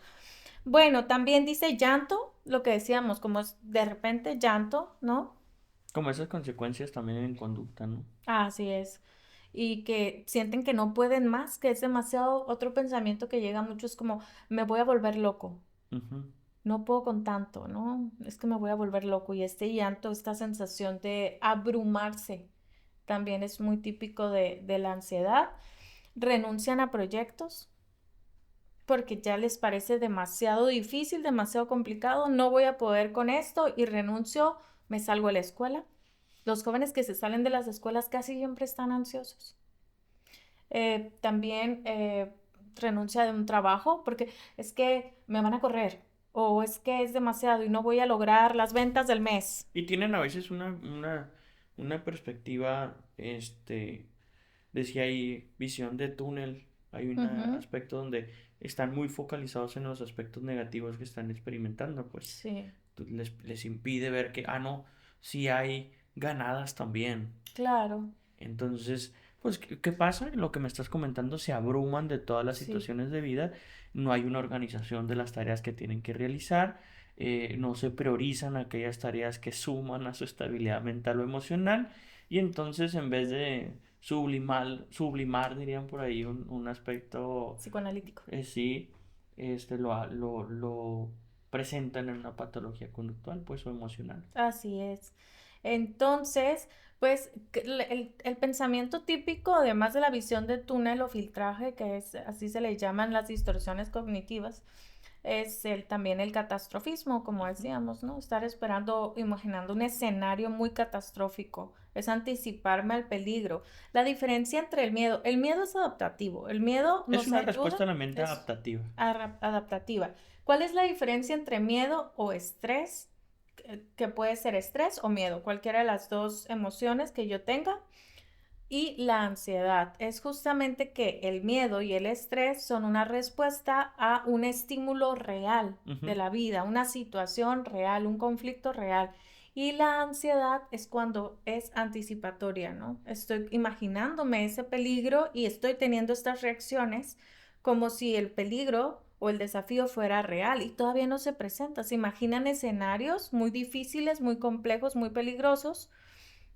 Bueno, también dice llanto, lo que decíamos, como es de repente llanto, ¿no? Como esas consecuencias también en conducta, ¿no? Así es. Y que sienten que no pueden más, que es demasiado, otro pensamiento que llega mucho es como, me voy a volver loco, Ujú. no puedo con tanto, ¿no? Es que me voy a volver loco. Y este llanto, esta sensación de abrumarse, también es muy típico de la ansiedad. Renuncian a proyectos porque ya les parece demasiado difícil, demasiado complicado, no voy a poder con esto y renuncio, me salgo de la escuela. Los jóvenes que se salen de las escuelas casi siempre están ansiosos. También renuncia de un trabajo porque es que me van a correr o es que es demasiado y no voy a lograr las ventas del mes. Y tienen a veces una una perspectiva, decía ahí, visión de túnel. Hay un Ujú. aspecto donde están muy focalizados en los aspectos negativos que están experimentando, pues Sí, les impide ver que, no, sí hay ganadas también. claro, Entonces, pues, ¿qué pasa? Lo que me estás comentando, se abruman de todas las sí. situaciones de vida, no hay una organización de las tareas que tienen que realizar, no se priorizan aquellas tareas que suman a su estabilidad mental o emocional, y entonces en vez de sublimar dirían por ahí, un aspecto, Psicoanalítico. sí, lo presentan en una patología conductual, pues, o emocional. Así es. Entonces, pues el pensamiento típico, además de la visión de túnel o filtraje, que es así se le llaman las distorsiones cognitivas, es también el catastrofismo, como Ujú. decíamos, ¿no? Estar esperando, imaginando un escenario muy catastrófico, es anticiparme al peligro. La diferencia entre el miedo es adaptativo, el miedo Es nos una ayuda, respuesta a la mente es adaptativa. adaptativa. ¿Cuál es la diferencia entre miedo o estrés? Que puede ser estrés o miedo, cualquiera de las dos emociones que yo tenga. Y la ansiedad es justamente que el miedo y el estrés son una respuesta a un estímulo real de Ujú. la vida, una situación real, un conflicto real. Y la ansiedad es cuando es anticipatoria, ¿no? Estoy imaginándome ese peligro y estoy teniendo estas reacciones como si el peligro o el desafío fuera real y todavía no se presenta. Se imaginan escenarios muy difíciles, muy complejos, muy peligrosos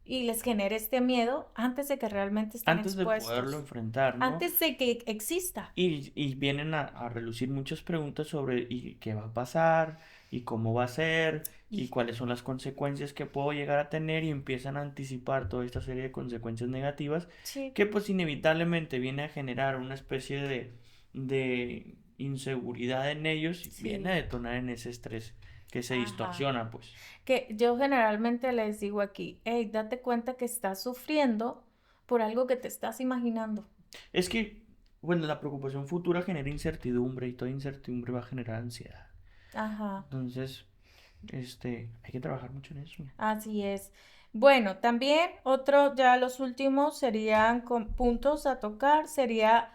y les genera este miedo antes de que realmente estén Antes de poderlo expuestos, enfrentar, ¿no? antes de que exista. Y vienen a relucir muchas preguntas sobre y qué va a pasar, y cómo va a ser, y Y cuáles son las consecuencias que puedo llegar a tener, y empiezan a anticipar toda esta serie de consecuencias negativas sí, que pues inevitablemente viene a generar una especie de inseguridad en ellos, y viene a sí, detonar en ese estrés que se ajá. distorsiona, pues. Que yo generalmente les digo aquí, hey, date cuenta que estás sufriendo por algo que te estás imaginando. Es que, bueno, la preocupación futura genera incertidumbre, y toda incertidumbre va a generar ansiedad. Ajá, Entonces, hay que trabajar mucho en eso. así es. Bueno, también otro, ya los últimos serían puntos a tocar, sería,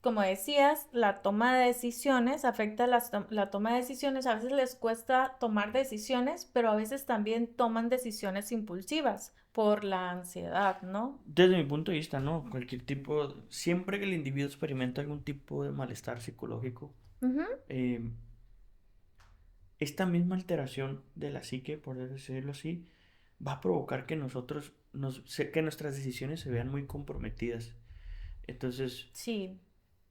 como decías, la toma de decisiones, afecta la toma de decisiones, a veces les cuesta tomar decisiones, pero a veces también toman decisiones impulsivas por la ansiedad, ¿no? Desde mi punto de vista, ¿no? Cualquier tipo, siempre que el individuo experimenta algún tipo de malestar psicológico, Ujú. eh, esta misma alteración de la psique, por decirlo así, va a provocar que que nuestras decisiones se vean muy comprometidas. Entonces, Sí,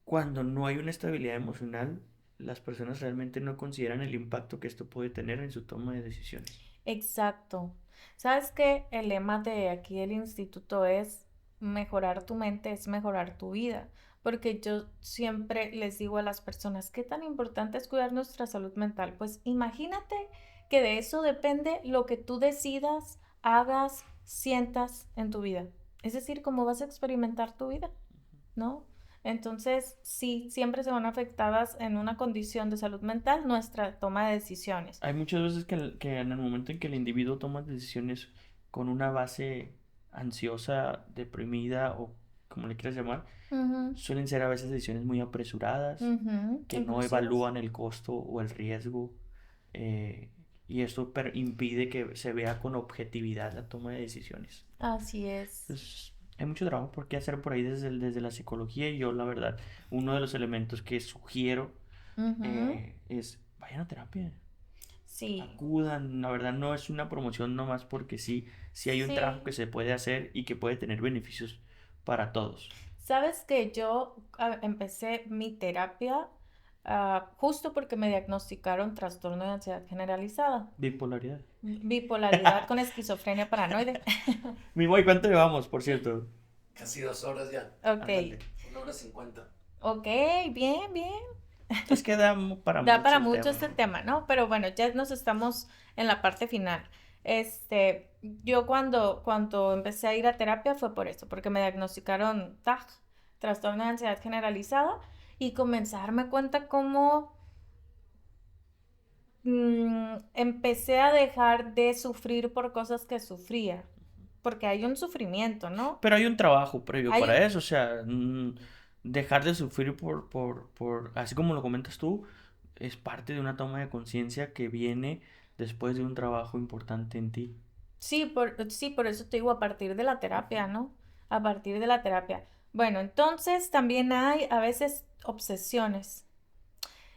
cuando no hay una estabilidad emocional, las personas realmente no consideran el impacto que esto puede tener en su toma de decisiones. exacto. ¿Sabes qué? El lema de aquí del instituto es mejorar tu mente es mejorar tu vida, porque yo siempre les digo a las personas, ¿qué tan importante es cuidar nuestra salud mental? Pues imagínate que de eso depende lo que tú decidas, hagas, sientas en tu vida. Es decir, cómo vas a experimentar tu vida, ¿no? Entonces, sí, siempre se van afectadas en una condición de salud mental nuestra toma de decisiones. Hay muchas veces que en el momento en que el individuo toma decisiones con una base ansiosa, deprimida o como le quieras llamar, Ujú, suelen ser a veces decisiones muy apresuradas, ujú, que no impulsivas. evalúan el costo o el riesgo, eh, y esto impide que se vea con objetividad la toma de decisiones. Así es. Entonces, hay mucho trabajo por qué hacer por ahí desde la psicología, y yo la verdad, uno de los elementos que sugiero Ujú, es vayan a terapia, sí, acudan. La verdad no es una promoción nomás porque sí, sí hay un trabajo sí. que se puede hacer y que puede tener beneficios para todos. Sabes que yo empecé mi terapia justo porque me diagnosticaron trastorno de ansiedad generalizada, Bipolaridad. bipolaridad con esquizofrenia paranoide. Mi boy, ¿cuánto llevamos, por cierto? Casi 2 horas ya. Ok, Ándale. 1 hora 50. ok, bien, bien. Es que da para Da mucho para el mucho tema. este tema, ¿no? Pero bueno, ya nos estamos en la parte final. Yo cuando empecé a ir a terapia fue por eso, porque me diagnosticaron TAG, trastorno de ansiedad generalizada, y comencé a darme cuenta cómo empecé a dejar de sufrir por cosas que sufría. porque hay un sufrimiento, ¿no? Pero hay un trabajo previo Hay para un- eso, o sea, dejar de sufrir así como lo comentas tú, es parte de una toma de conciencia que viene después de un trabajo importante en ti. Sí, por eso te digo, a partir de la terapia, ¿no? A partir de la terapia. Bueno, entonces también hay a veces obsesiones.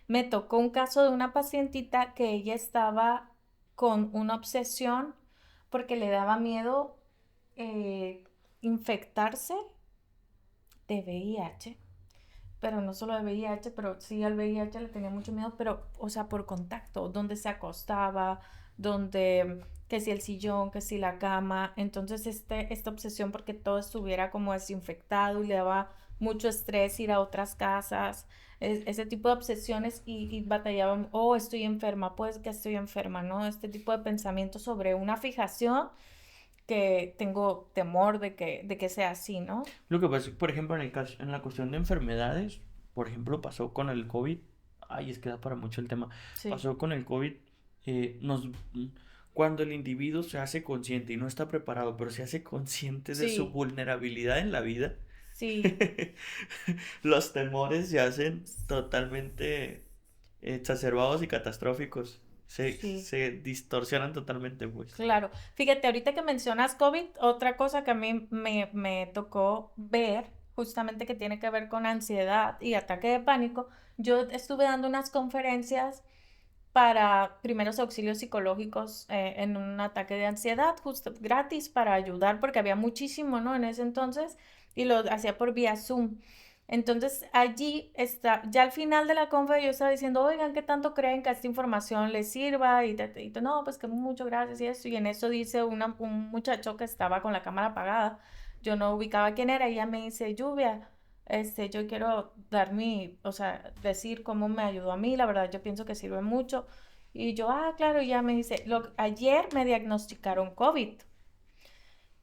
Me tocó un caso de una pacientita que ella estaba con una obsesión porque le daba miedo eh, infectarse de VIH, pero no solo de VIH, pero sí al VIH le tenía mucho miedo, pero, o sea, por contacto, donde se acostaba, donde, que si el sillón, que si la cama, entonces esta obsesión porque todo estuviera como desinfectado y le daba mucho estrés ir a otras casas, ese tipo de obsesiones y batallaban, oh, estoy enferma, pues que estoy enferma, ¿no? Este tipo de pensamientos sobre una fijación que tengo temor de que sea así, ¿no? Lo que pasa, por ejemplo, en la cuestión de enfermedades, por ejemplo, pasó con el COVID, ay, es que da para mucho el tema, Sí, pasó con el COVID, eh, nos, cuando el individuo se hace consciente y no está preparado, pero se hace consciente de su sí, vulnerabilidad en la vida, sí. los temores se hacen totalmente exacerbados y catastróficos, Sí, se distorsionan totalmente, pues. claro. Fíjate, ahorita que mencionas COVID, otra cosa que a mí me tocó ver, justamente que tiene que ver con ansiedad y ataque de pánico, yo estuve dando unas conferencias para primeros auxilios psicológicos en un ataque de ansiedad, justo gratis para ayudar, porque había muchísimo, ¿no? En ese entonces, y lo hacía por vía Zoom. Entonces, allí está, ya al final de la conferencia yo estaba diciendo, oigan, ¿qué tanto creen que esta información les sirva? No, pues que muchas gracias y eso. Y en eso dice un muchacho que estaba con la cámara apagada, yo no ubicaba quién era, y ella me dice, Lluvia, yo quiero dar o sea, decir cómo me ayudó a mí, la verdad yo pienso que sirve mucho. Y yo, claro, y ya me dice, ayer me diagnosticaron COVID.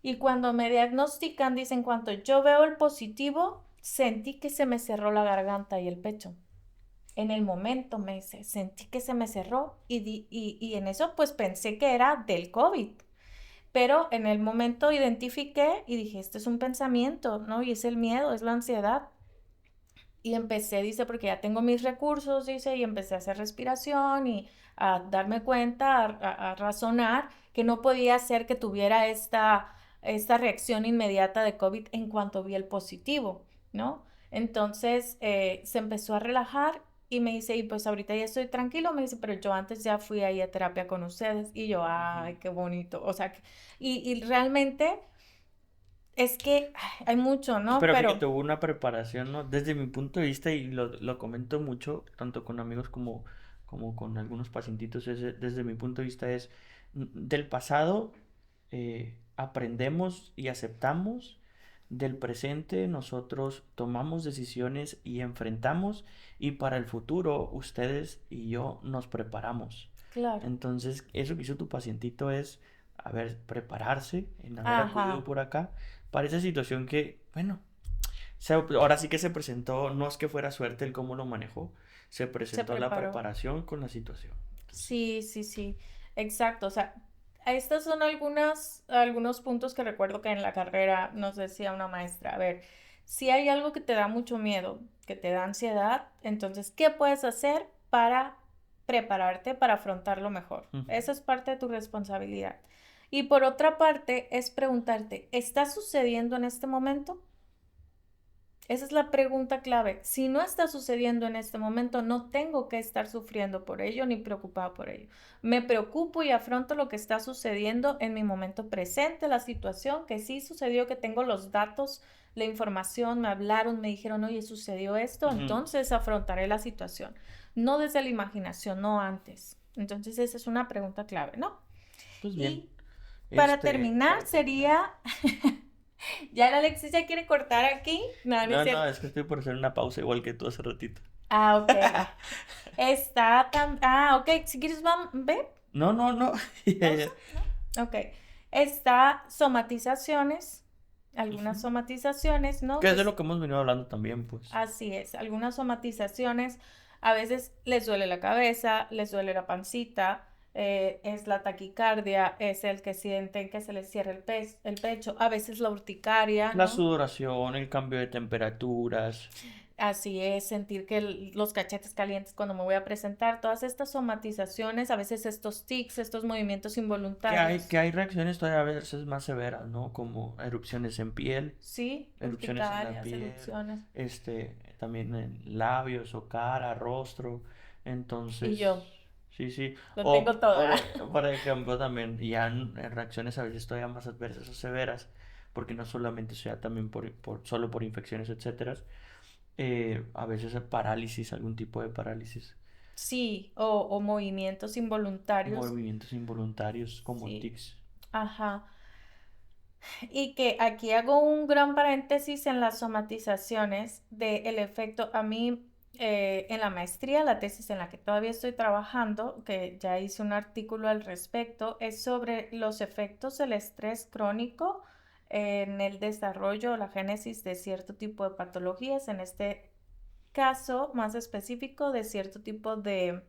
Y cuando me diagnostican, dicen, cuando yo veo el positivo, sentí que se me cerró la garganta y el pecho. En el momento me dice, sentí que se me cerró y en eso pues pensé que era del COVID. Pero en el momento identifiqué y dije, este es un pensamiento, ¿no? Y es el miedo, es la ansiedad. Y empecé, dice, porque ya tengo mis recursos, dice, y empecé a hacer respiración y a darme cuenta, a razonar que no podía ser que tuviera esta reacción inmediata de COVID en cuanto vi el positivo, ¿no? Entonces se empezó a relajar y me dice, y pues ahorita ya estoy tranquilo, me dice, pero yo antes ya fui ahí a terapia con ustedes y yo, Ujú. ay, qué bonito, o sea, y realmente es que hay mucho, ¿no? Pero Pero, fíjate, hubo una preparación, ¿no? Desde mi punto de vista, y lo comento mucho, tanto con amigos como con algunos pacientitos, desde mi punto de vista es, del pasado aprendemos y aceptamos, del presente nosotros tomamos decisiones y enfrentamos, y para el futuro ustedes y yo nos preparamos. claro, Entonces, eso que hizo tu pacientito es, haber prepararse, en haber acudido ajá. por acá para esa situación que, bueno, ahora sí que se presentó, no es que fuera suerte el cómo lo manejó, se Se presentó la preparó. preparación con la situación. Entonces, Sí, sí, sí, exacto. O sea, estos son algunos puntos que recuerdo que en la carrera nos decía una maestra. A ver, si hay algo que te da mucho miedo, que te da ansiedad, entonces, ¿qué puedes hacer para prepararte para afrontarlo mejor? ujú. Esa es parte de tu responsabilidad. Y por otra parte, es preguntarte, ¿está sucediendo en este momento? Esa es la pregunta clave. Si no está sucediendo en este momento, no tengo que estar sufriendo por ello ni preocupada por ello. Me preocupo y afronto lo que está sucediendo en mi momento presente, la situación que sí sucedió, que tengo los datos, la información, me hablaron, me dijeron, oye, sucedió esto, Ujú. entonces afrontaré la situación. No desde la imaginación, no antes. Entonces esa es una pregunta clave, ¿no? Pues bien, Y para este, terminar para terminar. sería, ya la Alexis ya quiere cortar aquí. No, no es No, no, cierto. es que estoy por hacer una pausa igual que tú hace ratito. Ok. Ok, si quieres, vamos, ve, No, no, no. pausa, ¿no? Ok. Está somatizaciones, Ujú. algunas somatizaciones, ¿no? Que es de lo que hemos venido hablando también, pues. Así es, algunas somatizaciones, a veces les duele la cabeza, les duele la pancita, es la taquicardia, es el que sienten que se les cierra el pecho, a veces la urticaria, La ¿no? sudoración, el cambio de temperaturas. Así es, sentir que los cachetes calientes cuando me voy a presentar, todas estas somatizaciones, a veces estos tics, estos movimientos Que involuntarios, hay reacciones todavía a veces más severas, ¿no? Como erupciones en piel, ¿sí? erupciones en la Urticarias, piel, erupciones. también en labios o cara, rostro. Y Entonces, yo, sí, sí. lo O tengo toda. por ejemplo también ya en reacciones a veces todavía más adversas o severas, porque no solamente sea también solo por infecciones, etcétera. A veces parálisis, algún tipo de parálisis, Sí, o movimientos involuntarios, movimientos involuntarios como sí, tics. ajá. Y que aquí hago un gran paréntesis en las somatizaciones del efecto. A mí, en la maestría, la tesis en la que todavía estoy trabajando, que ya hice un artículo al respecto, es sobre los efectos del estrés crónico en el desarrollo o la génesis de cierto tipo de patologías, en este caso más específico de cierto tipo de,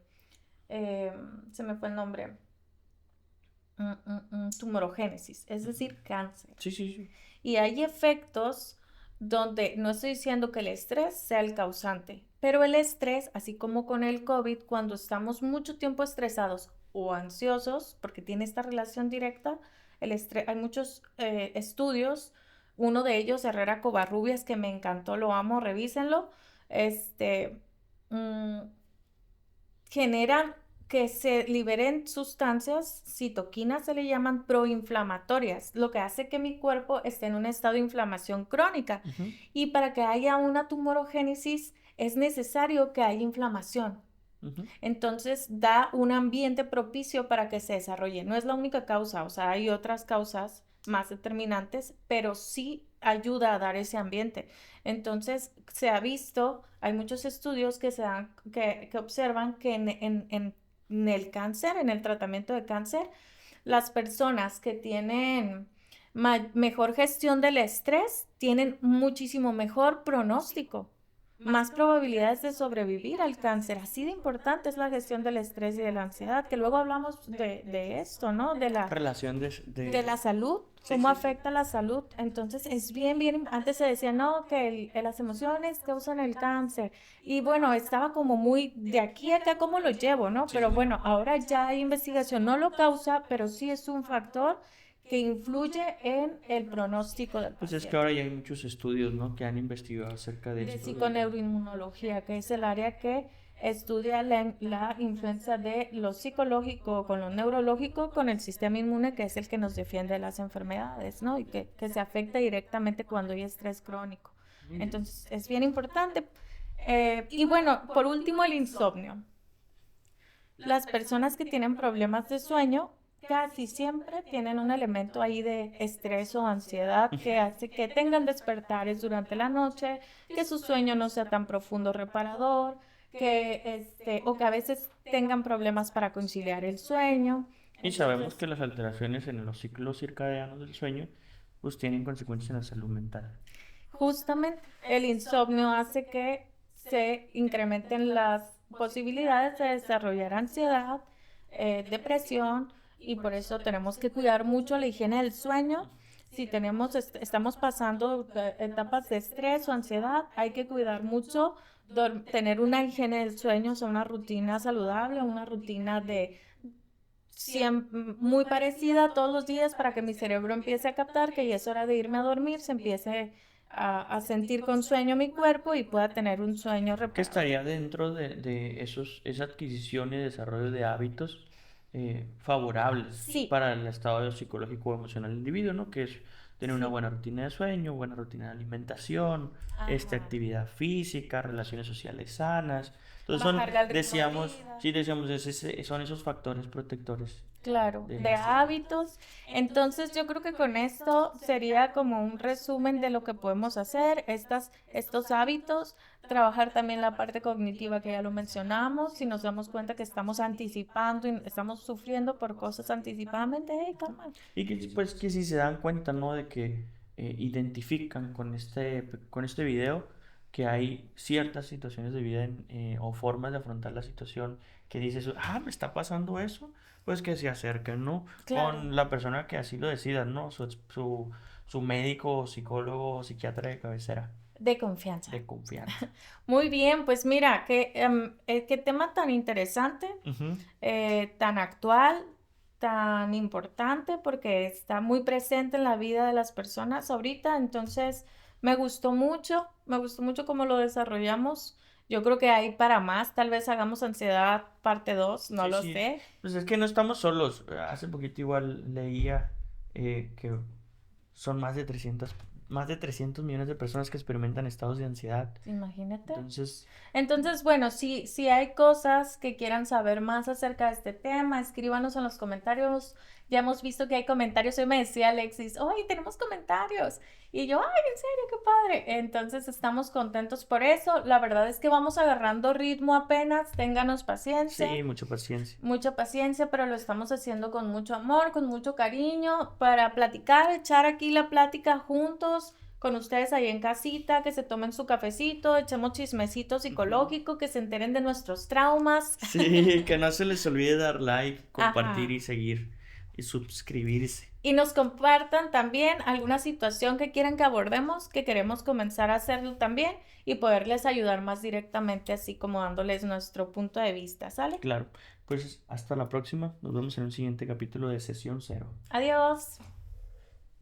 eh, se me fue el nombre, tumorogénesis, es decir, cáncer. Sí, sí, sí. Y hay efectos donde no estoy diciendo que el estrés sea el causante, pero el estrés, así como con el COVID, cuando estamos mucho tiempo estresados o ansiosos, porque tiene esta relación directa, el estrés, hay muchos estudios, uno de ellos, Herrera Covarrubias, que me encantó, lo amo, revísenlo, este, mm, generan que se liberen sustancias, citoquinas se le llaman proinflamatorias, lo que hace que mi cuerpo esté en un estado de inflamación crónica. Ujú. Y para que haya una tumorogénesis es necesario que haya inflamación. Ujú. Entonces da un ambiente propicio para que se desarrolle. No es la única causa, o sea, hay otras causas más determinantes, pero sí ayuda a dar ese ambiente. Entonces se ha visto, hay muchos estudios que observan que en el cáncer, en el tratamiento de cáncer, las personas que tienen mejor gestión del estrés tienen muchísimo mejor pronóstico, más probabilidades de sobrevivir al cáncer. Así de importante es la gestión del estrés y de la ansiedad, que luego hablamos de esto, ¿no? Relación De la salud, Sí, cómo sí. afecta la salud. Entonces es bien, antes se decía, no, que las emociones causan el cáncer. Y bueno, estaba como muy de aquí a acá, ¿cómo lo llevo, no? Sí, Pero sí. bueno, ahora ya hay investigación, no lo causa, pero sí es un factor que influye en el pronóstico del Pues es que paciente. ahora ya hay muchos estudios, ¿no? Que han investigado acerca de De esto. psiconeuroinmunología, que es el área que estudia la influencia de lo psicológico con lo neurológico con el sistema inmune, que es el que nos defiende de las enfermedades, ¿no? Y que se afecta directamente cuando hay estrés crónico. Entonces, es bien importante. Y bueno, por último, el insomnio. Las personas que tienen problemas de sueño casi siempre tienen un elemento ahí de estrés o ansiedad que hace que tengan despertares durante la noche, que su sueño no sea tan profundo, reparador, o que a veces tengan problemas para conciliar el sueño. Y sabemos Entonces, que las alteraciones en los ciclos circadianos del sueño pues tienen consecuencias en la salud mental. justamente el insomnio hace que se incrementen las posibilidades de desarrollar ansiedad, depresión, y por eso tenemos que cuidar mucho la higiene del sueño. Si estamos pasando etapas de estrés o ansiedad, hay que cuidar mucho tener una higiene del sueño, o sea, una rutina saludable, una rutina de muy parecida todos los días para que mi cerebro empiece a captar que ya es hora de irme a dormir, se empiece a sentir con sueño mi cuerpo y pueda tener un sueño Que reparador. estaría dentro de esa adquisición y desarrollo de hábitos favorables Sí, para el estado psicológico o emocional del individuo, ¿no? Que es tener una sí. buena rutina de sueño, buena rutina de alimentación, Ajá. actividad física, relaciones sociales sanas. Entonces Bajarle al ritmo de vida. sí decíamos, son esos factores protectores Claro, de de la salud. hábitos. Entonces yo creo que con esto sería como un resumen de lo que podemos hacer, estos hábitos, trabajar también la parte cognitiva que ya lo mencionamos, si nos damos cuenta que estamos anticipando y estamos sufriendo por cosas anticipadamente, hey, calma. Y que pues que si se dan cuenta, ¿no? De que identifican con este video que hay ciertas situaciones de vida o formas de afrontar la situación que dices, ah, me está pasando eso, pues que se acerquen, ¿no? Claro. Con la persona que así lo decida, ¿no? Su médico, psicólogo, psiquiatra de cabecera, De confianza. de confianza. Muy bien, pues mira, qué tema tan interesante, Ujú. tan actual, tan importante, porque está muy presente en la vida de las personas ahorita. Entonces, me gustó mucho cómo lo desarrollamos. Yo creo que hay para más, tal vez hagamos ansiedad parte 2, no Sí, lo sí. sé. Pues es que no estamos solos. Hace poquito igual leía que son más de 300 millones de personas que experimentan estados de ansiedad. Imagínate. Entonces, Entonces, bueno, si hay cosas que quieran saber más acerca de este tema, escríbanos en los comentarios. Ya hemos visto que hay comentarios. Hoy me decía Alexis, ¡ay, tenemos comentarios! Y yo, ¡ay, en serio, qué padre! Entonces, estamos contentos por eso. La verdad es que vamos agarrando ritmo apenas. Ténganos paciencia, sí, mucha paciencia. mucha paciencia, pero lo estamos haciendo con mucho amor, con mucho cariño, para platicar, echar aquí la plática juntos con ustedes ahí en casita, que se tomen su cafecito, echemos chismecito Ujú. psicológico, que se enteren de nuestros traumas. Sí, que no se les olvide dar like, compartir Ajá. y seguir y suscribirse. Y nos compartan también alguna situación que quieran que abordemos, que queremos comenzar a hacerlo también y poderles ayudar más directamente, así como dándoles nuestro punto de vista, ¿sale? Claro, pues hasta la próxima. Nos vemos en un siguiente capítulo de Sesión Cero. Adiós.